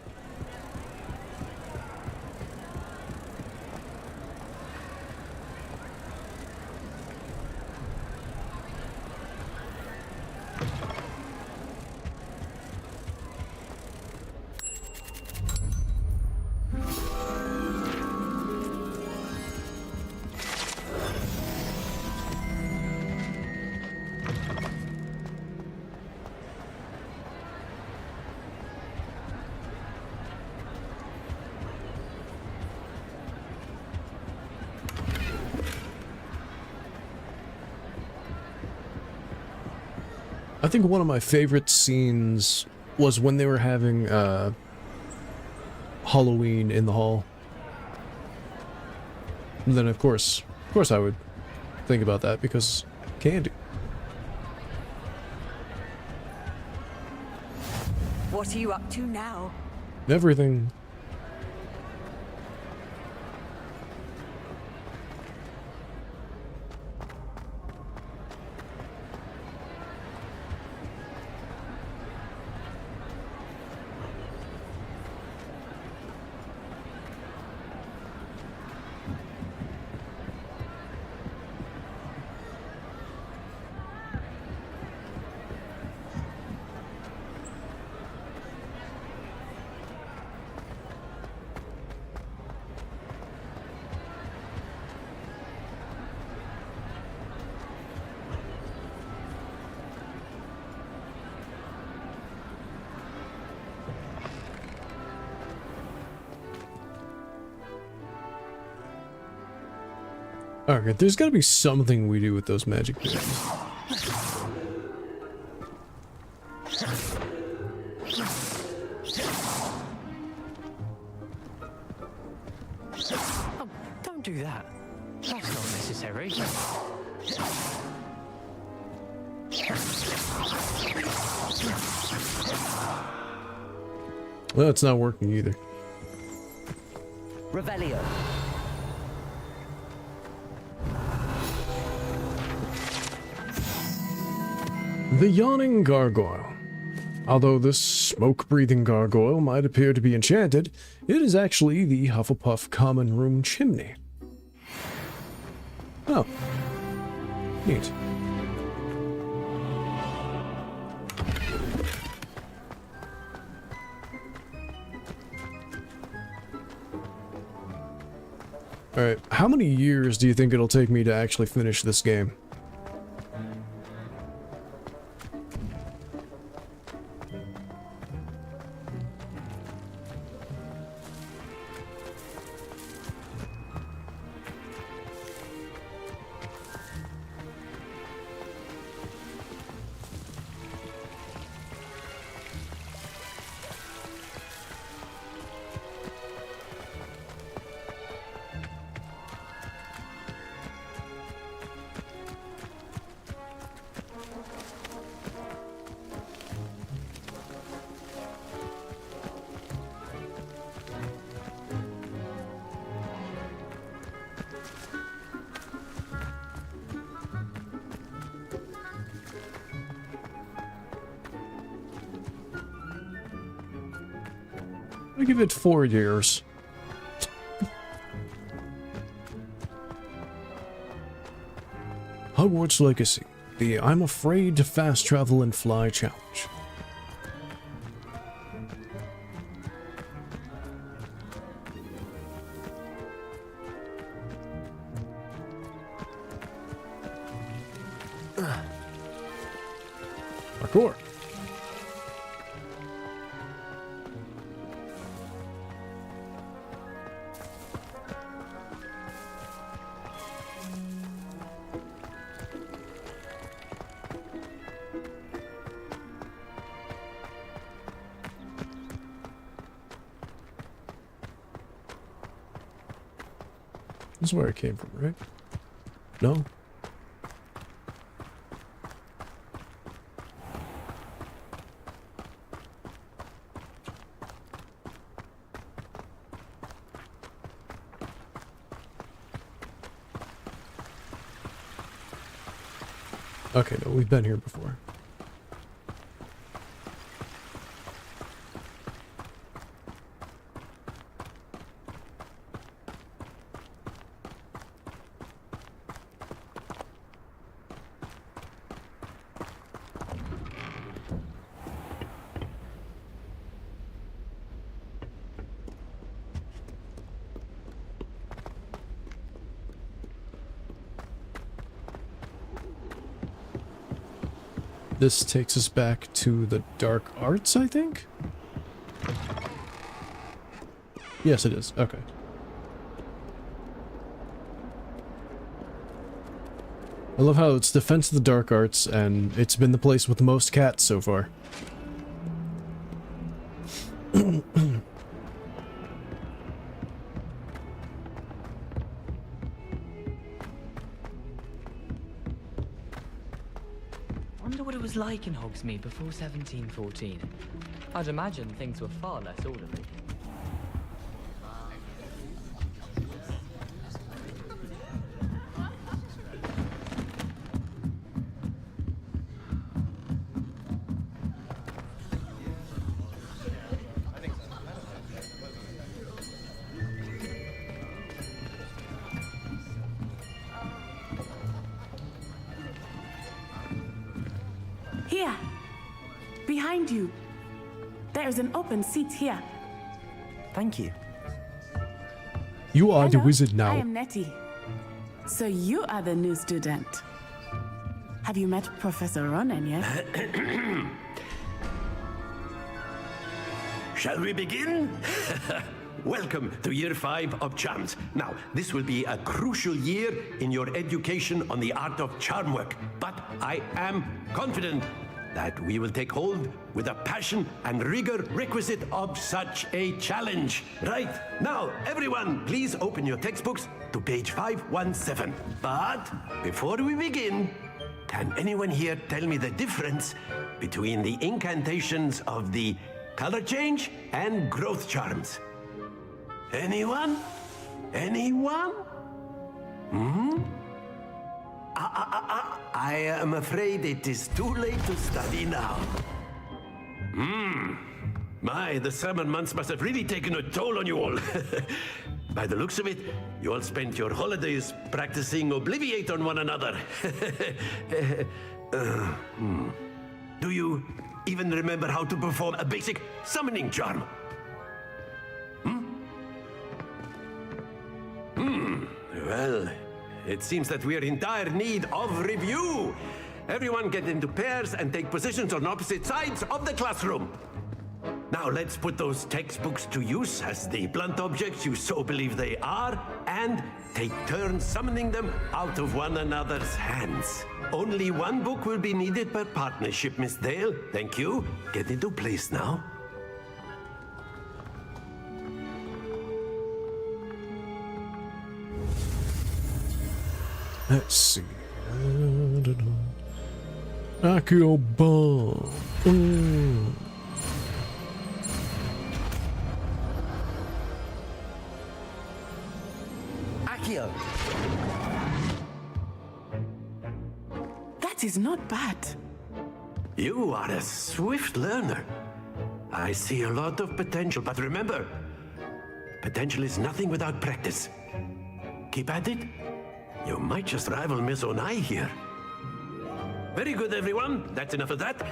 I think one of my favorite scenes was when they were having Halloween in the hall. And then of course I would think about that because candy. What are you up to now? Everything. Alright, there's gotta be something we do with those magic bears. Oh, don't do that. That's not necessary. Well, it's not working either. Revelio. The Yawning Gargoyle. Although this smoke-breathing gargoyle might appear to be enchanted, it is actually the Hufflepuff common room chimney. Oh. Neat. Alright, how many years do you think it'll take me to actually finish this game? I give it 4 years. Hogwarts Legacy, the I'm Afraid to Fast Travel and Fly Challenge. Parkour. This is where it came from, right? No? Okay, no, we've been here before. This takes us back to the dark arts, I think? Yes, it is. Okay. I love how it's Defense of the Dark Arts, and it's been the place with the most cats so far. Wonder what it was like in Hogsmeade before 1714. I'd imagine things were far less orderly. Here! Behind you! There's an open seat here. Thank you. You are the Hello, wizard now. I am Nettie. So you are the new student. Have you met Professor Ronan yet? Shall we begin? Welcome to Year 5 of Charms. Now, this will be a crucial year in your education on the art of charm work, but I am confident that we will take hold with the passion and rigor requisite of such a challenge. Right, now, everyone, please open your textbooks to page 517. But before we begin, can anyone here tell me the difference between the incantations of the color change, and growth charms. Anyone? Anyone? Hmm? I am afraid it is too late to study now. My, the summer months must have really taken a toll on you all. By the looks of it, you all spent your holidays practicing Obliviate on one another. Do you even remember how to perform a basic summoning charm? Well, it seems that we are in dire need of review. Everyone get into pairs and take positions on opposite sides of the classroom. Now let's put those textbooks to use as the blunt objects you so believe they are, and take turns summoning them out of one another's hands. Only one book will be needed per partnership, Miss Dale. Thank you. Get into place now. Let's see. Accio bomb. Accio. That is not bad. You are a swift learner. I see a lot of potential, but remember, potential is nothing without practice. Keep at it. You might just rival Miss Onai here. Very good, everyone. That's enough of that.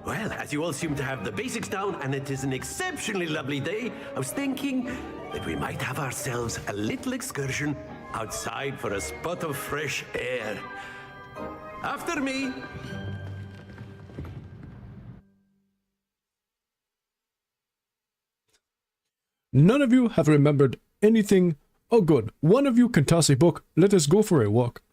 Well, as you all seem to have the basics down, and it is an exceptionally lovely day, I was thinking that we might have ourselves a little excursion outside for a spot of fresh air. After me. None of you have remembered anything. Oh good, one of you can toss a book. Let us go for a walk.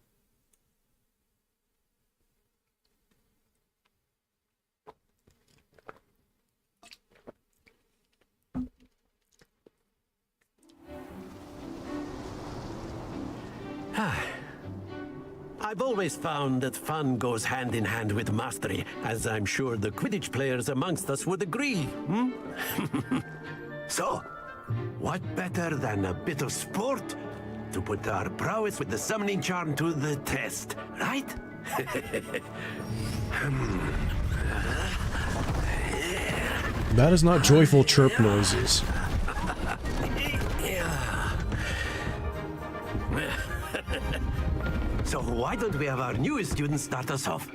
I've always found that fun goes hand in hand with mastery, as I'm sure the Quidditch players amongst us would agree. So, what better than a bit of sport to put our prowess with the summoning charm to the test, right? That is not joyful chirp noises. So why don't we have our newest student start us off?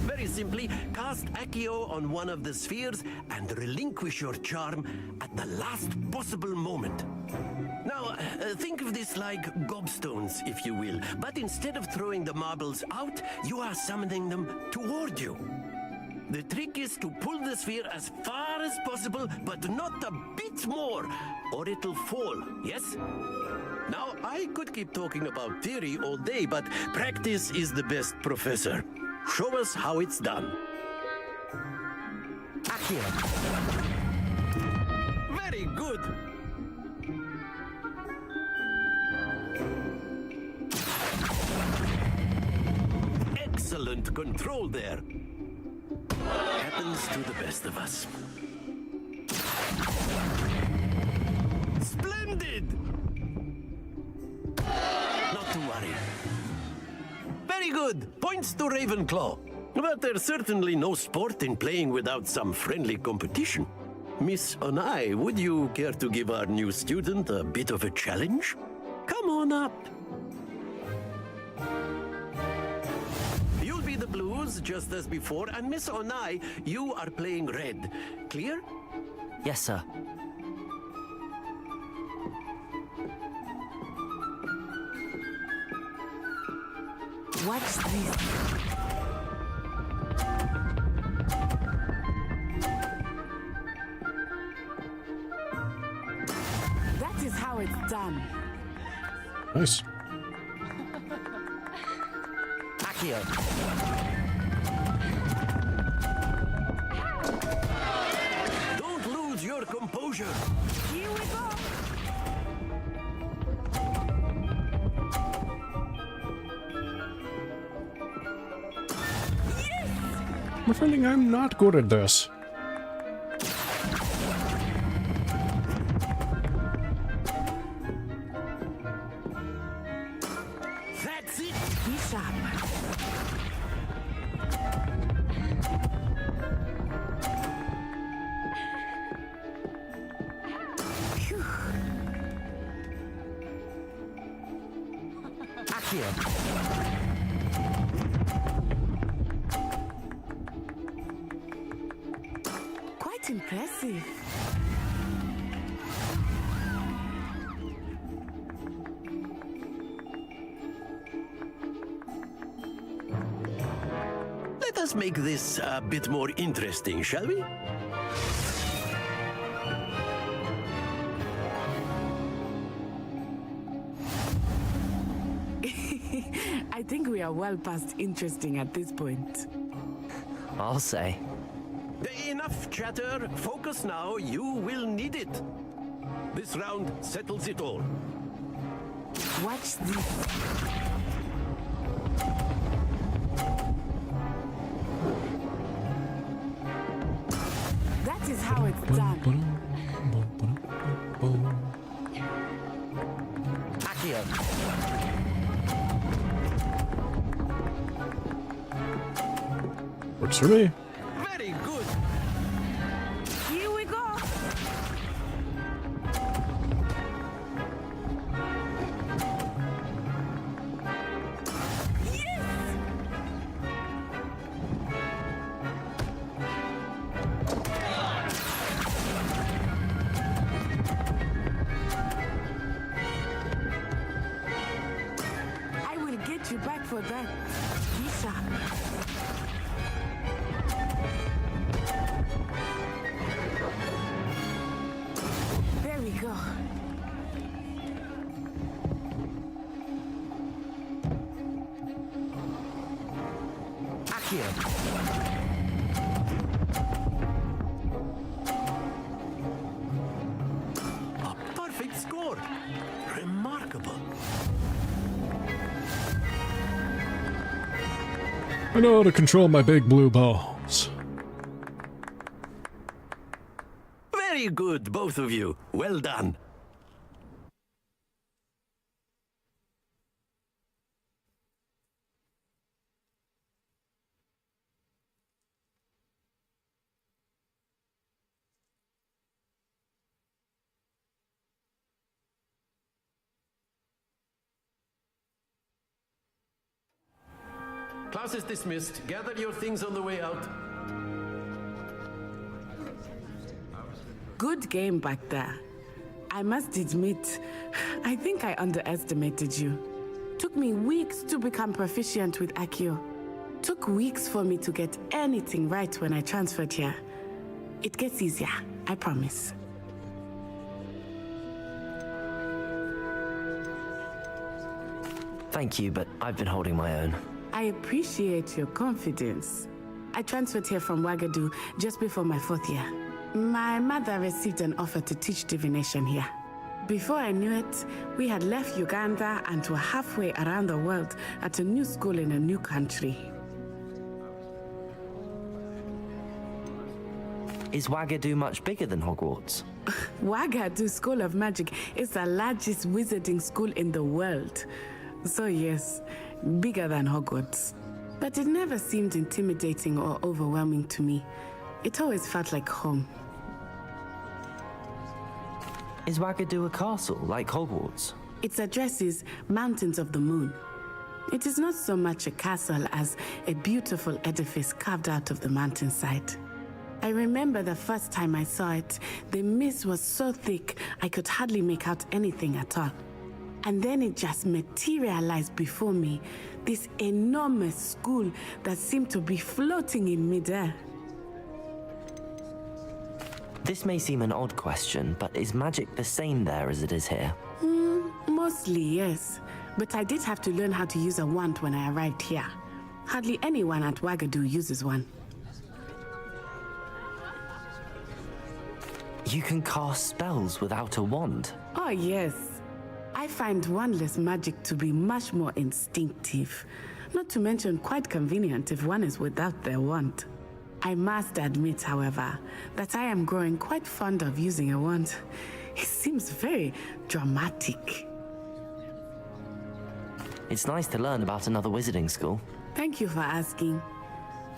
Very simply, cast Accio on one of the spheres and relinquish your charm at the last possible moment. Now, think of this like gobstones, if you will, but instead of throwing the marbles out, you are summoning them toward you. The trick is to pull the sphere as far as possible, but not a bit more, or it'll fall, yes? Now, I could keep talking about theory all day, but practice is the best professor. Show us how it's done. Accio. Very good. Excellent control there. Happens to the best of us. Splendid! Not to worry. Very good. Points to Ravenclaw. But there's certainly no sport in playing without some friendly competition. Miss Onai, would you care to give our new student a bit of a challenge? Come on up. You'll be the blues, just as before, and Miss Onai, you are playing red. Clear? Yes, sir. What's this? That is how it's done. Nice. Accio. Don't lose your composure. Here we go. a feeling I'm not good at this. That's it! Be sharp. Quite impressive. Let us make this a bit more interesting, shall we? I think we are well past interesting at this point. I'll say. Enough chatter. Focus now. You will need it. This round settles it all. Watch this. That is how it's done. Accio. Works for me. Very good. Here we go. I will get you back for that. Be sharp. There we go. Accio. A perfect score. Remarkable. I know how to control my big blue balls. Very good, both of you. Well done. Class is dismissed. Gather your things on the way out. Good game back there. I must admit, I think I underestimated you. Took me weeks to become proficient with Accio. Took weeks for me to get anything right when I transferred here. It gets easier, I promise. Thank you, but I've been holding my own. I appreciate your confidence. I transferred here from Wagadu just before my 4th year. My mother received an offer to teach divination here. Before I knew it, we had left Uganda and were halfway around the world at a new school in a new country. Is Wagadu much bigger than Hogwarts? Wagadu School of Magic is the largest wizarding school in the world. So yes, bigger than Hogwarts. But it never seemed intimidating or overwhelming to me. It always felt like home. Is Wagadu a castle like Hogwarts? Its address is Mountains of the Moon. It is not so much a castle as a beautiful edifice carved out of the mountainside. I remember the first time I saw it, the mist was so thick I could hardly make out anything at all. And then it just materialized before me, this enormous school that seemed to be floating in midair. This may seem an odd question, but is magic the same there as it is here? Mostly, yes. But I did have to learn how to use a wand when I arrived here. Hardly anyone at Wagadu uses one. You can cast spells without a wand? Oh, yes. I find wandless magic to be much more instinctive. Not to mention quite convenient if one is without their wand. I must admit, however, that I am growing quite fond of using a wand. It seems very dramatic. It's nice to learn about another wizarding school. Thank you for asking.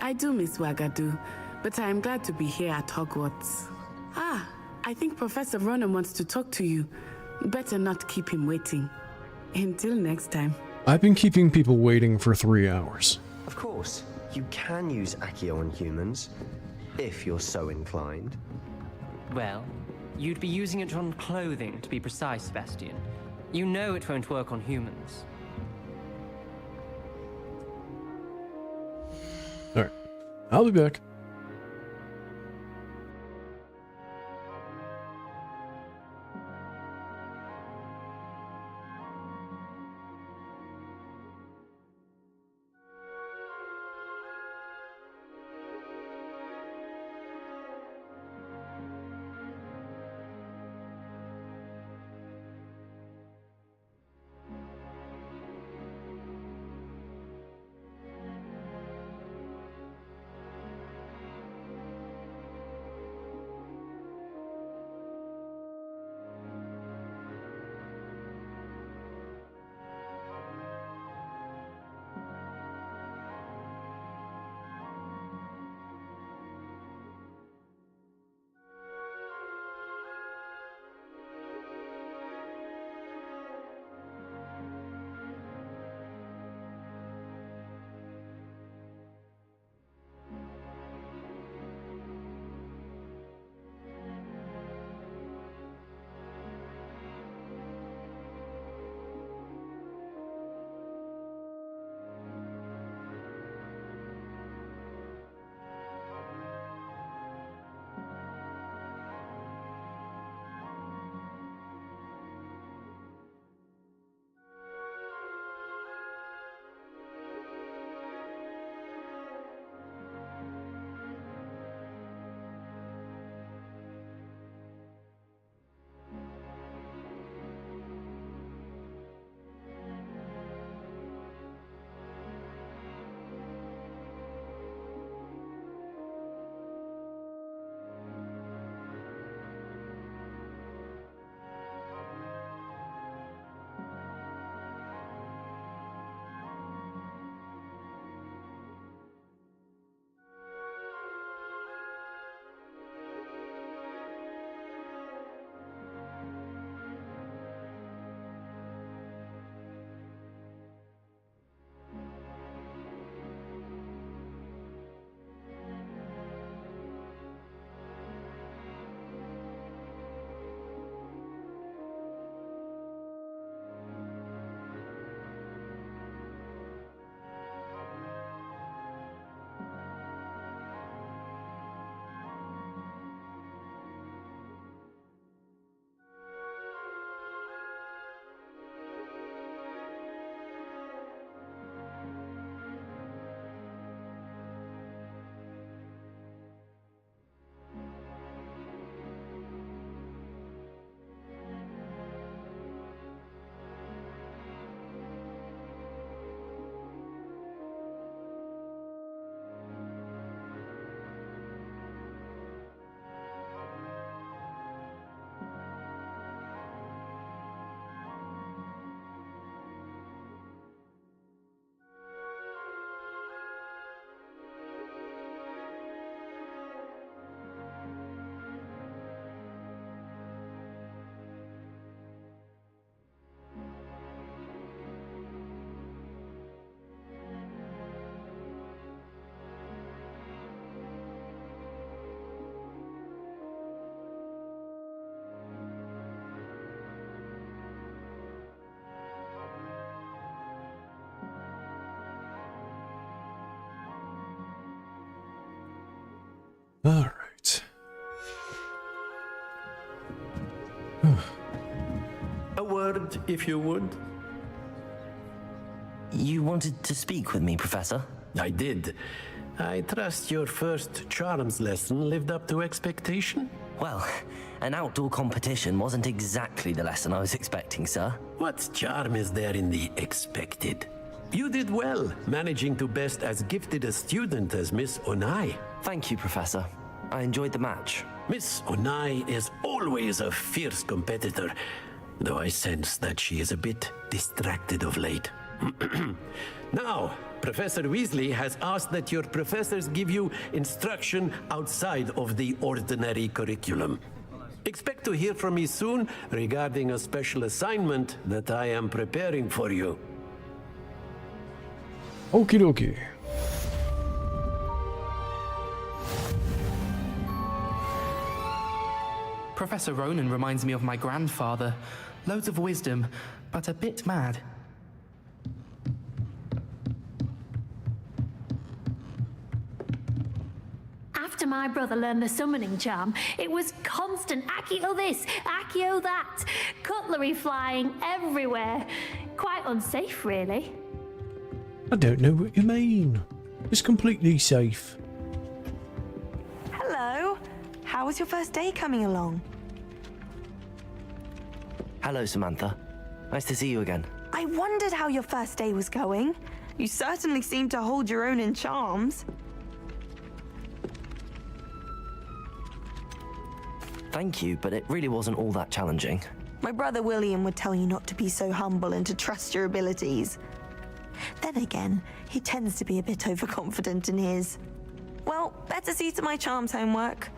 I do miss Wagadu, but I am glad to be here at Hogwarts. Ah, I think Professor Ronan wants to talk to you. Better not keep him waiting. Until next time. I've been keeping people waiting for 3 hours. Of course, you can use Accio on humans, if you're so inclined. Well, you'd be using it on clothing, to be precise, Sebastian. You know it won't work on humans. Alright, I'll be back. All right. A word, if you would. You wanted to speak with me, Professor? I did. I trust your first charms lesson lived up to expectation? Well, an outdoor competition wasn't exactly the lesson I was expecting, sir. What charm is there in the expected? You did well, managing to best as gifted a student as Miss Onai. Thank you, Professor. I enjoyed the match. Miss Onai is always a fierce competitor, though I sense that she is a bit distracted of late. Now, Professor Weasley has asked that your professors give you instruction outside of the ordinary curriculum. Expect to hear from me soon regarding a special assignment that I am preparing for you. Okie dokie. Professor Ronan reminds me of my grandfather. Loads of wisdom, but a bit mad. After my brother learned the summoning charm, it was constant Accio this, Accio that, cutlery flying everywhere. Quite unsafe, really. I don't know what you mean. It's completely safe. Hello. How was your first day coming along? Hello, Samantha. Nice to see you again. I wondered how your first day was going. You certainly seem to hold your own in charms. Thank you, but it really wasn't all that challenging. My brother William would tell you not to be so humble and to trust your abilities. Then again, he tends to be a bit overconfident in his. Well, better see to my charms homework.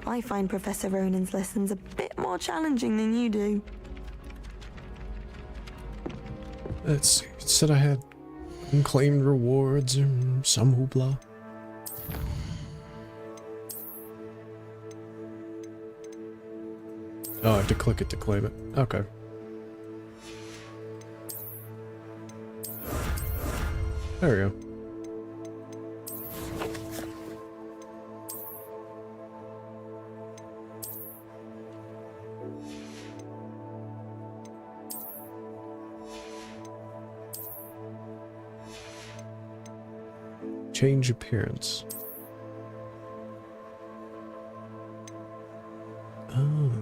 I find Professor Ronan's lessons a bit more challenging than you do. Let's see. It said I had unclaimed rewards and some hoopla. Oh, I have to click it to claim it. Okay. There we go. Change appearance. Oh.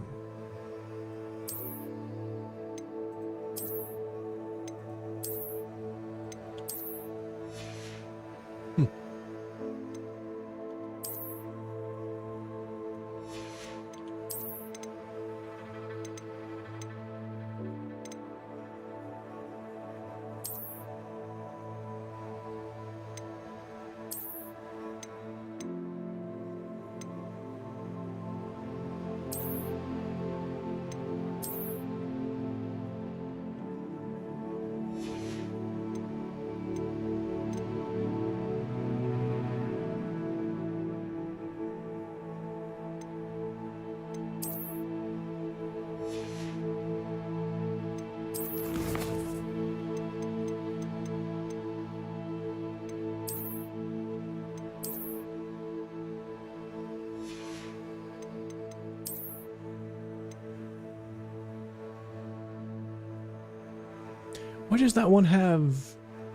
Why does that one have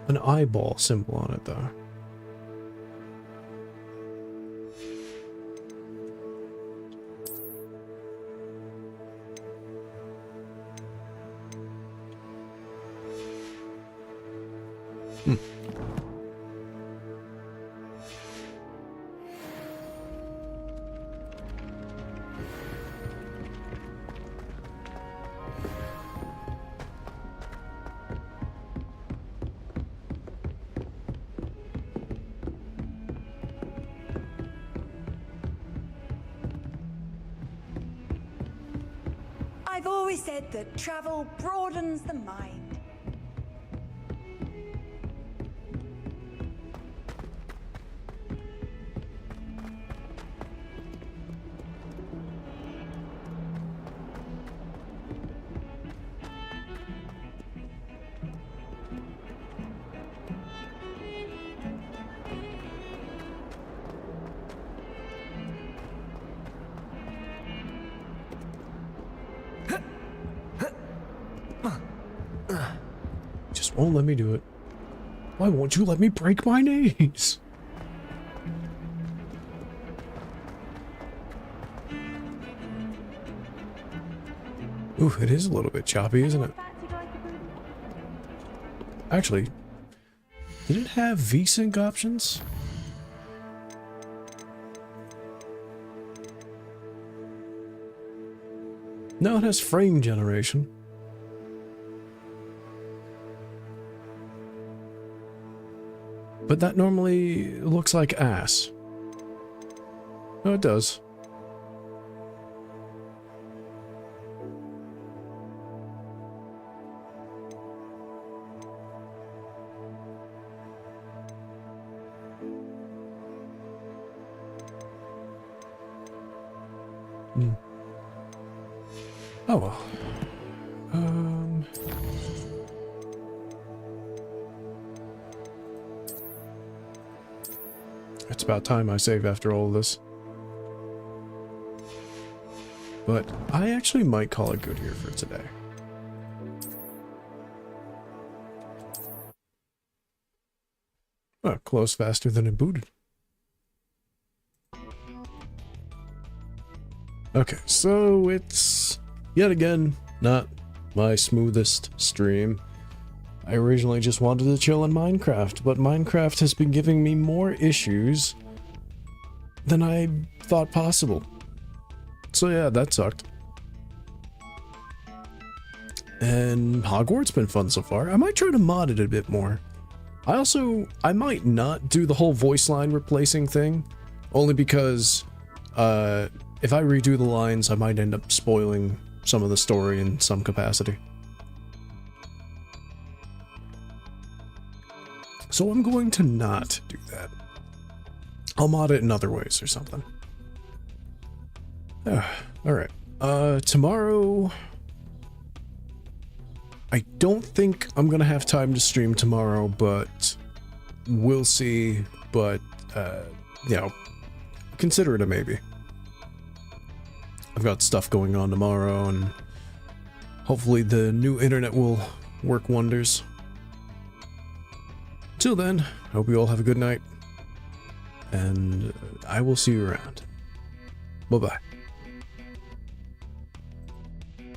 an eyeball symbol on it, though? I've always said that travel broadens the mind. Just won't let me do it. Why won't you let me break my knees? Ooh, it is a little bit choppy, isn't it? Actually, did it have VSync options? No, it has frame generation. But that normally looks like ass. No, it does. Oh well. It's about time I save after all of this. But I actually might call it good here for today. Oh, close faster than it booted. Okay, so it's yet again not my smoothest stream. I originally just wanted to chill in Minecraft, but Minecraft has been giving me more issues than I thought possible. So yeah, that sucked. And Hogwarts been fun so far. I might try to mod it a bit more. I might not do the whole voice line replacing thing, only because if I redo the lines, I might end up spoiling some of the story in some capacity. So I'm going to not do that. I'll mod it in other ways or something. Alright. Tomorrow... I don't think I'm gonna have time to stream tomorrow, but we'll see. But, you know, consider it a maybe. I've got stuff going on tomorrow, and hopefully the new internet will work wonders. Till then, I hope you all have a good night, and I will see you around. Bye-bye.